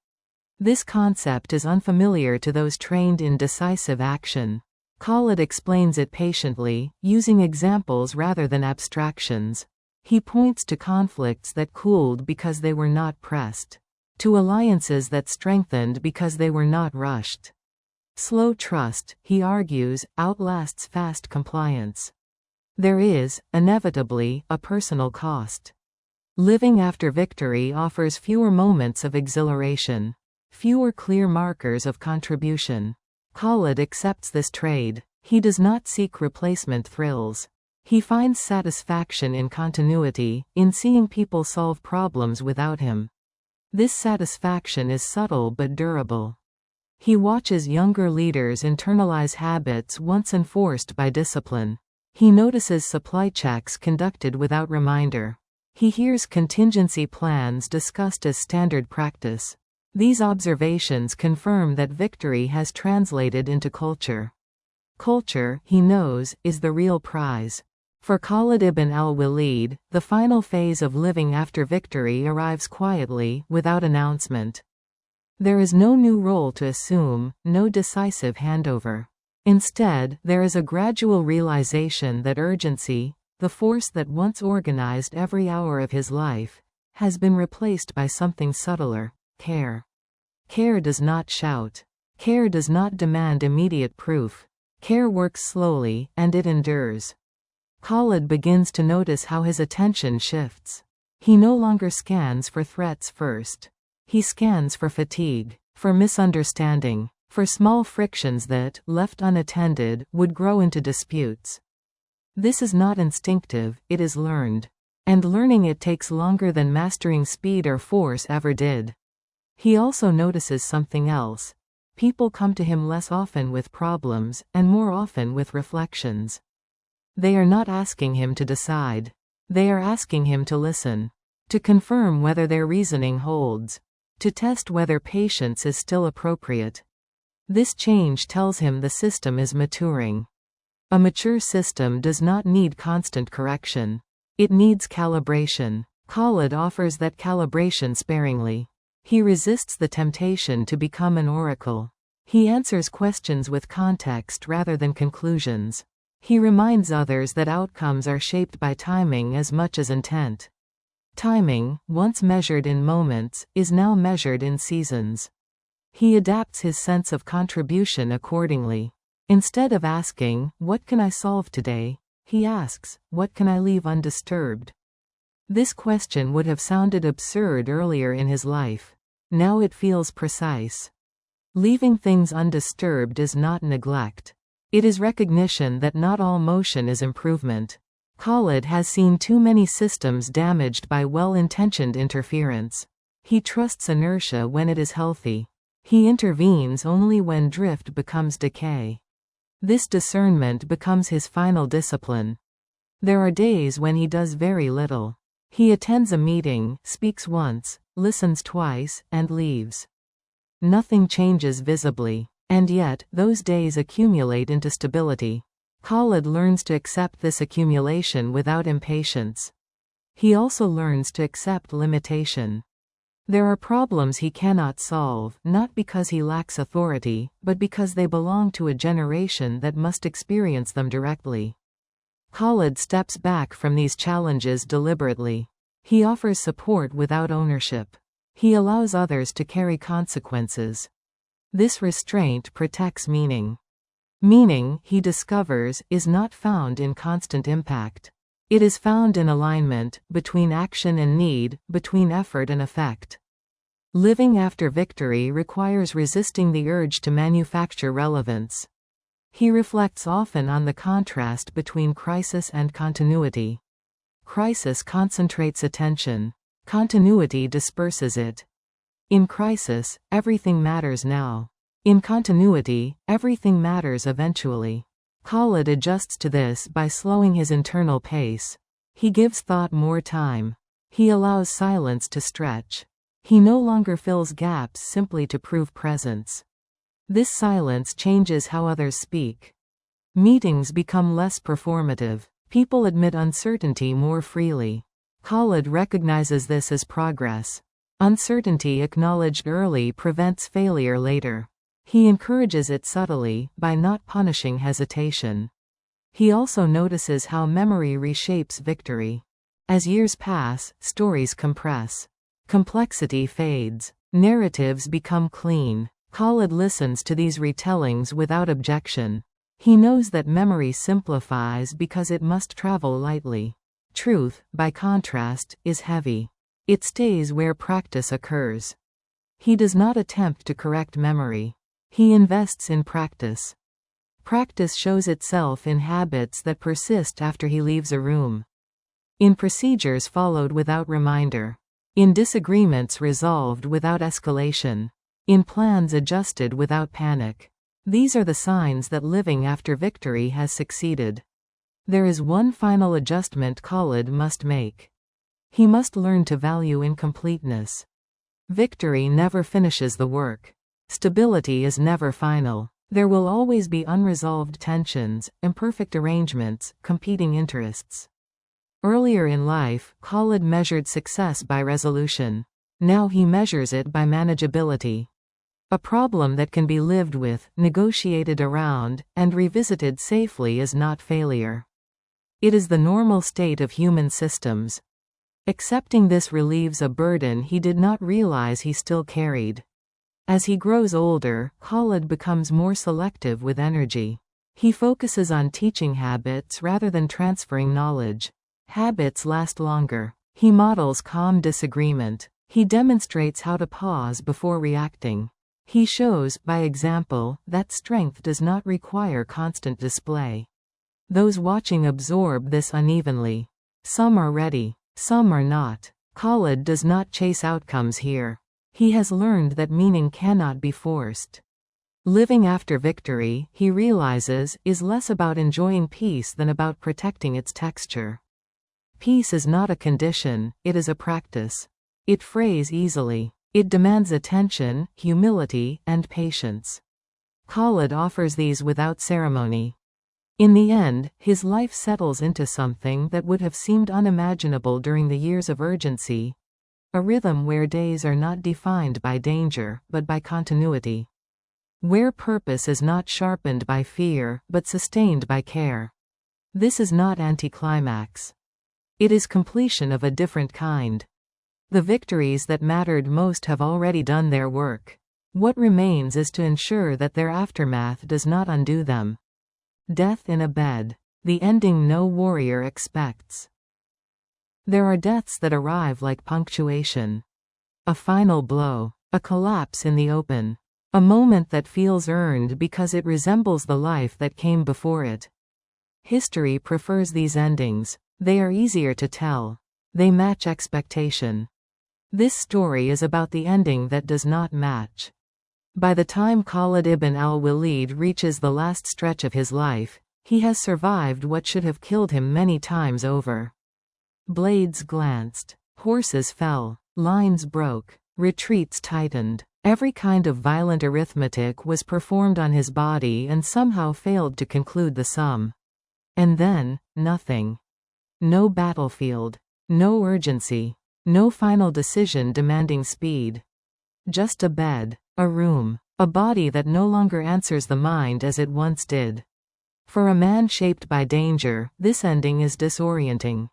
This concept is unfamiliar to those trained in decisive action. Khalid explains it patiently, using examples rather than abstractions. He points to conflicts that cooled because they were not pressed. To alliances that strengthened because they were not rushed. Slow trust, he argues, outlasts fast compliance. There is, inevitably, a personal cost. Living after victory offers fewer moments of exhilaration, fewer clear markers of contribution. Khalid accepts this trade. He does not seek replacement thrills. He finds satisfaction in continuity, in seeing people solve problems without him. This satisfaction is subtle but durable. He watches younger leaders internalize habits once enforced by discipline. He notices supply checks conducted without reminder. He hears contingency plans discussed as standard practice. These observations confirm that victory has translated into culture. Culture, he knows, is the real prize. For Khalid ibn al-Walid, the final phase of living after victory arrives quietly, without announcement. There is no new role to assume, no decisive handover. Instead, there is a gradual realization that urgency, the force that once organized every hour of his life, has been replaced by something subtler: care. Care does not shout. Care does not demand immediate proof. Care works slowly, and it endures. Khalid begins to notice how his attention shifts. He no longer scans for threats first. He scans for fatigue, for misunderstanding, for small frictions that, left unattended, would grow into disputes. This is not instinctive, it is learned. And learning it takes longer than mastering speed or force ever did. He also notices something else. People come to him less often with problems, and more often with reflections. They are not asking him to decide. They are asking him to listen. To confirm whether their reasoning holds. To test whether patience is still appropriate. This change tells him the system is maturing. A mature system does not need constant correction. It needs calibration. Khalid offers that calibration sparingly. He resists the temptation to become an oracle. He answers questions with context rather than conclusions. He reminds others that outcomes are shaped by timing as much as intent. Timing, once measured in moments, is now measured in seasons. He adapts his sense of contribution accordingly. Instead of asking, "What can I solve today?" he asks, "What can I leave undisturbed?" This question would have sounded absurd earlier in his life. Now it feels precise. Leaving things undisturbed is not neglect. It is recognition that not all motion is improvement. Khalid has seen too many systems damaged by well-intentioned interference. He trusts inertia when it is healthy. He intervenes only when drift becomes decay. This discernment becomes his final discipline. There are days when he does very little. He attends a meeting, speaks once, listens twice, and leaves. Nothing changes visibly. And yet, those days accumulate into stability. Khalid learns to accept this accumulation without impatience. He also learns to accept limitation. There are problems he cannot solve, not because he lacks authority, but because they belong to a generation that must experience them directly. Khalid steps back from these challenges deliberately. He offers support without ownership. He allows others to carry consequences. This restraint protects meaning. Meaning, he discovers, is not found in constant impact. It is found in alignment, between action and need, between effort and effect. Living after victory requires resisting the urge to manufacture relevance. He reflects often on the contrast between crisis and continuity. Crisis concentrates attention. Continuity disperses it. In crisis, everything matters now. In continuity, everything matters eventually. Khalid adjusts to this by slowing his internal pace. He gives thought more time. He allows silence to stretch. He no longer fills gaps simply to prove presence. This silence changes how others speak. Meetings become less performative. People admit uncertainty more freely. Khalid recognizes this as progress. Uncertainty acknowledged early prevents failure later. He encourages it subtly, by not punishing hesitation. He also notices how memory reshapes victory. As years pass, stories compress. Complexity fades. Narratives become clean. Khalid listens to these retellings without objection. He knows that memory simplifies because it must travel lightly. Truth, by contrast, is heavy. It stays where practice occurs. He does not attempt to correct memory. He invests in practice. Practice shows itself in habits that persist after he leaves a room. In procedures followed without reminder. In disagreements resolved without escalation. In plans adjusted without panic. These are the signs that living after victory has succeeded. There is one final adjustment Khalid must make. He must learn to value incompleteness. Victory never finishes the work. Stability is never final. There will always be unresolved tensions, imperfect arrangements, competing interests. Earlier in life, Khalid measured success by resolution. Now he measures it by manageability. A problem that can be lived with, negotiated around, and revisited safely is not failure. It is the normal state of human systems. Accepting this relieves a burden he did not realize he still carried. As he grows older, Khalid becomes more selective with energy. He focuses on teaching habits rather than transferring knowledge. Habits last longer. He models calm disagreement. He demonstrates how to pause before reacting. He shows, by example, that strength does not require constant display. Those watching absorb this unevenly. Some are ready, some are not. Khalid does not chase outcomes here. He has learned that meaning cannot be forced. Living after victory, he realizes, is less about enjoying peace than about protecting its texture. Peace is not a condition, it is a practice. It frays easily. It demands attention, humility, and patience. Khalid offers these without ceremony. In the end, his life settles into something that would have seemed unimaginable during the years of urgency. A rhythm where days are not defined by danger, but by continuity. Where purpose is not sharpened by fear, but sustained by care. This is not anticlimax. It is completion of a different kind. The victories that mattered most have already done their work. What remains is to ensure that their aftermath does not undo them. Death in a bed. The ending no warrior expects. There are deaths that arrive like punctuation. A final blow. A collapse in the open. A moment that feels earned because it resembles the life that came before it. History prefers these endings. They are easier to tell. They match expectation. This story is about the ending that does not match. By the time Khalid ibn al-Walid reaches the last stretch of his life, he has survived what should have killed him many times over. Blades glanced. Horses fell. Lines broke. Retreats tightened. Every kind of violent arithmetic was performed on his body and somehow failed to conclude the sum. And then, nothing. No battlefield. No urgency. No final decision demanding speed. Just a bed, a room, a body that no longer answers the mind as it once did. For a man shaped by danger, this ending is disorienting.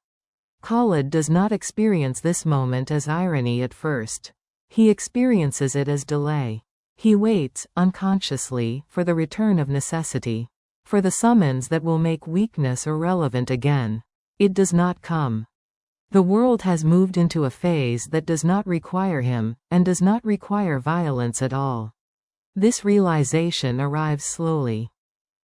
Khalid does not experience this moment as irony at first. He experiences it as delay. He waits, unconsciously, for the return of necessity. For the summons that will make weakness irrelevant again. It does not come. The world has moved into a phase that does not require him, and does not require violence at all. This realization arrives slowly.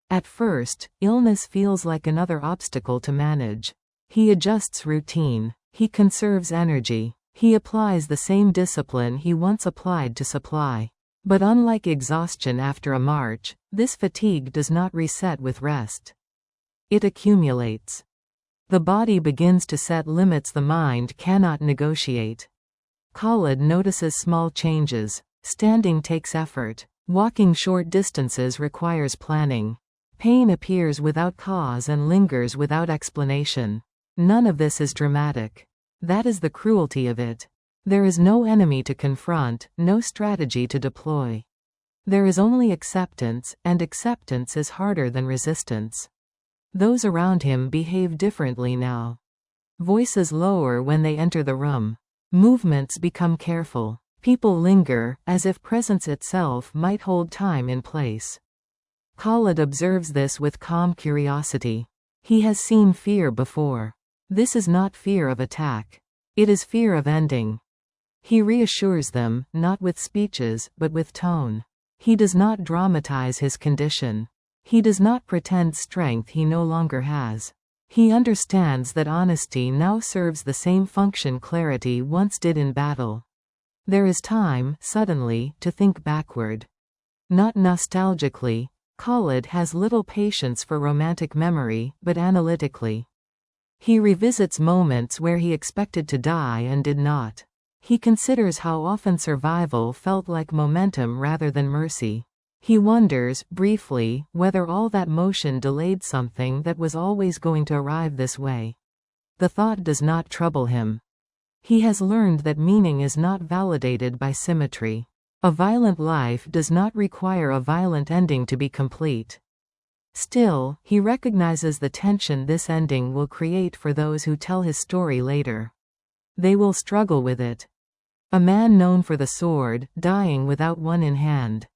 At first, illness feels like another obstacle to manage. He adjusts routine. He conserves energy. He applies the same discipline he once applied to supply. But unlike exhaustion after a march, this fatigue does not reset with rest. It accumulates. The body begins to set limits the mind cannot negotiate. Khalid notices small changes. Standing takes effort. Walking short distances requires planning. Pain appears without cause and lingers without explanation. None of this is dramatic. That is the cruelty of it. There is no enemy to confront, no strategy to deploy. There is only acceptance, and acceptance is harder than resistance. Those around him behave differently now. Voices lower when they enter the room. Movements become careful. People linger, as if presence itself might hold time in place. Khalid observes this with calm curiosity. He has seen fear before. This is not fear of attack. It is fear of ending. He reassures them, not with speeches, but with tone. He does not dramatize his condition. He does not pretend strength he no longer has. He understands that honesty now serves the same function clarity once did in battle. There is time, suddenly, to think backward. Not nostalgically. Khalid has little patience for romantic memory, but analytically. He revisits moments where he expected to die and did not. He considers how often survival felt like momentum rather than mercy. He wonders, briefly, whether all that motion delayed something that was always going to arrive this way. The thought does not trouble him. He has learned that meaning is not validated by symmetry. A violent life does not require a violent ending to be complete. Still, he recognizes the tension this ending will create for those who tell his story later. They will struggle with it. A man known for the sword, dying without one in hand.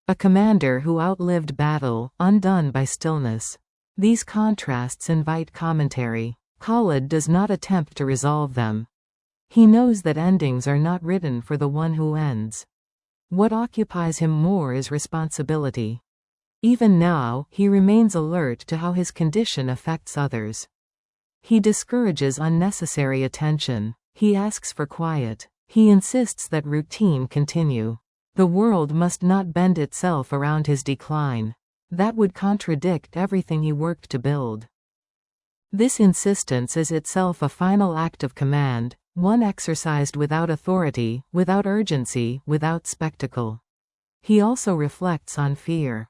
A commander who outlived battle, undone by stillness. These contrasts invite commentary. Khalid does not attempt to resolve them. He knows that endings are not written for the one who ends. What occupies him more is responsibility. Even now, he remains alert to how his condition affects others. He discourages unnecessary attention. He asks for quiet. He insists that routine continue. The world must not bend itself around his decline. That would contradict everything he worked to build. This insistence is itself a final act of command, one exercised without authority, without urgency, without spectacle. He also reflects on fear.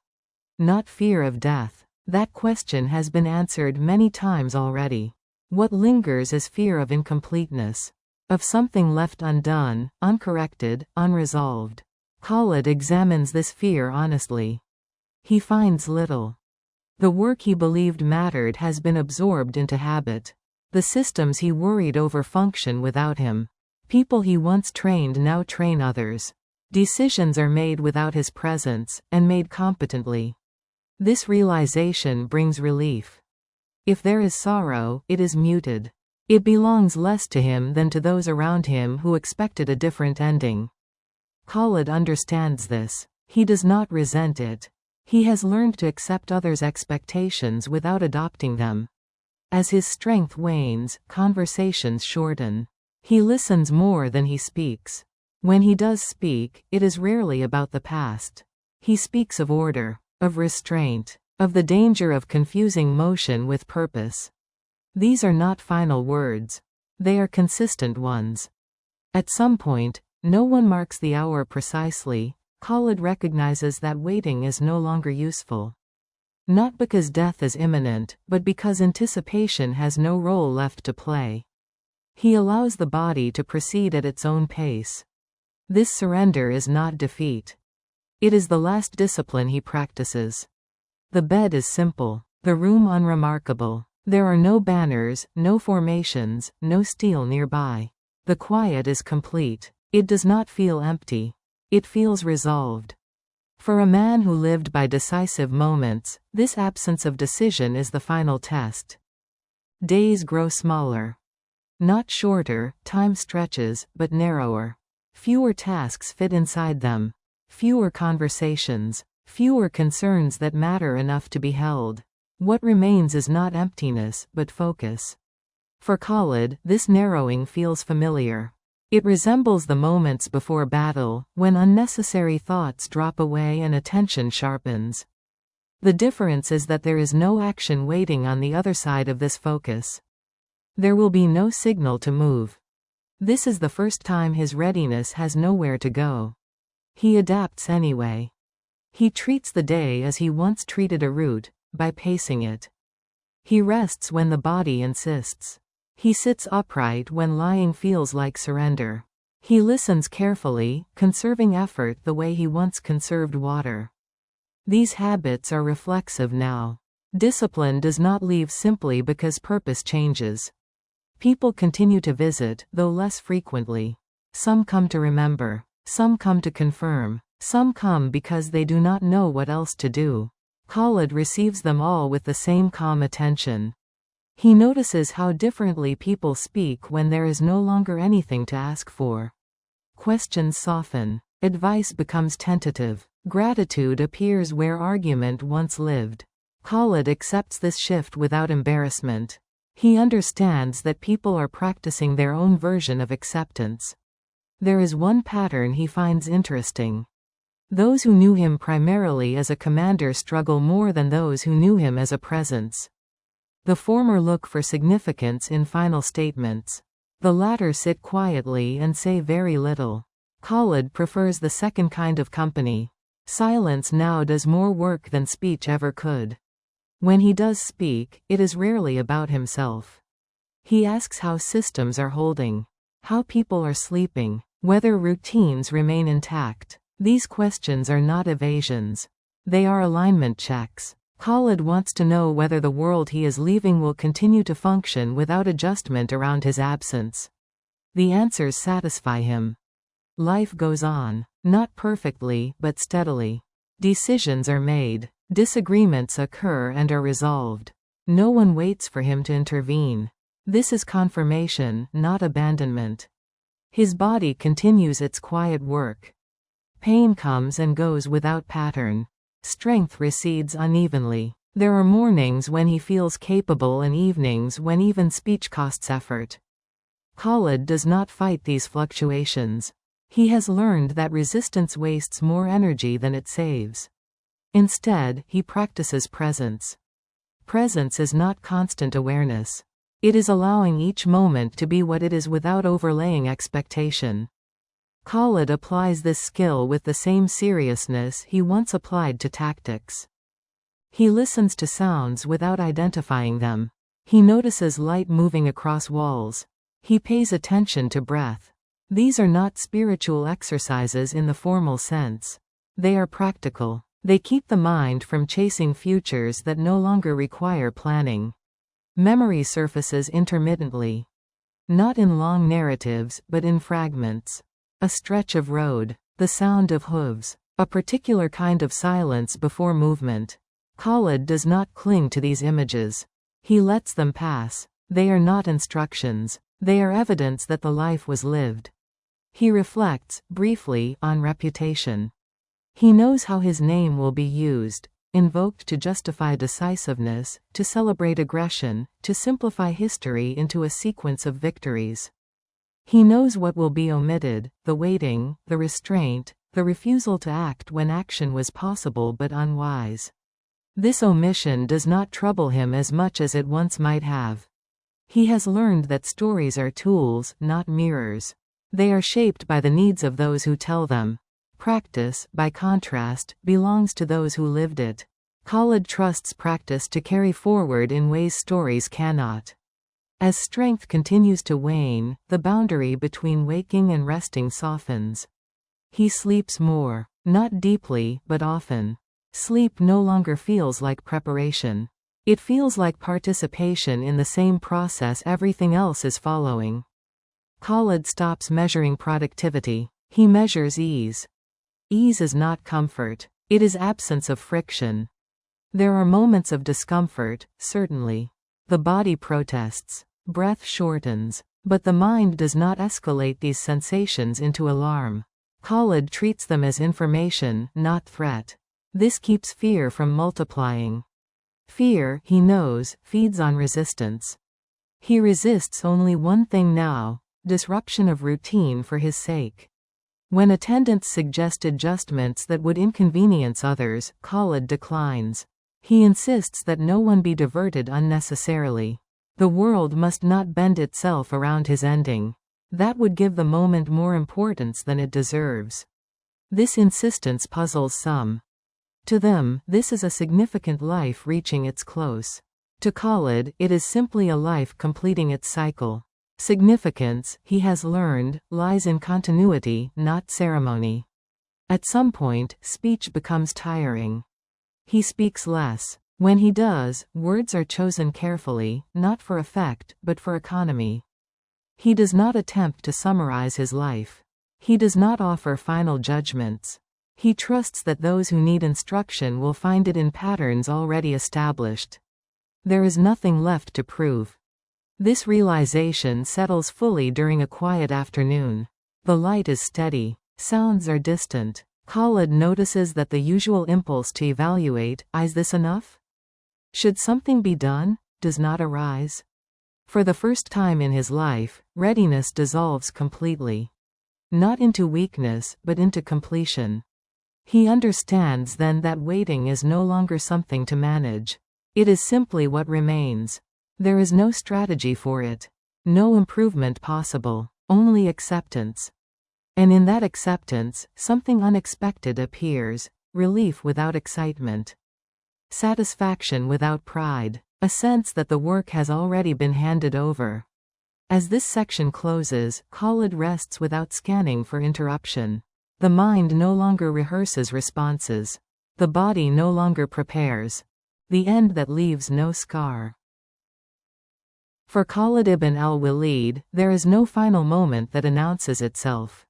Not fear of death. That question has been answered many times already. What lingers is fear of incompleteness. Of something left undone, uncorrected, unresolved. Khalid examines this fear honestly. He finds little. The work he believed mattered has been absorbed into habit. The systems he worried over function without him. People he once trained now train others. Decisions are made without his presence, and made competently. This realization brings relief. If there is sorrow, it is muted. It belongs less to him than to those around him who expected a different ending. Khalid understands this. He does not resent it. He has learned to accept others' expectations without adopting them. As his strength wanes, conversations shorten. He listens more than he speaks. When he does speak, it is rarely about the past. He speaks of order, of restraint, of the danger of confusing motion with purpose. These are not final words. They are consistent ones. At some point, no one marks the hour precisely. Khalid recognizes that waiting is no longer useful. Not because death is imminent, but because anticipation has no role left to play. He allows the body to proceed at its own pace. This surrender is not defeat. It is the last discipline he practices. The bed is simple, the room unremarkable. There are no banners, no formations, no steel nearby. The quiet is complete. It does not feel empty. It feels resolved. For a man who lived by decisive moments, this absence of decision is the final test. Days grow smaller. Not shorter, time stretches, but narrower. Fewer tasks fit inside them. Fewer conversations. Fewer concerns that matter enough to be held. What remains is not emptiness, but focus. For Khalid, this narrowing feels familiar. It resembles the moments before battle, when unnecessary thoughts drop away and attention sharpens. The difference is that there is no action waiting on the other side of this focus. There will be no signal to move. This is the first time his readiness has nowhere to go. He adapts anyway. He treats the day as he once treated a route, by pacing it. He rests when the body insists. He sits upright when lying feels like surrender. He listens carefully, conserving effort the way he once conserved water. These habits are reflexive now. Discipline does not leave simply because purpose changes. People continue to visit, though less frequently. Some come to remember. Some come to confirm. Some come because they do not know what else to do. Khalid receives them all with the same calm attention. He notices how differently people speak when there is no longer anything to ask for. Questions soften. Advice becomes tentative. Gratitude appears where argument once lived. Khalid accepts this shift without embarrassment. He understands that people are practicing their own version of acceptance. There is one pattern he finds interesting. Those who knew him primarily as a commander struggle more than those who knew him as a presence. The former look for significance in final statements. The latter sit quietly and say very little. Khalid prefers the second kind of company. Silence now does more work than speech ever could. When he does speak, it is rarely about himself. He asks how systems are holding, how people are sleeping, whether routines remain intact. These questions are not evasions. They are alignment checks. Khalid wants to know whether the world he is leaving will continue to function without adjustment around his absence. The answers satisfy him. Life goes on, not perfectly, but steadily. Decisions are made. Disagreements occur and are resolved. No one waits for him to intervene. This is confirmation, not abandonment. His body continues its quiet work. Pain comes and goes without pattern. Strength recedes unevenly. There are mornings when he feels capable and evenings when even speech costs effort. Khalid does not fight these fluctuations. He has learned that resistance wastes more energy than it saves. Instead, he practices presence. Presence is not constant awareness. It is allowing each moment to be what it is without overlaying expectation. Khalid applies this skill with the same seriousness he once applied to tactics. He listens to sounds without identifying them. He notices light moving across walls. He pays attention to breath. These are not spiritual exercises in the formal sense. They are practical. They keep the mind from chasing futures that no longer require planning. Memory surfaces intermittently. Not in long narratives, but in fragments. A stretch of road. The sound of hooves. A particular kind of silence before movement. Khalid does not cling to these images. He lets them pass. They are not instructions. They are evidence that the life was lived. He reflects, briefly, on reputation. He knows how his name will be used, invoked to justify decisiveness, to celebrate aggression, to simplify history into a sequence of victories. He knows what will be omitted, the waiting, the restraint, the refusal to act when action was possible but unwise. This omission does not trouble him as much as it once might have. He has learned that stories are tools, not mirrors. They are shaped by the needs of those who tell them. Practice, by contrast, belongs to those who lived it. Khalid trusts practice to carry forward in ways stories cannot. As strength continues to wane, the boundary between waking and resting softens. He sleeps more. Not deeply, but often. Sleep no longer feels like preparation. It feels like participation in the same process everything else is following. Khalid stops measuring productivity. He measures ease. Ease is not comfort. It is absence of friction. There are moments of discomfort, certainly. The body protests. Breath shortens. But the mind does not escalate these sensations into alarm. Khalid treats them as information, not threat. This keeps fear from multiplying. Fear, he knows, feeds on resistance. He resists only one thing now: disruption of routine for his sake. When attendants suggest adjustments that would inconvenience others, Khalid declines. He insists that no one be diverted unnecessarily. The world must not bend itself around his ending. That would give the moment more importance than it deserves. This insistence puzzles some. To them, this is a significant life reaching its close. To Khalid, it is simply a life completing its cycle. Significance, he has learned, lies in continuity, not ceremony. At some point, speech becomes tiring. He speaks less. When he does, words are chosen carefully, not for effect, but for economy. He does not attempt to summarize his life. He does not offer final judgments. He trusts that those who need instruction will find it in patterns already established. There is nothing left to prove. This realization settles fully during a quiet afternoon. The light is steady. Sounds are distant. Khalid notices that the usual impulse to evaluate, is this enough? Should something be done, does not arise. For the first time in his life, readiness dissolves completely. Not into weakness, but into completion. He understands then that waiting is no longer something to manage. It is simply what remains. There is no strategy for it. No improvement possible. Only acceptance. And in that acceptance, something unexpected appears, relief without excitement. Satisfaction without pride. A sense that the work has already been handed over. As this section closes, Khalid rests without scanning for interruption. The mind no longer rehearses responses. The body no longer prepares. The end that leaves no scar. For Khalid ibn al-Walid, there is no final moment that announces itself.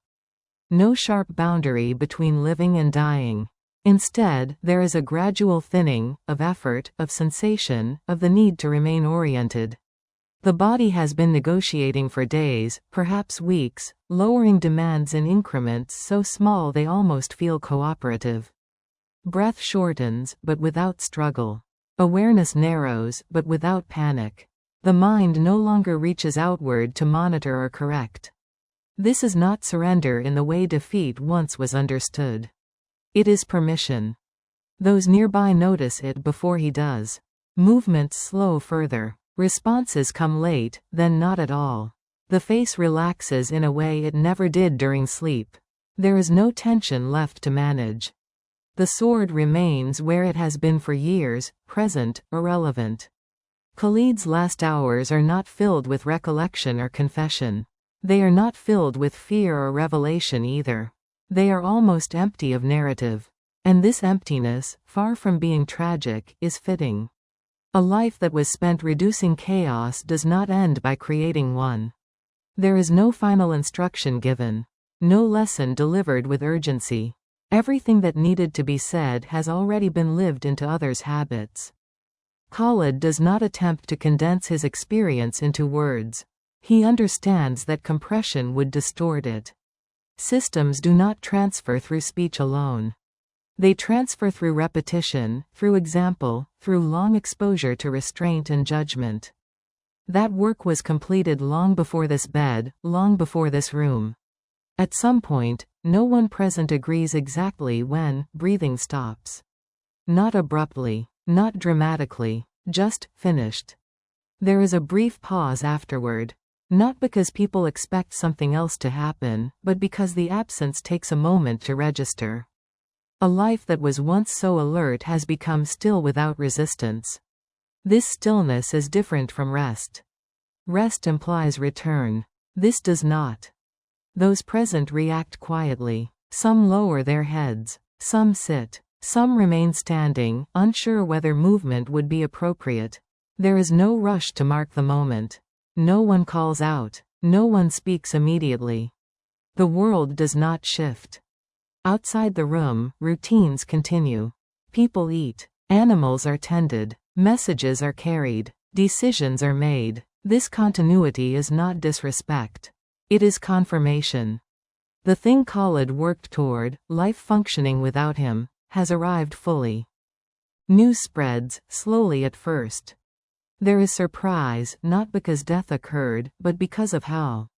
No sharp boundary between living and dying. Instead, there is a gradual thinning, of effort, of sensation, of the need to remain oriented. The body has been negotiating for days, perhaps weeks, lowering demands in increments so small they almost feel cooperative. Breath shortens, but without struggle. Awareness narrows, but without panic. The mind no longer reaches outward to monitor or correct. This is not surrender in the way defeat once was understood. It is permission. Those nearby notice it before he does. Movements slow further. Responses come late, then not at all. The face relaxes in a way it never did during sleep. There is no tension left to manage. The sword remains where it has been for years, present, irrelevant. Khalid's last hours are not filled with recollection or confession. They are not filled with fear or revelation either. They are almost empty of narrative. And this emptiness, far from being tragic, is fitting. A life that was spent reducing chaos does not end by creating one. There is no final instruction given. No lesson delivered with urgency. Everything that needed to be said has already been lived into others' habits. Khalid does not attempt to condense his experience into words. He understands that compression would distort it. Systems do not transfer through speech alone. They transfer through repetition, through example, through long exposure to restraint and judgment. That work was completed long before this bed, long before this room. At some point, no one present agrees exactly when breathing stops. Not abruptly, not dramatically, just finished. There is a brief pause afterward. Not because people expect something else to happen, but because the absence takes a moment to register. A life that was once so alert has become still without resistance. This stillness is different from rest. Rest implies return. This does not. Those present react quietly. Some lower their heads. Some sit. Some remain standing, unsure whether movement would be appropriate. There is no rush to mark the moment. No one calls out. No one speaks immediately. The world does not shift. Outside the room, routines continue. People eat. Animals are tended. Messages are carried. Decisions are made. This continuity is not disrespect. It is confirmation. The thing Khalid worked toward, life functioning without him, has arrived fully. News spreads, slowly at first. There is surprise, not because death occurred, but because of how.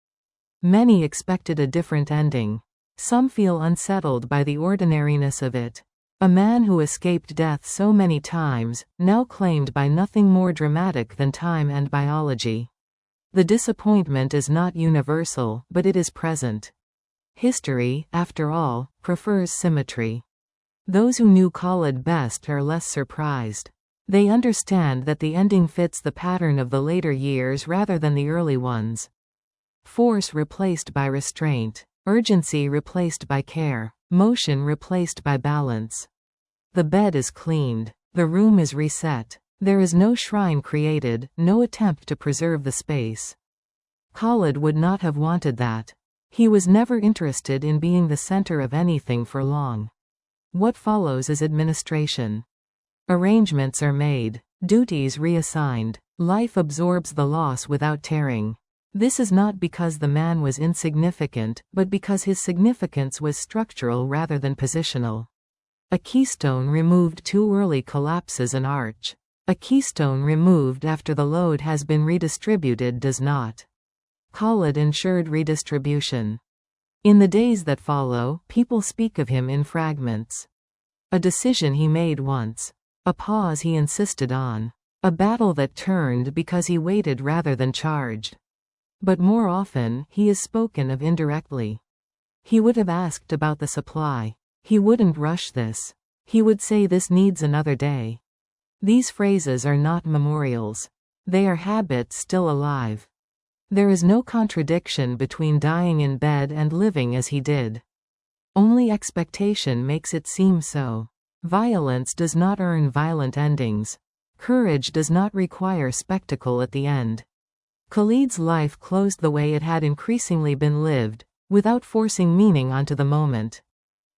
Many expected a different ending. Some feel unsettled by the ordinariness of it. A man who escaped death so many times, now claimed by nothing more dramatic than time and biology. The disappointment is not universal, but it is present. History, after all, prefers symmetry. Those who knew Khalid best are less surprised. They understand that the ending fits the pattern of the later years rather than the early ones. Force replaced by restraint. Urgency replaced by care. Motion replaced by balance. The bed is cleaned. The room is reset. There is no shrine created, no attempt to preserve the space. Khalid would not have wanted that. He was never interested in being the center of anything for long. What follows is administration. Arrangements are made. Duties reassigned. Life absorbs the loss without tearing. This is not because the man was insignificant, but because his significance was structural rather than positional. A keystone removed too early collapses an arch. A keystone removed after the load has been redistributed does not. Khalid ensured redistribution. In the days that follow, people speak of him in fragments. A decision he made once. A pause he insisted on. A battle that turned because he waited rather than charged. But more often, he is spoken of indirectly. He would have asked about the supply. He wouldn't rush this. He would say this needs another day. These phrases are not memorials. They are habits still alive. There is no contradiction between dying in bed and living as he did. Only expectation makes it seem so. Violence does not earn violent endings. Courage does not require spectacle at the end. Khalid's life closed the way it had increasingly been lived, without forcing meaning onto the moment.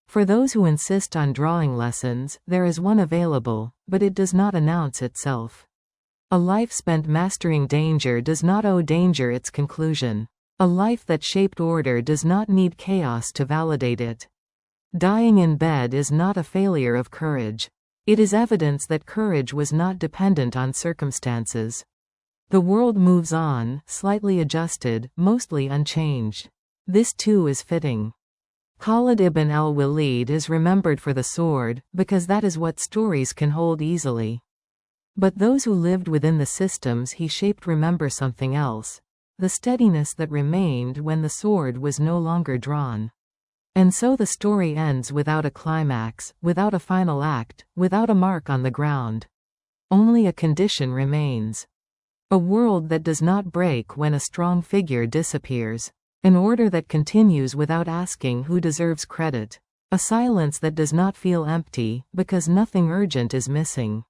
For those who insist on drawing lessons, there is one available, but it does not announce itself. A life spent mastering danger does not owe danger its conclusion. A life that shaped order does not need chaos to validate it. Dying in bed is not a failure of courage. It is evidence that courage was not dependent on circumstances. The world moves on, slightly adjusted, mostly unchanged. This too is fitting. Khalid ibn al-Walid is remembered for the sword, because that is what stories can hold easily. But those who lived within the systems he shaped remember something else. The steadiness that remained when the sword was no longer drawn. And so the story ends without a climax, without a final act, without a mark on the ground. Only a condition remains. A world that does not break when a strong figure disappears. An order that continues without asking who deserves credit. A silence that does not feel empty, because nothing urgent is missing.